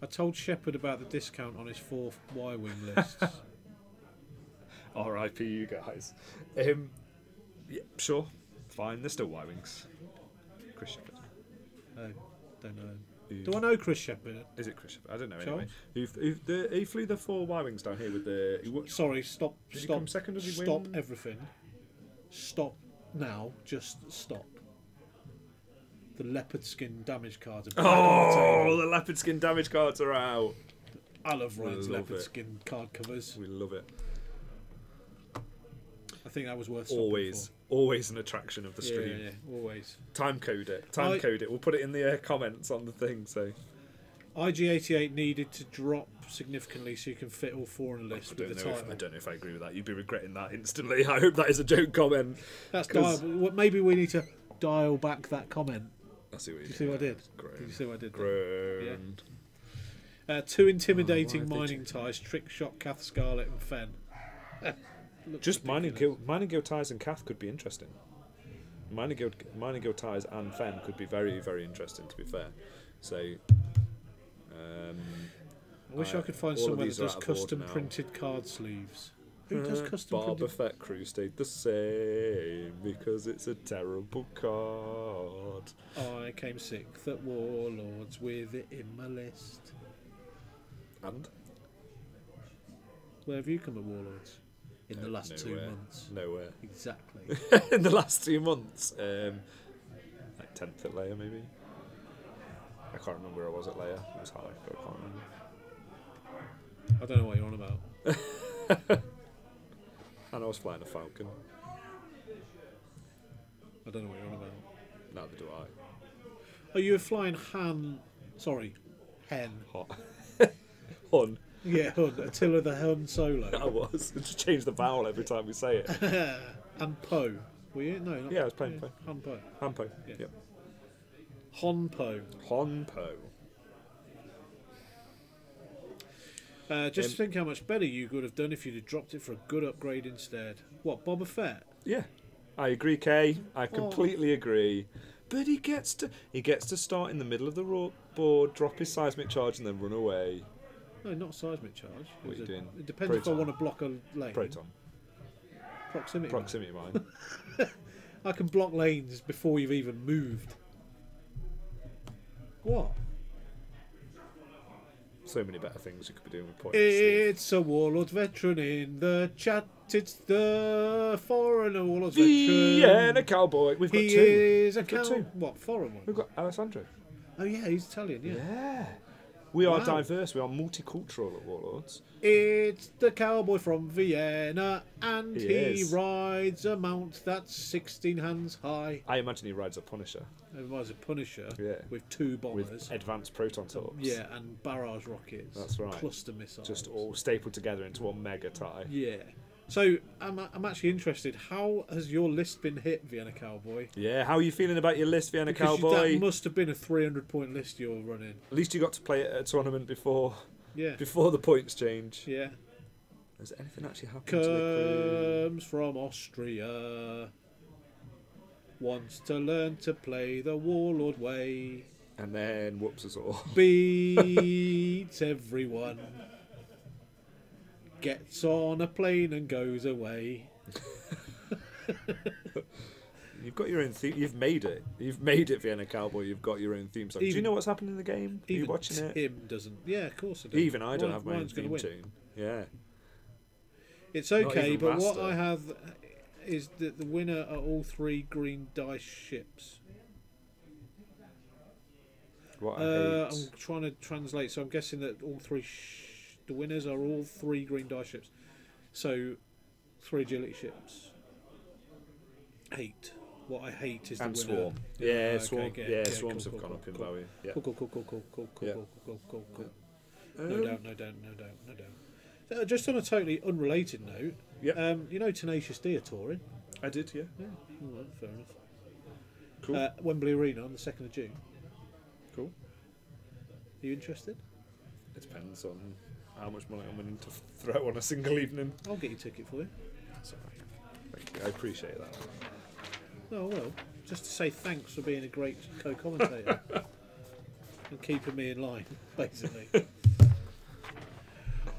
I told Shepard about the discount on his 4 Y-wing lists. R.I.P. you guys. Yeah, sure, fine. They're still Y-wings. Chris Shepard. Oh, don't know. Do I know Chris Shepard? Is it Chris Shepard? I don't know. Charles? Anyway, he flew the 4 Y-wings down here with the. Sorry, stop. Did he come second? Did he Stop win? everything. Stop now. Just stop. The leopard skin damage cards are back on the Oh, table. the leopard skin damage cards are out. I love Ryan's love leopard it. skin card covers. We love it. I think that was worth stopping Always an attraction of the for. stream. Yeah, always. Time code it. Code it. We'll put it in the comments on the thing. So IG88 needed to drop significantly so you can fit all 4 on a list with the title. I don't know if I agree with that. You'd be regretting that instantly. I hope that is a joke comment. That's 'cause- maybe we need to dial back that comment. I see what Did you see what I did? Grown. Did you see what I did? there? Grown. 2 intimidating Oh, why mining ties, Trick Shot, Kath Scarlet and Fen. Just mining guild ties and Kath could be interesting. Mining guild ties and Fen could be very, very interesting. To be fair, so. I wish I could find all of someone that these are does out of order custom now. printed card sleeves. Who does custom Boba printed? Fett crew stayed the same because it's a terrible card. I came 6th at Warlords with it in my list. And Where have you come at Warlords? In the last 2 nowhere. months. Nowhere. Exactly. In the last 2 months. Like 10th at Leia, maybe. I can't remember where I was at Leia. It was high, but I can't remember. I don't know what you're on about. And I was flying a Falcon. I don't know what you're on about. Neither do I. Are you a flying han? Sorry, hen. Hot. Hun. Yeah, Hun. Attila the Hun Solo. I was. Just change the vowel every time we say it. And Poe. Were you? No, not Yeah, I was playing Poe. Han Poe. Hampo. Yeah. Yep. Hon Poe. Honpo. Just think how much better you could have done if you'd have dropped it for a good upgrade instead. What, Boba Fett? Yeah, I agree, Kay. I completely agree. But he gets to start in the middle of the board, drop his seismic charge, and then run away. No, not seismic charge. What are you doing? It depends Proton. if I want to block a lane. Proton. Proximity Mine. I can block lanes before you've even moved. What? So many better things you could be doing with points. It's a Warlords veteran in the chat. It's the foreigner Warlords veteran. Vienna cowboy. We've got He two. is a We've got two. What, foreign one? We've got Alessandro. Oh yeah, he's Italian, yeah. Yeah. We are Wow. diverse. We are multicultural at Warlords. It's the cowboy from Vienna, and He he is. rides a mount that's 16 hands high. I imagine he rides a Punisher He rides a Punisher Yeah. with 2 bombers. with advanced proton torps. Yeah, and barrage rockets. That's right. Cluster missiles. Just all stapled together into one mega tie. Yeah. So I'm actually interested. How has your list been hit, Vienna Cowboy? Yeah, how are you feeling about your list, Vienna Because Cowboy? that must have been a 300-point list you're running. At least you got to play it at a tournament before Yeah. the points change. Yeah. Has anything actually happened to the crew? Comes from Austria. Wants to learn to play the Warlord way. And then whoops us all. Beats everyone. Gets on a plane and goes away. You've got your own theme. You've made it. You've made it, Vienna Cowboy. You've got your own theme song. Do you Even- know what's happening in the game? Are you Even watching it? Tim doesn't. Yeah, of course I do. Even I don't have my own Ryan's gonna theme win. tune. Yeah. It's Not okay, even but what Master. I have is that the winner are all 3 green dice ships. What I I'm hate. trying to translate, so I'm guessing that all 3 the winners are all 3 green dice ships. So 3 agility ships. Hate. What I hate is And the winner. Swarm. Yeah, okay, Swarm. okay, Yeah, okay, Swarms cool, have cool, gone up in cool. value. Yeah. Cool. Yeah. No doubt, no doubt, no doubt, no doubt. Just on a totally unrelated note, Yeah. you know Tenacious D are touring? I did, yeah. Yeah, all right, fair enough. Cool. Wembley Arena on the 2nd of June. Cool. Are you interested? It depends on how much money I'm willing to throw on a single evening. I'll get your ticket for you. That's all right. Thank you. I appreciate that. Oh, well, just to say thanks for being a great co-commentator and keeping me in line, basically.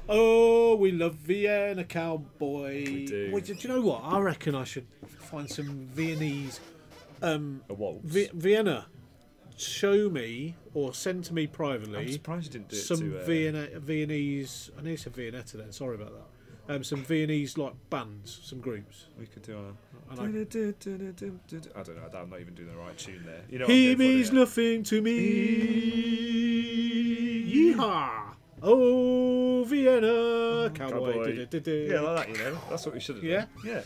Oh, we love Vienna Cowboy. We do. Wait, do you know what? I reckon I should find some Viennese. A waltz. Vienna, show me or send to me I'm privately surprised you didn't do it some to... Viennese. I need some Viennetta then. Sorry about that. Some Viennese like bands, some groups. We could do And I don't know. I'm not even doing the right tune there. You know, He what I'm means going nothing to me. Yeehaw! Oh, Vienna Cowboy. Cowboy. Du-du-du-du. Yeah, like that. You know, that's what we should have done. Yeah? Yeah.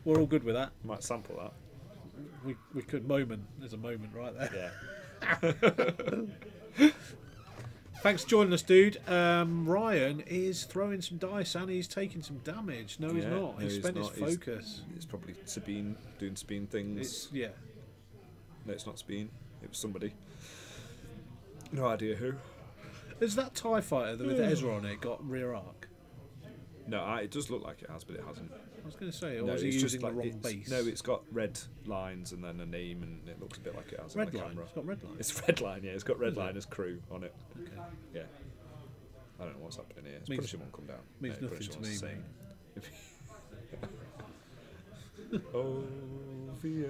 We're all good with that. Might sample that. We could moment. There's a moment right there. Yeah. Thanks for joining us, dude. Ryan is throwing some dice and he's taking some damage. No, he's Yeah, not. no, He's he's spent not. his He's- focus. It's probably Sabine doing Sabine things. Yeah. No, it's not Sabine. It was somebody. No idea who. Is that TIE fighter with Ezra on it got rear arc? No, it does look like it has, but it hasn't. I was going to say, or No, was he it's just using the like wrong base? No, it's got red lines and then a name, and it looks a bit like it has on red the line. camera. It's got red line. It's red line, yeah. It's got red Is it? line as crew on it. Okay. Yeah. I don't know what's happening here. It's Means- Punisher won't come down. means No, nothing Punisher to wants me, sing. Oh, Vienna.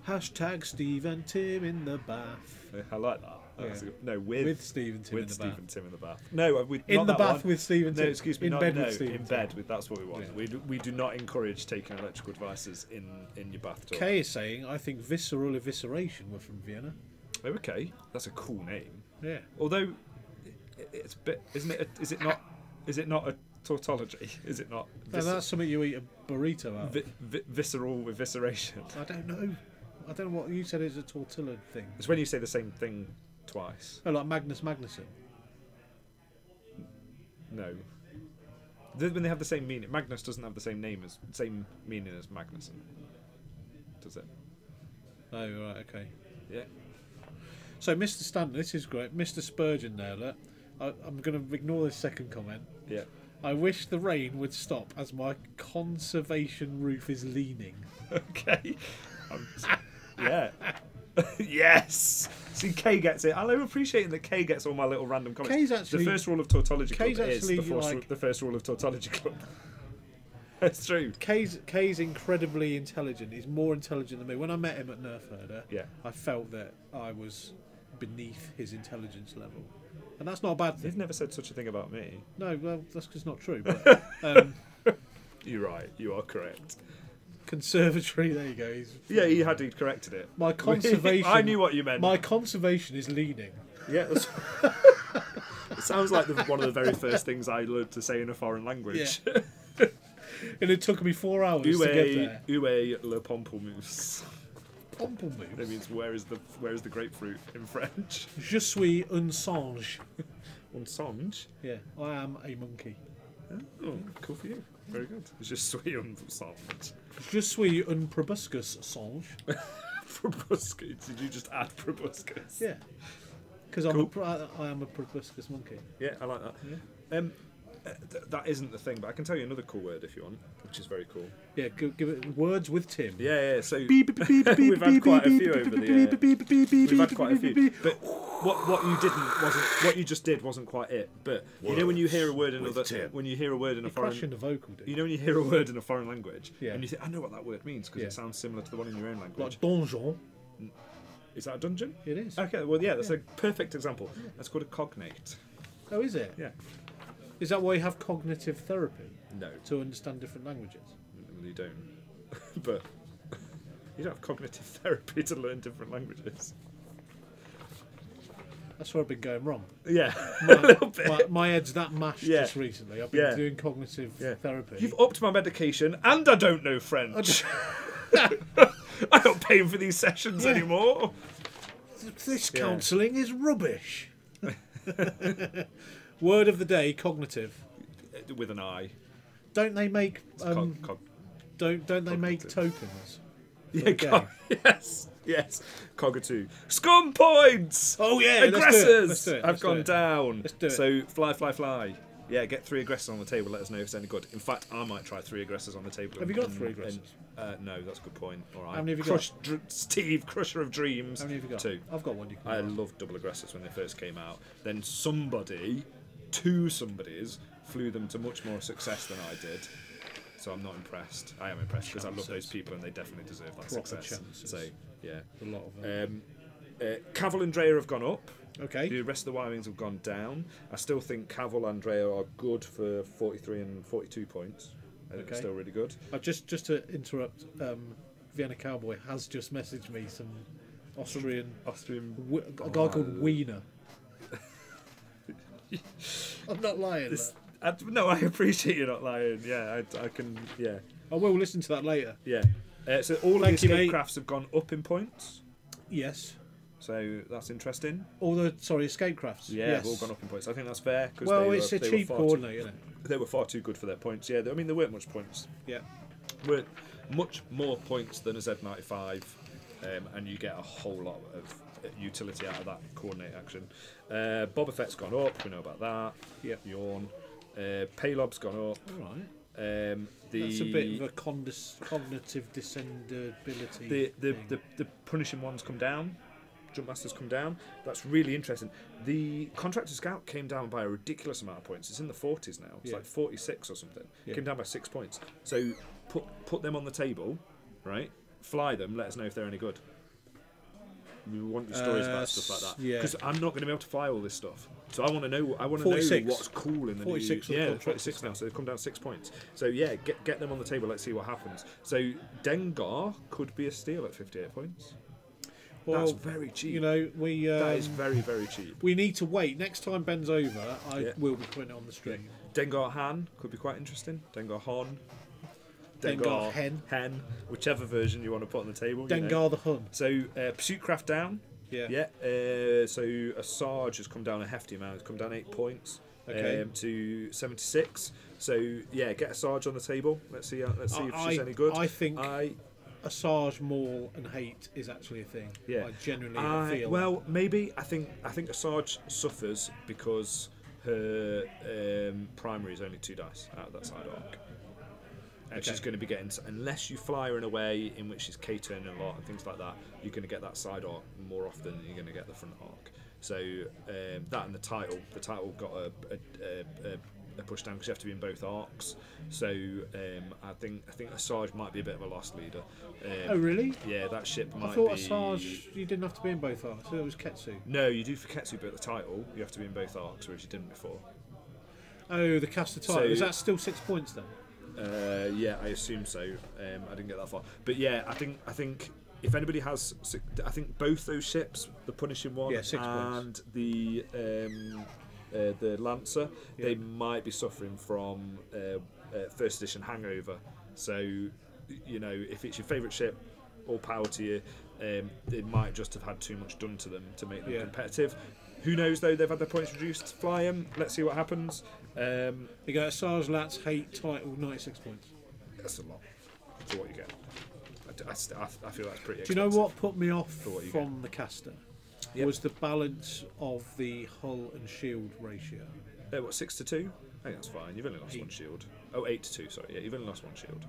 Hashtag Steve and Tim in the bath. I like that. That's Yeah. a good- no, with Steve and Tim with in the Steve bath. and Tim in the bath. No, In not the that bath one. with Steve and No, Tim. excuse me. In not, bed no, with Steve in and bed Tim. with. That's what we want. Yeah. We do not encourage taking electrical devices in your bathtub. Kay is saying, I think visceral evisceration were from Vienna. Oh, okay, that's a cool name. Yeah. Although it's a bit, isn't it? Is it not? Is it not a tautology? Is it not? No, that's something you eat a burrito out of. Visceral evisceration. I don't know. I don't know what you said. Is a tortilla thing. It's when you say the same thing twice. Oh, like Magnus Magnuson. No. When they have the same meaning. Magnus doesn't have the same meaning as Magnuson. Does it? Oh, right, okay. Yeah. So, Mr. Stanton, this is great. Mr. Spurgeon now, look. I'm going to ignore this second comment. Yeah. I wish the rain would stop as my conservation roof is leaning. Okay. Yeah. Yes. See, Kay gets it. I'm appreciating that Kay gets all my little random comments. Kay's actually, the first rule of Tautology Club Kay's is actually the first rule of Tautology Club. That's true. Kay's incredibly intelligent. He's more intelligent than me. When I met him at Nerfherder, I felt that I was beneath his intelligence level. And that's not a bad thing. He's never said such a thing about me. No, well, that's because it's not true. But, you're right. You are correct. Conservatory, there you go. He'd corrected it. My conservation. I knew what you meant. My conservation is leaning. Yeah. It sounds like one of the very first things I learned to say in a foreign language. Yeah. And it took me 4 hours to get there. Où le pamplemousse? Pamplemousse? That means where is the grapefruit in French? Je suis un singe. Un singe? Yeah, I am a monkey. Oh, cool for you. Very good. Je suis un singe. Je suis un proboscis singe. Proboscis? Did you just add proboscis? Yeah. Because I am a proboscis monkey. Yeah, I like that. Yeah. That isn't the thing, but I can tell you another cool word if you want, which is very cool. Yeah, give it words with Tim. Yeah. So we've had quite a few over the year. We've had quite a few. But what you just did wasn't quite it. But you know when you hear a word in a foreign the vocal, dude. You know when you hear a word in a foreign language, Yeah. and you think, I know what that word means because it sounds similar to the one in your own language. Like donjon. Is that a dungeon? It is. Okay, well, yeah, that's a perfect example. That's called a cognate. Oh, is it? Yeah. Is that why you have cognitive therapy? No. To understand different languages? You don't. But you don't have cognitive therapy to learn different languages. That's where I've been going wrong. Yeah, a little bit. My head's that mashed just recently. I've been doing cognitive therapy. You've upped my medication and I don't know French. I'm not paying for these sessions anymore. This counselling is rubbish. Word of the day: cognitive. With an I. Don't they make don't they make tokens? Yeah, yes. Cockatoo. Scum points. Oh yeah, aggressors let's have gone down. Let's do it. So fly. Yeah, get 3 aggressors on the table. Let us know if it's any good. In fact, I might try 3 aggressors on the table. Have you got 3 aggressors? No, that's a good point. All right. How many have you got? Steve, Crusher of Dreams. How many have you got? 2. I've got 1. I loved double aggressors when they first came out. Then two somebodies, flew them to much more success than I did. So I'm not impressed. I am impressed because I love those people and they definitely deserve that Proper success. Chances. So yeah, a lot of them. Cavill and Drea have gone up. Okay. The rest of the Y-wings have gone down. I still think Cavill and Drea are good for 43 and 42 points. I think they're still really good. Just to interrupt, Vienna Cowboy has just messaged me some Austrian a guy called Wiener. I'm not lying. No, I appreciate you not lying. Yeah, I can. Yeah, I will listen to that later. Yeah. So all of the escape crafts have gone up in points. Yes. So that's interesting. Escape crafts. Yeah, yes. Have all gone up in points. I think that's fair. It's a cheap coordinate, isn't it? They were far too good for their points. Yeah, I mean there weren't much points. Yeah. Weren't much more points than a Z95, and you get a whole lot of utility out of that coordinate action. Boba Fett's gone up. We know about that. Yeah. Yawn. Palob's gone up. All right. That's a bit of a cognitive descendability. The punishing ones come down. Jump masters come down. That's really interesting. The contractor scout came down by a ridiculous amount of points. It's in the 40s now. It's like 46 or something. Came down by 6 points. So put them on the table, right? Fly them. Let us know if they're any good. We want your stories about stuff like that. Because I'm not going to be able to fly all this stuff. So I want to know. I want to know what's cool in the 46 new. Yeah, 46 now. So they've come down 6 points. So yeah, get them on the table. Let's see what happens. So Dengar could be a steal at 58 points. Well, that's very cheap. You know, that is very, very cheap. We need to wait. Next time Ben's over, I will be putting it on the stream. Dengar Han could be quite interesting. Dengar Han. Dengar Hen, whichever version you want to put on the table. Dengar the Hun. So Pursuit Craft down. Yeah. So a Sarge has come down a hefty amount. It's come down 8 points. Okay. To 76. So yeah, get a Sarge on the table. Let's see if she's any good. I think a Sarge Maul and hate is actually a thing. Yeah. I genuinely feel. Well, maybe I think a Sarge suffers because her primary is only 2 dice out of that side arc. And she's going to be getting, unless you fly her in a way in which she's K-turning a lot and things like that, you're going to get that side arc more often than you're going to get the front arc. So that and the title got a push down because you have to be in both arcs. So I think a Sarge might be a bit of a lost leader. Oh really? Yeah, that ship might be. I thought a Sarge you didn't have to be in both arcs. So it was Ketsu. No, you do for Ketsu, but the title you have to be in both arcs, whereas you didn't before. Oh, the caster title. Is that still 6 points then? Yeah, I assume so. I didn't get that far, but yeah, I think if anybody has, I think both those ships, the Punishing one 6 and points. the Lancer, they might be suffering from first edition hangover. So if it's your favourite ship, all power to you. They might just have had too much done to them to make them competitive. Who knows though? They've had their points reduced. Fly them. Let's see what happens. You got a Sarge Lats hate title 96 points. That's a lot for what you get. I feel that's pretty. Do you know what put me off what from the caster? Yep. Was the balance of the hull and shield ratio. What, 6 to 2? I think that's fine. You've only lost 1 shield. Oh, 8 to 2. Sorry. Yeah, you've only lost 1 shield.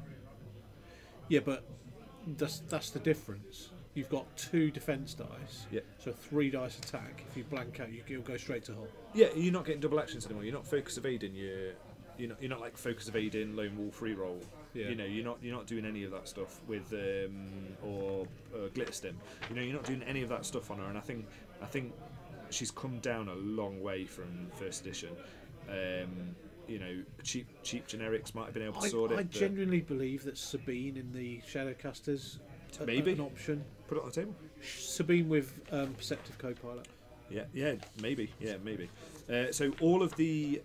Yeah, but that's the difference. You've got 2 defense dice, so 3 dice attack. If you blank out, you'll go straight to hull. Yeah, you're not getting double actions anymore. You're not focus evading. You're not like focus evading, lone wolf reroll. Yeah. You're not doing any of that stuff with or glitter stim. You're not doing any of that stuff on her. And I think she's come down a long way from first edition. Cheap generics might have been able to sort it. I genuinely believe that Sabine in the Shadowcasters maybe an option. Put it on the table. Sabine with Perceptive Co-Pilot. Maybe. So all of the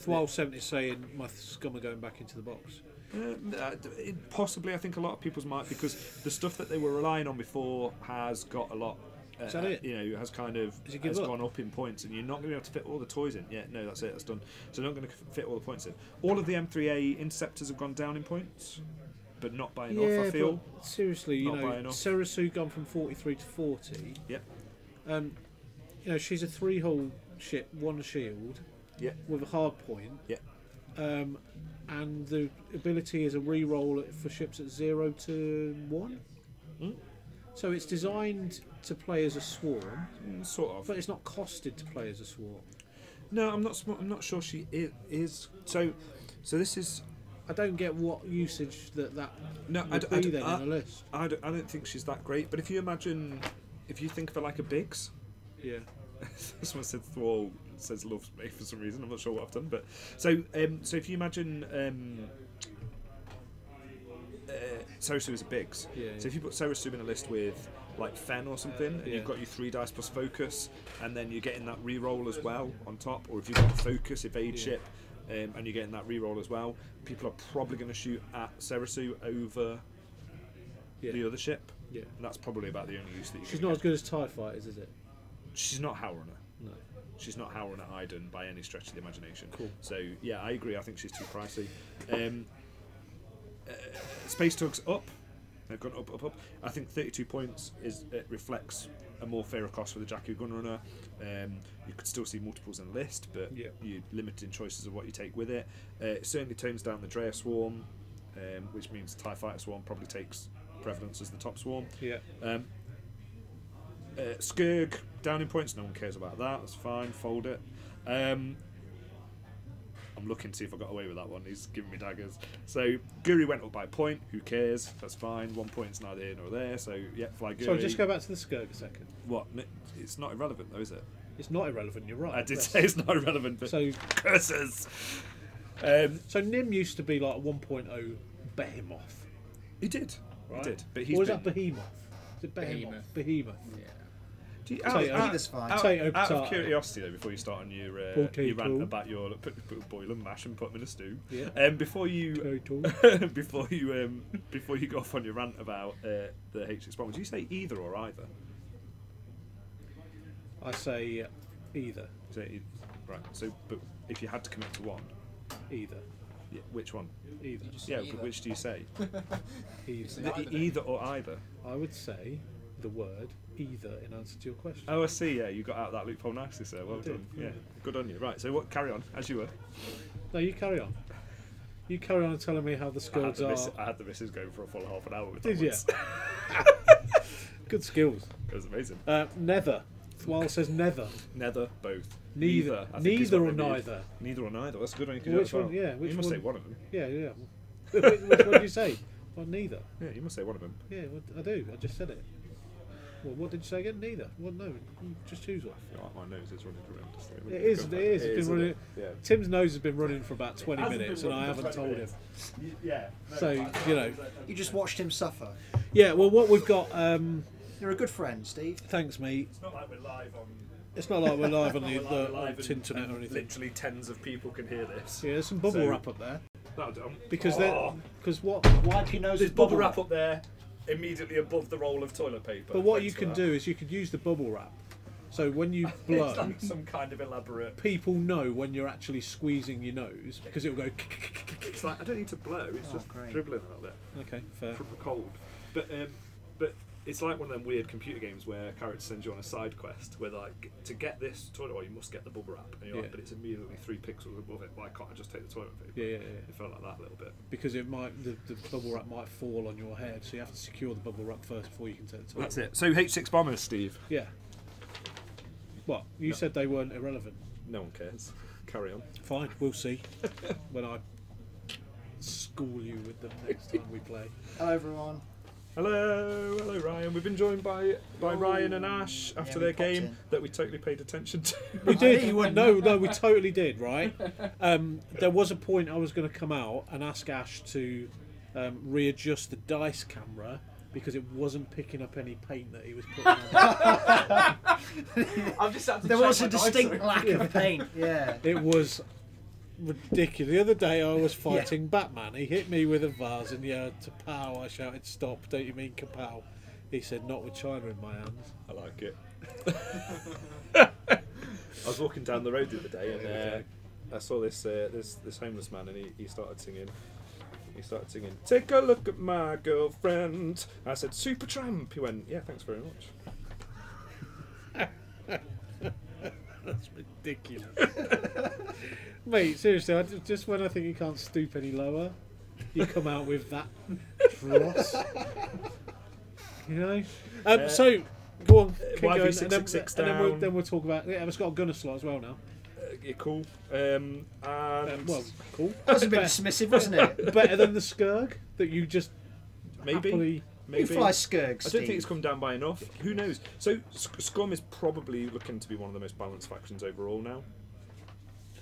While 70 saying my scum are going back into the box. Possibly, I think a lot of people's might, because the stuff that they were relying on before has got a lot. Is that it? Has kind of gone up in points, and you're not going to be able to fit all the toys in. Yeah, no, that's it. That's done. So you're not going to fit all the points in. All of the M3A interceptors have gone down in points, but not by enough. I feel. But seriously, not by enough. Sarasu gone from 43 to 40. Yep. She's a 3-hull ship, 1 shield. Yeah. With a hard point. Yeah. And the ability is a re-roll for ships at 0 to 1. So it's designed to play as a swarm, sort of, but it's not costed to play as a swarm. No, I'm not sure she is. So this is. I don't get what usage that no, would be then in a list. I don't think she's that great. But if you think of her like a Biggs. Yeah. Someone said Thwall says loves me for some reason. I'm not sure what I've done, but so if you imagine Sarasu is a Biggs. So if you put Sarasu in a list with like Fen or something, and you've got your 3 dice plus focus, and then you're getting that re-roll as well on top, or if you've got a focus evade ship, and you're getting that re-roll as well, people are probably going to shoot at Sarasu over the other ship. Yeah, and that's probably about the only use that you. She's not as good as TIE fighters, is it? She's not Howrunner. No. She's not Howrunner Iden by any stretch of the imagination. Cool. So yeah, I agree. I think she's too pricey. Space Tugs up. They've gone up. I think 32 points reflects a more fairer cost for the Jakku Gunrunner. You could still see multiples in the list, but you're limited in choices of what you take with it. It certainly tones down the Drea Swarm, which means TIE Fighter Swarm probably takes prevalence as the top swarm. Yeah. Skurg down in points. No one cares about that. That's fine. Fold it. I'm looking to see if I got away with that one. He's giving me daggers. So Guri went up by a point. Who cares? That's fine. 1 point's neither here nor there. So yeah, fly Guri. So just go back to the Skurg a second. What? It's not irrelevant though, is it? It's not irrelevant. You're right. I did say it's not irrelevant. But so curses. So Nim used to be like a 1.0 behemoth. He did. Right? He did. But or was that behemoth? Is it behemoth? Behemoth. Yeah. Either's fine. Out of curiosity, though, before you start on your Potato. rant about your boil and mash and put them in a stew, Yeah. before you Potato. before you go off on your rant about the H6 bombers, do you say either or either? I say either. Right. So, but if you had to commit to one, Either. yeah, which one? Either. Yeah, either. but which do you say? Either. Either or either. I would say the word either in answer to your question. Oh, I see. Yeah, you got out that loophole nicely, sir. Well I did, done. yeah. Yeah, good on you. Right. So, what? Carry on as you were. No, you carry on. You carry on telling me how the Skurgs are. I had the missus going for a full half an hour with Did that you? once. Good skills. It was amazing. Neither. Wild says neither. Neither, both. Neither. I think is Neither what or they need. neither. Neither or neither. That's a good one. You can Which do as one? well. Yeah. Which you must one? say one of them. Yeah, yeah. Which one did you say? Well, neither. Yeah, you must say one of them. Yeah, well, I do. I just said it. Well, what did you say again? Neither. Well, no. Just choose one. Oh, my nose is running horrendously. It is. It is. It's been running. Yeah. Tim's nose has been running for about 20 Hasn't minutes, been and I running for haven't 20 told him. minutes. Yeah. So you know. You just watched him suffer. Yeah. Well, what we've got. You're a good friend, Steve. Thanks, mate. It's not like we're live on. It's not like we're live on the live and- internet or anything. Literally tens of people can hear this. Yeah, there's some bubble So- wrap up there That'll do. because what. Wipe your nose There's with bubble wrap up there, immediately above the roll of toilet paper. But what Thanks you for can that. do is you could use the bubble wrap. So when you It's blow, like some kind of elaborate. people know when you're actually squeezing your nose because it will go. It's like I don't need to blow. It's just great. dribbling a little bit Okay, fair. from the cold. But it's like one of them weird computer games where a character sends you on a side quest where like to get this toilet roll you must get the bubble wrap and you're Yeah. like, but it's immediately 3 pixels above it. Why can't I just take the toilet paper? Yeah. It felt like that a little bit. Because it might the bubble wrap might fall on your head, so you have to secure the bubble wrap first before you can take the toilet. That's it. So H6 bombers, Steve. Yeah. What you said they weren't irrelevant. No one cares. Carry on. Fine, we'll see when I school you with them next time we play. Hello, everyone. Hello, Ryan. We've been joined by Ryan and Ash after we their popped game in. that we totally paid attention to. We I did. knew you wouldn't. No, we totally did. Right. There was a point I was going to come out and ask Ash to readjust the dice camera because it wasn't picking up any paint that he was putting on. I've just had to There check was my a dice distinct ring. lack of paint. Yeah. It was ridiculous. The other day I was fighting Batman. He hit me with a vase and yeah, to pow. I shouted, "Stop! Don't you mean kapow?" He said, "Not with China in my hands." I like it. I was walking down the road the other day and I saw this homeless man and he started singing. He started singing, "Take a look at my girlfriend." I said, "Supertramp." He went, "Yeah, thanks very much." That's ridiculous. Mate, seriously, just when I think you can't stoop any lower, you come out with that dross. You know? So, go on, keep going, and YV666 then we'll talk about... Yeah, it's got a gunner slot as well now. Yeah, cool. And Well, cool. That was a bit dismissive, wasn't it? Better than the Skurg that you just maybe. happily... You fly Skurgs, I don't think it's come down by enough. Who knows? So Scum is probably looking to be one of the most balanced factions overall now.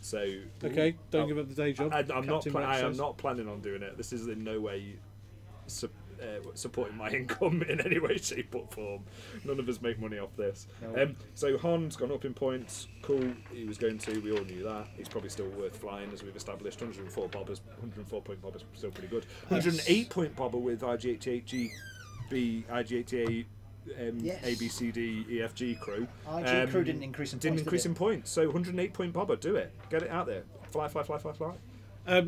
So Okay, don't give up the day job. I'm not. Captain Rex I am says. not planning on doing it. This is in no way supporting my income in any way, shape, or form. None of us make money off this. No. So Han's gone up in points. Cool. He was going to. We all knew that. He's probably still worth flying, as we've established. 104 bobbers. 104 point bobbers. Still pretty good. 108 point bobber with IG88G. IG88 Yes. A, B, C, D, E, F, G crew. IG crew didn't increase in points. Didn't increase did in points. So 108 point bobber. Do it. Get it out there. Fly.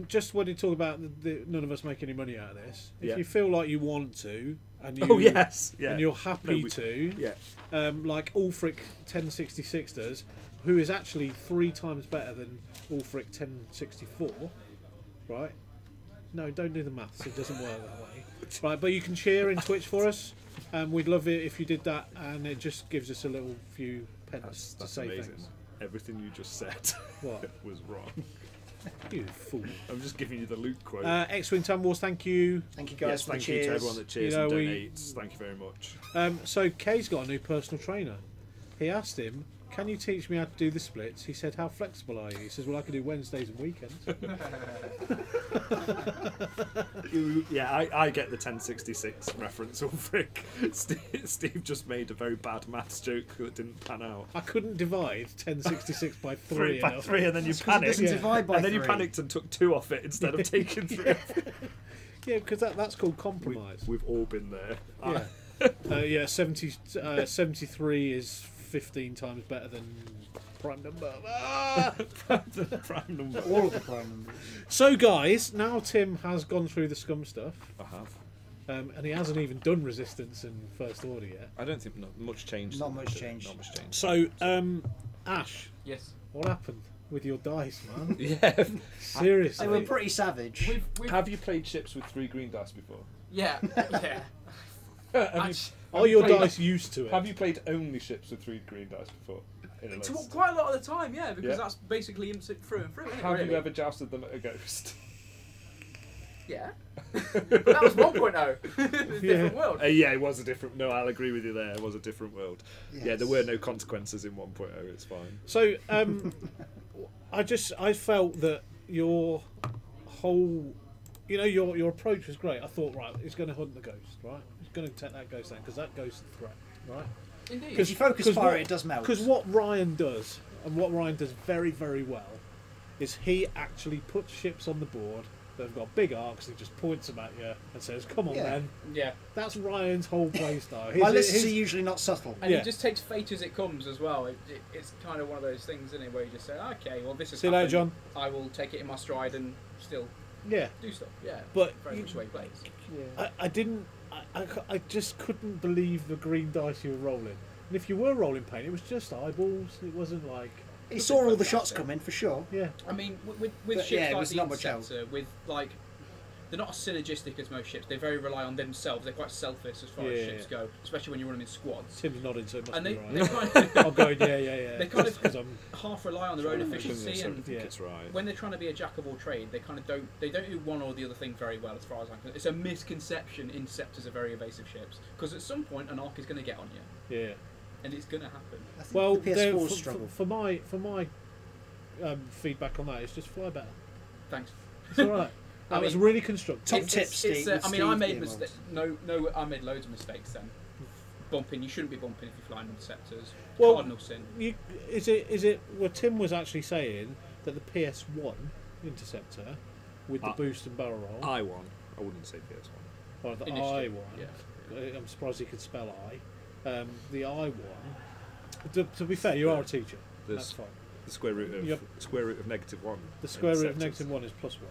Just when you talk about none of us make any money out of this, if Yeah. you feel like you want to, and you, Oh yes. Yeah. and you're happy No, to, Yeah. like Ulfric 1066 does, who is actually 3 times better than Ulfric 1064, right? No, don't do the maths. It doesn't work that way. Right, but you can cheer in Twitch for us. We'd love it if you did that, and it just gives us a little few pence to That's say amazing. thanks. Everything you just said What? was wrong. You fool. I'm just giving you the Luke quote. X-Wing Tan Wars, thank you. Thank you guys Yes, for the thank you cheers. to everyone that cheers You know, and we- donates. Thank you very much. So Kay's got a new personal trainer. He asked him, can you teach me how to do the splits? He said, how flexible are you? He says, well, I can do Wednesdays and weekends. Yeah, I get the 1066 reference, Ulfric. Steve just made a very bad maths joke that didn't pan out. I couldn't divide 1066 by 3 By enough. 3, and then you That's 'cause it panicked. doesn't divide by And then you 3. panicked and took 2 off it instead of taking 3. Yeah, because that's called compromise. We've all been there. Yeah. 73 is 15 times better than prime number. The prime number. All of the prime numbers. So, guys, now Tim has gone through the scum stuff, I have. and he hasn't even done resistance and first order yet. I don't think much changed. Not much change. Not much change. So, Ash, Yes. what happened with your dice, man? Yeah. Seriously. They were pretty savage. Have you played ships with 3 green dice before? Yeah, yeah. Are your dice used to it? Have you played only ships with 3 green dice before? In a It's list? quite a lot of the time, yeah, because Yeah. that's basically imp through and through, isn't it, Have really? you ever jousted them at a ghost? Yeah. But that was 1.0. Different world. Yeah, it was a different. No, I'll agree with you there. It was a different world. Yes. Yeah, there were no consequences in 1.0. It's fine. So, I felt that your whole, your approach was great. I thought, right, he's going to hunt the ghost, right? He's going to take that ghost down because that ghost is a threat, right? Indeed. If you focus fire, it does melt. Because what Ryan does, and what Ryan does very, very well, is he actually puts ships on the board that have got big arcs and he just points them at you and says, come on, Yeah. then. Yeah. That's Ryan's whole play style. My lists are usually not subtle. And Yeah. he just takes fate as it comes as well. It's kind of one of those things, isn't it, where you just say, okay, well, this is See you later, John. I will take it in my stride and still Yeah. do stuff. Yeah. But very you- much the way he plays. I didn't. I just couldn't believe the green dice you were rolling. And if you were rolling paint, it was just eyeballs. It wasn't like. He saw all the shots coming for sure. Yeah. I mean, with But ships yeah, it like was the not much Interceptor, with like, they're not as synergistic as most ships. They very rely on themselves. They're quite selfish as far as Yeah. ships go, especially when you run them in squads. Tim's nodding, so it must And be they right. kind of I'm going, yeah. They kind of- because I'm. half rely on their own efficiency, and Yeah. It's right. when they're trying to be a jack of all trade, they kind of don't. They don't do one or the other thing very well, as far as I'm concerned. It's a misconception. Interceptors are very evasive ships because at some point an arc is going to get on you, Yeah. and it's going to happen. I think Well, the there- PS4 struggle. for my feedback on that is just fly better. Thanks. It's all right. That was really constructive. Top tips, Steve, with I mean, I Steve made being mistakes. No, I made loads of mistakes then. Bumping, you shouldn't be bumping if you're flying interceptors. Well, Cardinal sin. Is it? Well, Tim was actually saying that the PS1 Interceptor with the boost and barrel roll. I won. I wouldn't say PS1. Well, the Initiative, I one. I'm surprised he could spell I. The I one. To be fair, you are a teacher. There's That's fine. the square root of Yep. -1. The square root of Interceptors. -1 is +1.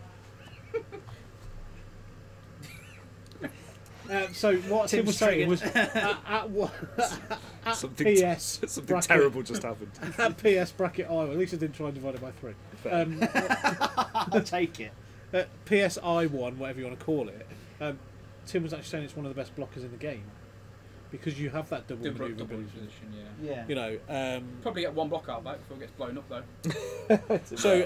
So what Tim was saying was at Something PS something bracket, terrible just happened. at PS bracket I. At least I didn't try and divide it by 3. I'll take it. PSI one, whatever you want to call it. Tim was actually saying it's one of the best blockers in the game because you have that double Double maneuverability. position, Yeah. You know, Probably get one block out back before it gets blown up though. so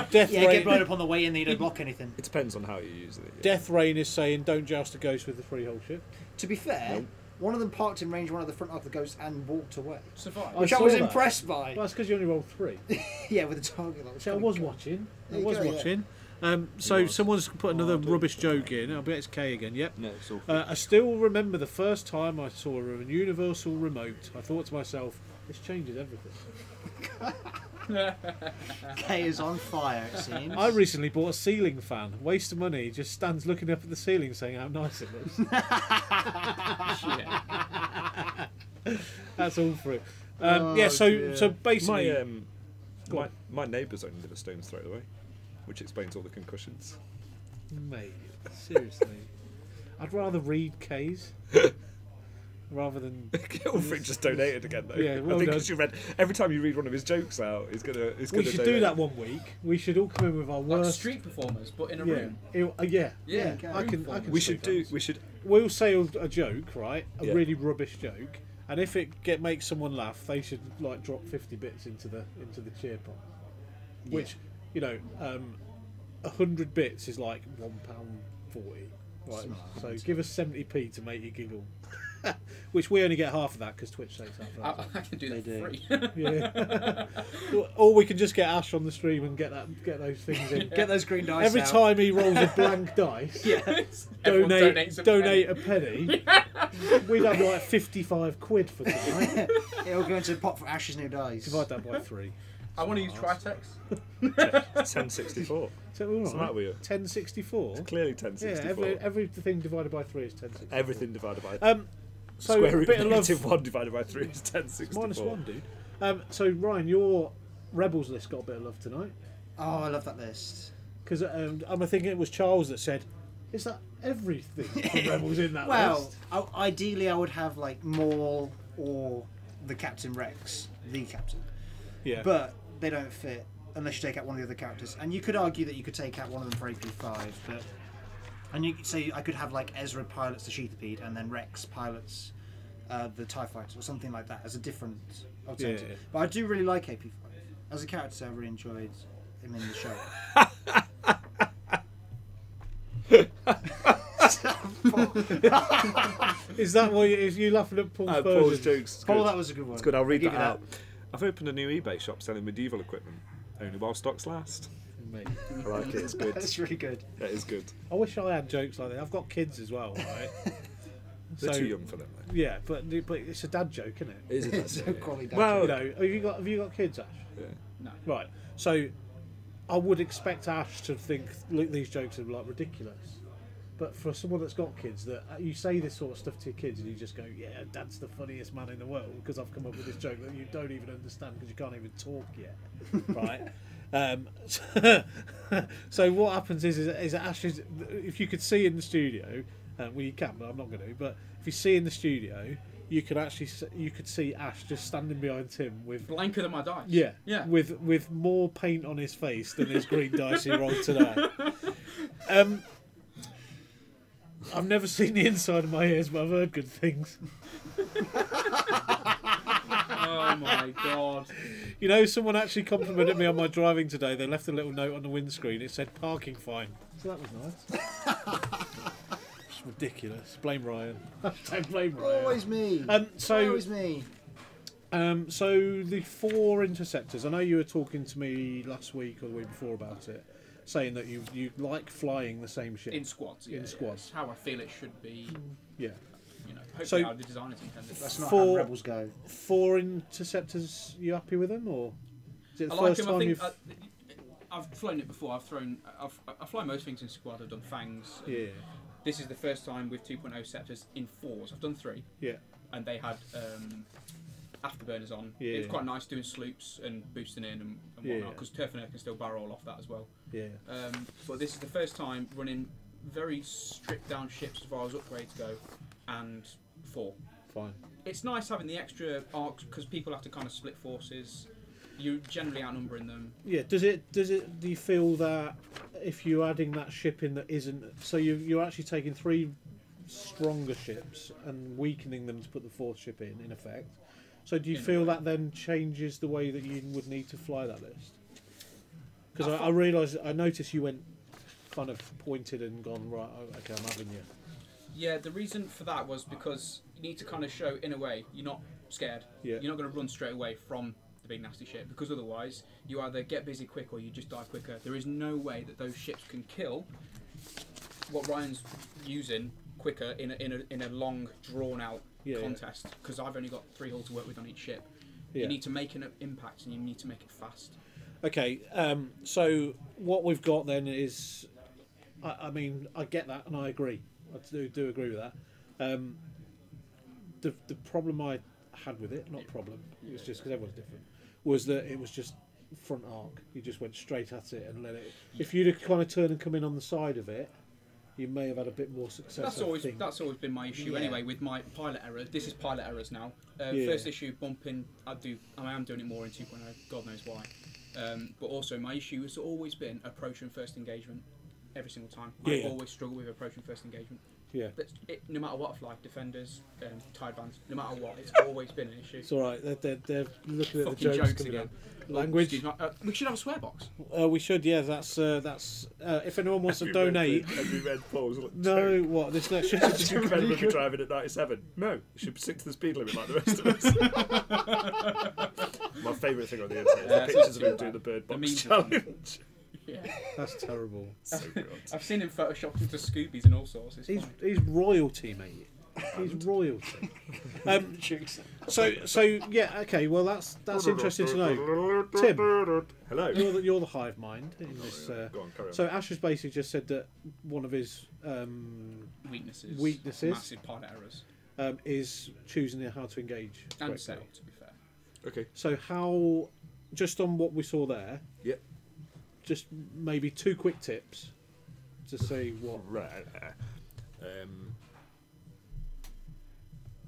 Death Yeah, get blown Rain. up on the way in, then you don't block anything. It depends on how you use it. Yeah. Death Rain is saying don't joust a ghost with the freehold ship. To be fair, one of them parked in range one of the front of the ghost and walked away. Survive. Which I I was saw that. impressed by. Well, that's because you only rolled 3. Yeah, with the target. That See, I kinda was cool. watching. There I you was go, yeah. watching. So was. someone's put another I don't rubbish think joke in. I bet it's K again. Yep. No, it's all. I still remember the first time I saw a universal remote. I thought to myself, this changes everything. K is on fire, it seems. I recently bought a ceiling fan. Waste of money. Just stands looking up at the ceiling saying how nice it looks. That's all for it. Yeah, so basically... my neighbours only live a stone's throw away, which explains all the concussions. Mate, seriously. I'd rather read K's rather than... Ulfric just donated again though. Yeah, well I think done. 'cause you read every time you read one of his jokes out, he's gonna. We should do that one week. We should all come in with our Like worst... street performers, but in a yeah. room. Yeah. Yeah, I can We see should do. that. We should. We'll say a joke, right? A Yeah. really rubbish joke, and if it makes someone laugh, they should like drop 50 bits into the cheer pot. Which, 100 bits is like £1.40. Right, so give us 70p to make you giggle. Which we only get half of that because Twitch takes half of that. I can do that They for do. free. Yeah. Or we can just get Ash on the stream and get those things in. Get those green dice Every out. time he rolls a blank dice, Everyone donate donates a a penny. We'd have like 55 quid for tonight. It'll go into a pot for Ash's new dice. Divide that by 3. I want to use Tritex. 1064. So all What's the matter right. with you? 1064. Clearly Yeah, 1064. everything divided by 3 is 1064. Everything divided by So square a root bit of of love. negative 1 divided by 3 is 1064. -1, dude. So Ryan, your Rebels list got a bit of love tonight Oh, I love that list. because I'm thinking it was Charles that said, "Is that everything for Rebels in that Well, list?" ideally I would have like Maul or the Captain Rex, the Captain. Yeah. But they don't fit unless you take out one of the other characters. And you could argue that you could take out one of them for AP5, but and you could say I could have like Ezra pilots the Sheathipede and then Rex pilots the TIE Fighter or something like that as a different alternative. Yeah. But I do really like AP5 as a character. I really enjoyed him in the show. Is that why you laughing at Paul's Paul's version? jokes. It's Oh, good. that was a good one. It's good. I'll read give that you out. I've opened a new eBay shop selling medieval equipment. Only while stocks last. Mate. I like it. It's good. That's really good. That is good. I wish I had jokes like that. I've got kids as well, right? They're too young for them, though. Yeah, but it's a dad joke, isn't it? It is a It's bad a joke. quality dad Well, joke. You know, have you got kids, Ash? Yeah. No. Right. So I would expect Ash to think, look, these jokes are like ridiculous. But for someone that's got kids, that you say this sort of stuff to your kids and you just go, yeah, Dad's the funniest man in the world because I've come up with this joke that you don't even understand because you can't even talk yet, right? So what happens is Ash is, if you could see in the studio, well you can, but I'm not going to. But if you see in the studio, you could see Ash just standing behind Tim with Blanker than my dice. yeah, Yeah. with more paint on his face than his green dice he rolled today. I've never seen the inside of my ears, but I've heard good things. Oh my god. You know, someone actually complimented me on my driving today. They left a little note on the windscreen. It said parking fine. So that was nice. It's ridiculous. Blame Ryan. Don't blame Ryan. Always me. So Always me. So the 4 interceptors. I know you were talking to me last week or the week before about it, saying that you like flying the same ship In squads. Yeah, In squads. It's how I feel it should be. Yeah. You know, hopefully So- how the designers intended. That's not For- how Rebels go. 4 interceptors. You happy with them, or is it the I like first him. I time think you've? I've flown it before. I fly most things in squad. I've done fangs. Yeah. This is the first time with 2.0 scepters in 4s. I've done 3, Yeah. and they had afterburners on. Yeah. It was quite nice doing sloops and boosting in and Yeah. whatnot because turf and air can still barrel off that as well. Yeah. But this is the first time running very stripped down ships as far as upgrades go, and 4. Fine. It's nice having the extra arcs because people have to kind of split forces. You're generally outnumbering them. Yeah. Do you feel that if you're adding that ship in that isn't, so you're actually taking 3 stronger ships and weakening them to put the 4th ship in effect? So do you In a feel way. that then changes the way that you would need to fly that list? Because I noticed you went kind of pointed and gone, right, okay, I'm having you. Yeah, the reason for that was because you need to kind of show, in a way, you're not scared. Yeah. You're not going to run straight away from the big nasty ship because otherwise you either get busy quick or you just die quicker. There is no way that those ships can kill what Ryan's using quicker in a long, drawn-out contest because I've only got 3 hull to work with on each ship. Yeah. You need to make an impact and you need to make it fast. Okay, so what we've got then is, I mean, I get that and I agree. I do agree with that. The problem I had with it, not problem, it's just because everyone's different, was that it was just front arc. You just went straight at it and let it. If you'd have kind of turned and come in on the side of it, you may have had a bit more success. That's always been my issue Yeah. anyway with my pilot error. This is pilot errors now. Yeah. First issue bumping. I am doing it more in 2.0. God knows why. But also my issue has always been approach and first engagement. every single time. Yeah, I yeah. always struggle with approaching first engagement. Yeah. No matter what, like defenders, tide bands, no matter what, it's always been an issue. It's all right. They're looking at the Fucking jokes jokes coming again. out. Language. Excuse me, we should have a swear box. We should. Yeah. That's. If anyone wants to Have you read donate. Have you read Paul's No. What this next? Did you remember me driving at 97? No, you should stick to the speed limit like the rest of us. My favourite thing on the internet is the pictures of him doing the bird box memes challenge. Yeah. That's terrible. So good. I've seen him photoshopped into Scoobies and all sorts. It's fine. He's royalty, mate. He's royalty. So yeah, okay. Well, that's interesting to know. Tim, Hello. you're the hive mind in this. Go on, carry on. So Ash has basically just said that one of his Weaknesses. Massive pod errors. is choosing how to engage. And correctly. setup, to be fair. Okay. So how, just on what we saw there. Yep. Just maybe 2 quick tips to say what. Right.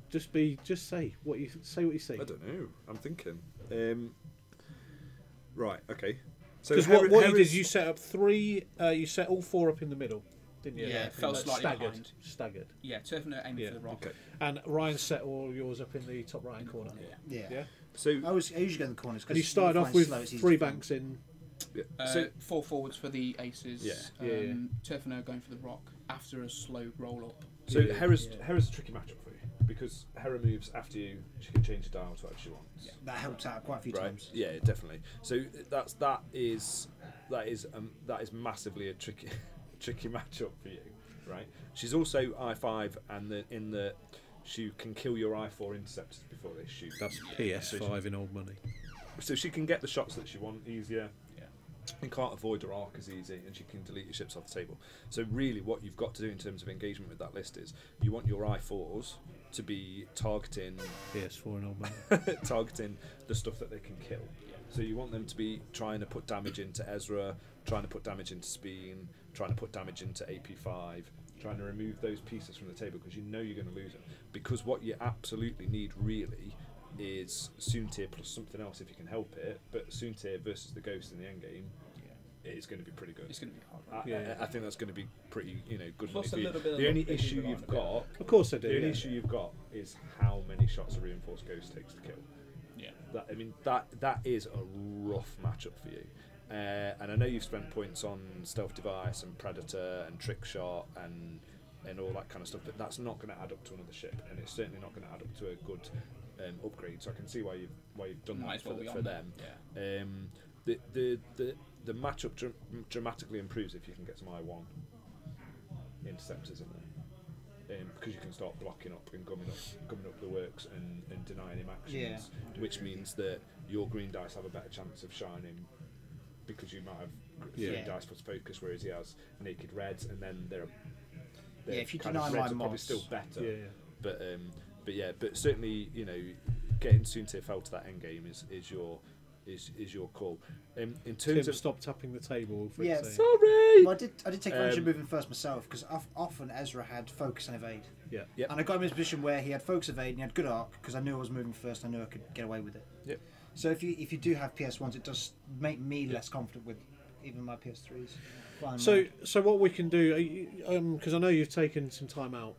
Just say what you see. I don't know. I'm thinking. Right. Okay. So Because what you did, is you set up 3. You set all 4 up in the middle, didn't you? Yeah, it fell slightly behind. Staggered. Yeah, Turfner aiming Yeah. for the rock. Okay. And Ryan set all yours up in the top right hand corner. Yeah. Yeah. So I usually go in the corners. And you started off with 3 banks in. so 4 forwards for the aces. Yeah. Yeah. Turfner going for the rock after a slow roll up. So Yeah. Hera's a tricky matchup for you because Hera moves after you. She can change the dial to what she wants. Yeah. That helps out quite a few Right. times. Yeah, definitely. So that is massively a tricky matchup for you, right? She's also I5, and in the she can kill your I4 interceptors before they shoot. That's PS5 in old money. So she can get the shots that she wants easier. Yeah. And can't avoid her arc as easy, and she can delete your ships off the table. So really, what you've got to do in terms of engagement with that list is you want your I4s to be targeting PS4 in old money. targeting the stuff that they can kill. So you want them to be trying to put damage into Ezra, trying to put damage into Speen, trying to put damage into AP5, trying to remove those pieces from the table because you know you're going to lose them. Because what you absolutely need really is Soontir plus something else if you can help it, but Soontir versus the Ghost in the endgame is going to be pretty good. It's going to be hard. I think that's going to be pretty, good. Plus money a for little you. bit The of only luck they issue leave it you've on a got, Of course I do. the only yeah. issue you've got is how many shots a reinforced Ghost takes to kill. Yeah. That is a rough matchup for you. And I know you've spent points on Stealth Device and Predator and Trick Shot and all that kind of stuff, but that's not going to add up to another ship, and it's certainly not going to add up to a good upgrade. So I can see why you've done Might that as well be for on them. Yeah. The matchup dramatically improves if you can get some I1 interceptors in there. Because you can start blocking up and gumming up the works and denying him actions, which means that your green dice have a better chance of shining because you might have green dice plus focus, whereas he has naked reds, and then they're if you kind deny of my reds are probably moss. still better. Yeah. But certainly getting Soontir fell to that end game is your call. In terms Tim, of stop tapping the table. For Yeah. saying. sorry. Well, I did take advantage of moving first myself because often Ezra had focus and evade. Yeah. Yep. And I got him in a position where he had focus evade and he had good arc because I knew I was moving first. I knew I could get away with it. Yep. So if you do have PS1s, it does make me less confident with even my PS3s. So what we can do, because I know you've taken some time out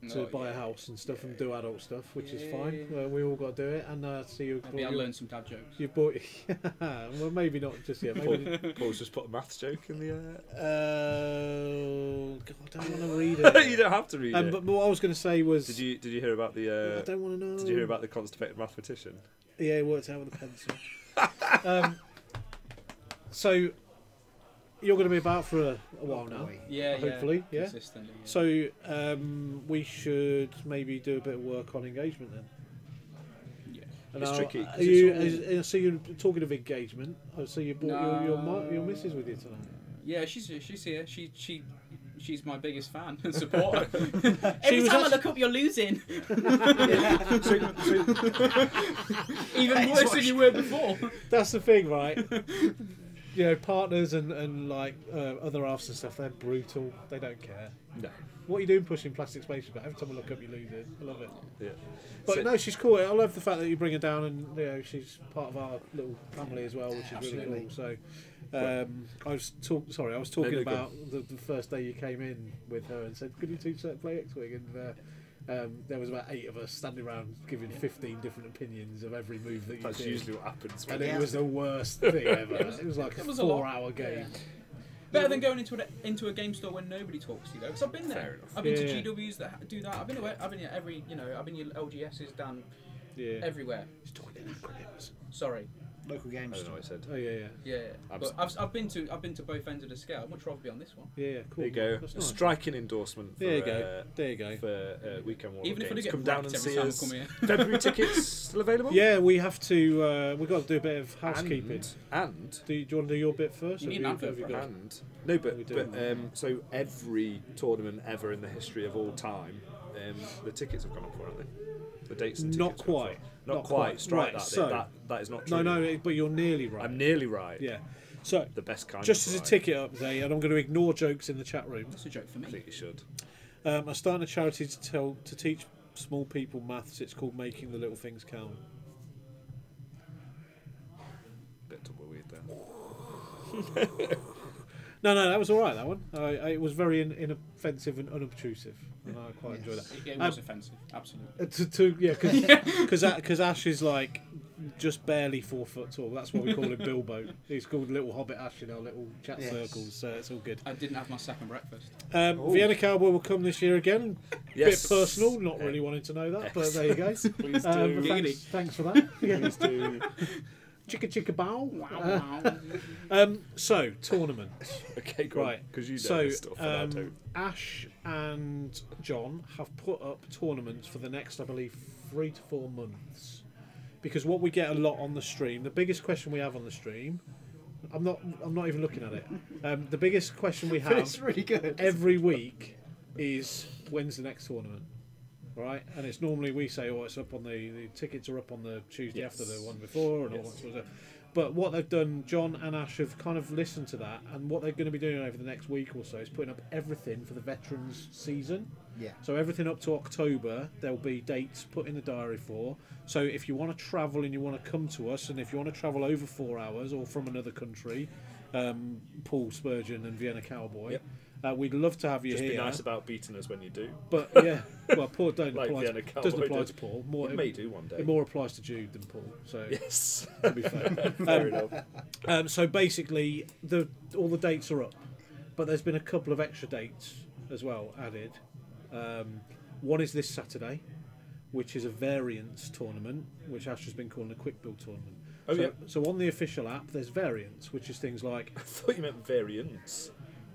to buy a house and stuff and do adult stuff, which is fine. We all got to do it. And see you. Maybe I'll learn some dad jokes. You bought. Well, maybe not just yet. Maybe. Paul's just put a maths joke in the air. God, I don't want to read it. You don't have to read it. But what I was going to say was. Did you hear about the? I don't want to know. Did you hear about the constipated mathematician? Yeah, it worked out with a pencil. So you're going to be about for a while now. Yeah, hopefully, yeah. Consistently. Yeah. So we should maybe do a bit of work on engagement then. Yeah. And It's tricky, 'cause I see you talking of engagement. I see you brought your missus with you tonight. Yeah, she's here. She's my biggest fan and supporter. She Every was time I actually- look up, you're losing. Even worse than you were before. That's the thing, right? Partners and like other halves and stuff, they're brutal. They don't care. No. What are you doing pushing plastic spaceship? Every time I look up, you lose it. I love it. Yeah. But no, she's cool. I love the fact that you bring her down, and she's part of our little family as well, which is really Absolutely. cool. So, I was talking no, go about the first day you came in with her and said, "Could you teach her to play X-Wing?" And there was about 8 of us standing around giving 15 different opinions of every move that you That's did. usually what happens. And When it was the worst thing ever. It was like a was a lot. 4-hour game. Better than going into a game store when nobody talks to you though, because I've been there. Fair enough. I've been Yeah. to GWs that do that. I've been at every, I've been to LGSs down Yeah. everywhere. He's talking in acronyms. Sorry. Local I games. don't know what I said. Oh yeah. Yeah. Abs- But I've been to both ends of the scale. I'd much rather be on this one. Yeah, cool. There you go. That's A nice. striking endorsement. For, There you go. There you go. For Weekend Warlord Even if I do games. get Come down wrecked and every see time I us. come here. February tickets still available? Yeah, we have to. We've got to do a bit of housekeeping. And Do you want to do your bit first? You or need an have advert you for got- and no, What are we but doing? so every tournament ever in the history of all time, the tickets have gone up for, haven't they? The dates and Not tickets have gone quite. up for. Not Not quite. quite. Strike Right, that. so- That is not true. No, but you're nearly right. I'm nearly right. Yeah. So, The best kind. just of as a right. ticket update, and I'm going to ignore jokes in the chat room. That's a joke for I me. think you should. I'm starting a charity to teach small people maths. It's called Making the Little Things Count. Bit tumbleweed there. No, that was all right. That one. It was very inoffensive and unobtrusive, and I quite enjoyed that. It was offensive, absolutely. Because Ash is like just barely 4 foot tall. That's why we call him Bilbo. He's called Little Hobbit Ash in our little chat circles, so it's all good. I didn't have my second breakfast. Vienna Cowboy will come this year again. Yes. Bit personal, not really wanting to know that, but there you go. Please But do. thanks for that. Please do. Chicka bow. Wow. So tournament. Okay, go Right. Because you know So this stuff and I don't. Ash and John have put up tournaments for the next, I believe, 3 to 4 months. Because what we get a lot on the stream, the biggest question we have on the stream, I'm not even looking at it. The biggest question we But have it's really good. every week is when's the next tournament, right? And it's normally we say, oh, it's up on the tickets are up on the Tuesday after the one before and all that sort of stuff. But what they've done, John and Ash have kind of listened to that, and what they're going to be doing over the next week or so is putting up everything for the veterans season. Yeah. So everything up to October, there'll be dates put in the diary for. So if you want to travel and you want to come to us, and if you want to travel over 4 hours or from another country, Paul Spurgeon and Vienna Cowboy, we'd love to have you Just here. be nice about beating us when you do. But yeah, well, Paul don't Like apply Vienna to, Cowboy doesn't apply did. to Paul. More, It may do one day. it more applies to Jude than Paul. So Yes. to be fair. Fair enough. So basically, all the dates are up, but there's been a couple of extra dates as well added. One is this Saturday, which is a variants tournament, which Ash has been calling a quick build tournament. Oh, so, yeah. So on the official app, there's variants, which is things like I thought you meant variants.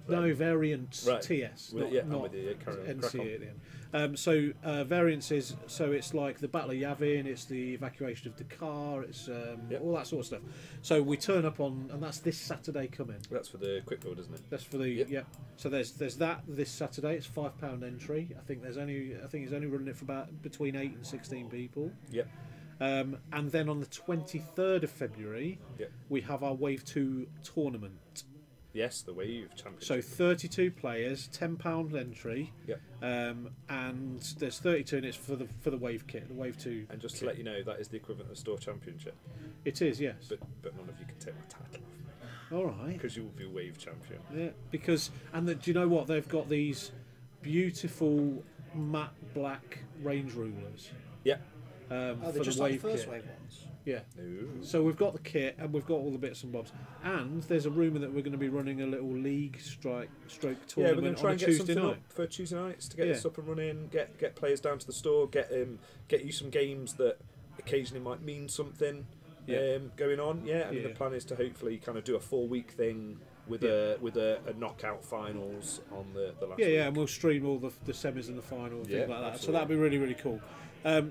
no variants Right. TS, Well, not, yeah, I'm not with you, yeah, carry on, crack NC on. at the end. Variants is so it's like the Battle of Yavin, it's the evacuation of Dakar, it's all that sort of stuff. So we turn up on, and that's this Saturday coming. That's for the quick build, isn't it? That's for the Yep. So there's that this Saturday. It's £5 entry. I think he's only running it for about between 8 and 16 people. Yep. And then on the 23rd of February, Yep. we have our Wave 2 tournament. Yes, the Wave Championship. So 32 players, £10 entry, Yep. and there's 32, and it's for the Wave kit, the Wave 2. And just to kit. let you know, that is the equivalent of Store Championship. It is, yes. But none of you can take my title off All right. because you will be Wave Champion. Yeah, because do you know what? They've got these beautiful matte black range rulers. Yeah. Oh, for they're just the like Wave the first kit. wave ones. Yeah. No. So we've got the kit and we've got all the bits and bobs, and there's a rumour that we're going to be running a little league stroke Yeah, we're tournament going to try on and a get Tuesday something night. up for Tuesday nights to get Yeah. this up and running. Get players down to the store. Get you some games that occasionally might mean something. Yeah. Going on. Yeah, I mean Yeah. the plan is to hopefully kind of do a 4-week thing with Yeah. a knockout finals on the last. Yeah, week. and we'll stream all the semis and the final and Yeah, things like that. So absolutely. that'd be really, really cool.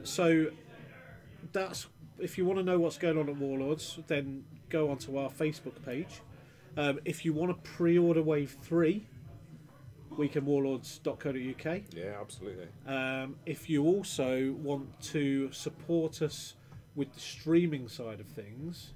So that's if you want to know what's going on at Warlords, then go onto our Facebook page. If you want to pre-order Wave 3, weekendwarlords.co.uk. Yeah, absolutely. If you also want to support us with the streaming side of things,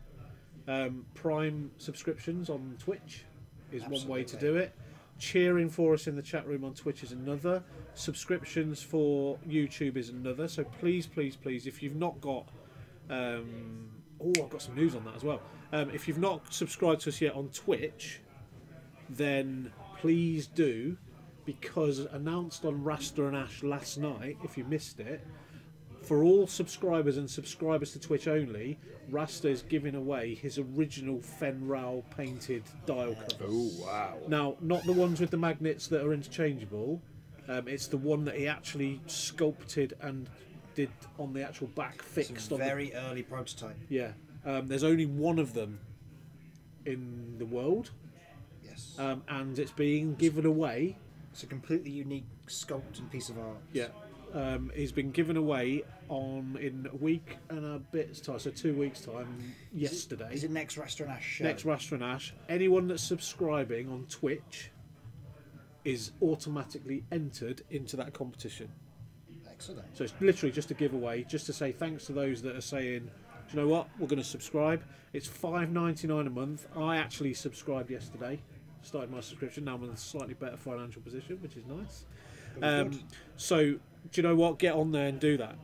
Prime subscriptions on Twitch is one way to do it. Cheering for us in the chat room on Twitch is another. Subscriptions for YouTube is another. So please, please, please, if you've not got Oh, I've got some news on that as well. If you've not subscribed to us yet on Twitch, then please do, because announced on Rasta and Ash last night, if you missed it, for all subscribers and subscribers to Twitch only, Rasta is giving away his original Fenral painted dial covers. Oh, wow. Now, not the ones with the magnets that are interchangeable. It's the one that he actually sculpted and did on the actual back, fixed It's a on very early prototype. yeah. There's only one of them in the world, Yes. and it's being given away. It's a completely unique sculpt and piece of art. Yeah. He's been given away in a week and a bit's time, so 2 weeks' time, yesterday. Is it next Rasta and Ash show? Next Rasta and Ash. Anyone that's subscribing on Twitch is automatically entered into that competition. Excellent. So it's literally just a giveaway, just to say thanks to those that are saying, do you know what, we're going to subscribe. It's $5.99 a month. I actually subscribed yesterday, started my subscription. Now I'm in a slightly better financial position, which is nice. So do you know what, get on there and do that.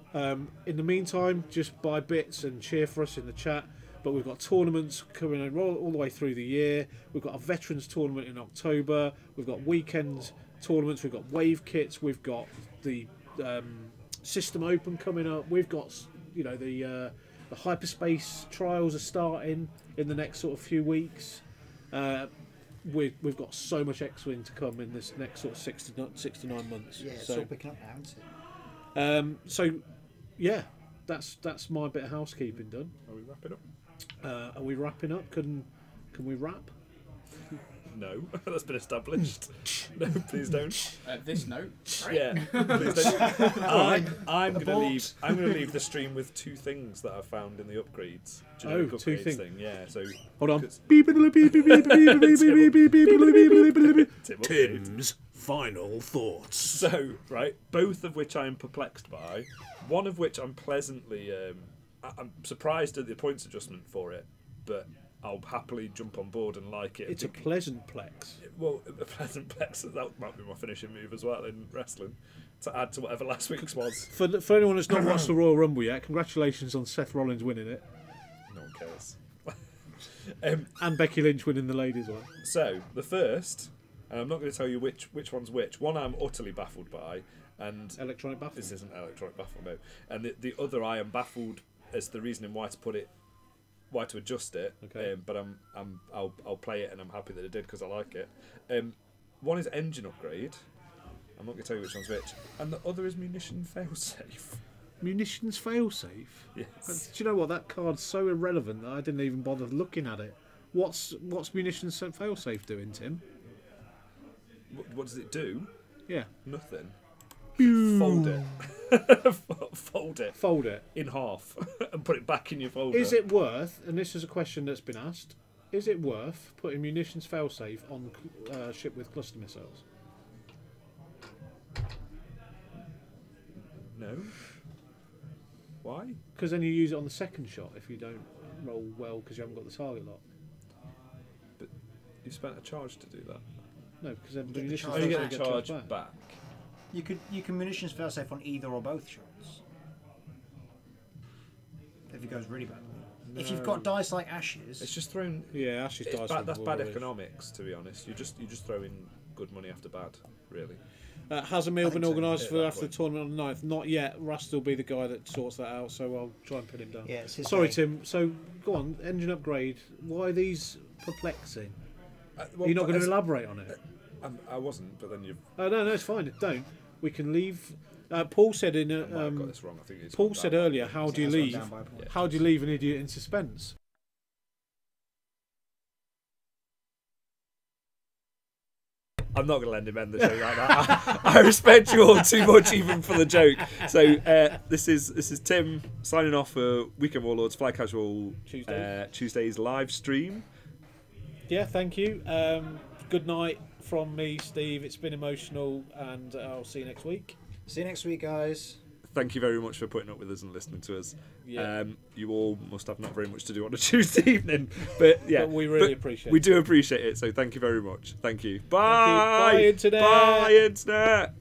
In the meantime, just buy bits and cheer for us in the chat. But we've got tournaments coming in all the way through the year. We've got a veterans tournament in October. We've got weekend tournaments. We've got wave kits. We've got the System Open coming up. We've got, you know, the hyperspace trials are starting in the next sort of few weeks. We've got so much X-Wing to come in this next sort of 6 to 9 months. Yeah, it's so, all picking up now, isn't it? so yeah, that's my bit of housekeeping done. Are we wrapping up? Are we wrapping up? Can we wrap? No, that's been established. No, please don't. At this note, Yeah, please don't. I'm gonna leave the stream with two things that I found in the upgrades. Do you know the two upgrades things. thing? Yeah. So Hold on. 'cause- Tim's final thoughts. So, right, both of which I am perplexed by. One of which I'm pleasantly, I'm surprised at the points adjustment for it, but I'll happily jump on board and like it. It's a pleasant plex. Well, a pleasant plex. That might be my finishing move as well in wrestling, to add to whatever last week's was. For anyone that's not watched the Royal Rumble yet, congratulations on Seth Rollins winning it. No one cares. And Becky Lynch winning the ladies one. So the first, and I'm not going to tell you which one's which. One I'm utterly baffled by, and Electronic baffle. this isn't electronic baffle, no. And the other I am baffled as the reasoning why to adjust it. Okay. But I'll play it, and I'm happy that it did because I like it. One is engine upgrade. I'm not going to tell you which one's which, and the other is munition failsafe. Munitions failsafe? Yes. Do you know what? That card's so irrelevant that I didn't even bother looking at it. What's munitions failsafe doing, Tim? What does it do? Yeah. Nothing. Fold it. Fold it. Fold it. In half and put it back in your folder. Is it worth, and this is a question that's been asked, is it worth putting munitions failsafe on ship with cluster missiles? No. Why? Because then you use it on the second shot if you don't roll well because you haven't got the target lock. But you spent a charge to do that. No, because then get the munitions charge Oh, you failsafe get a get charge charged back. You can munitions failsafe on either or both shots. If it goes really badly. If you've got dice like Ashes, It's just thrown. Yeah, Ashes dice. That's bad rubbish. economics, to be honest. You just throw in good money after bad, really. Has a meal I been think so. organised At for that after the point. tournament on the 9th? Not yet. Rust will be the guy that sorts that out, so I'll try and pin him down. yeah, it's his Sorry, day. Tim. So, go on. Engine upgrade. Why are these perplexing? Well, You're not going as- to elaborate on it? I wasn't, but then you've. Oh, no, it's fine. Don't. We can leave. Paul said in I might have got this wrong. I think it's Paul gone said down. earlier, how do you It's gone leave? down by a point. How do you leave an idiot in suspense? I'm not going to let him end the show like that. I respect you all too much, even for the joke. So this is Tim signing off for Weekend Warlords Fly Casual Tuesday's live stream. Yeah, thank you. Good night from me, Steve. It's been emotional, and I'll see you next week. See you next week, guys. Thank you very much for putting up with us and listening to us. Yeah. You all must have not very much to do on a Tuesday evening, but yeah, But we really appreciate We it. do appreciate it. So thank you very much. Thank you. Thank you. Bye. Bye, Internet. Bye, Internet.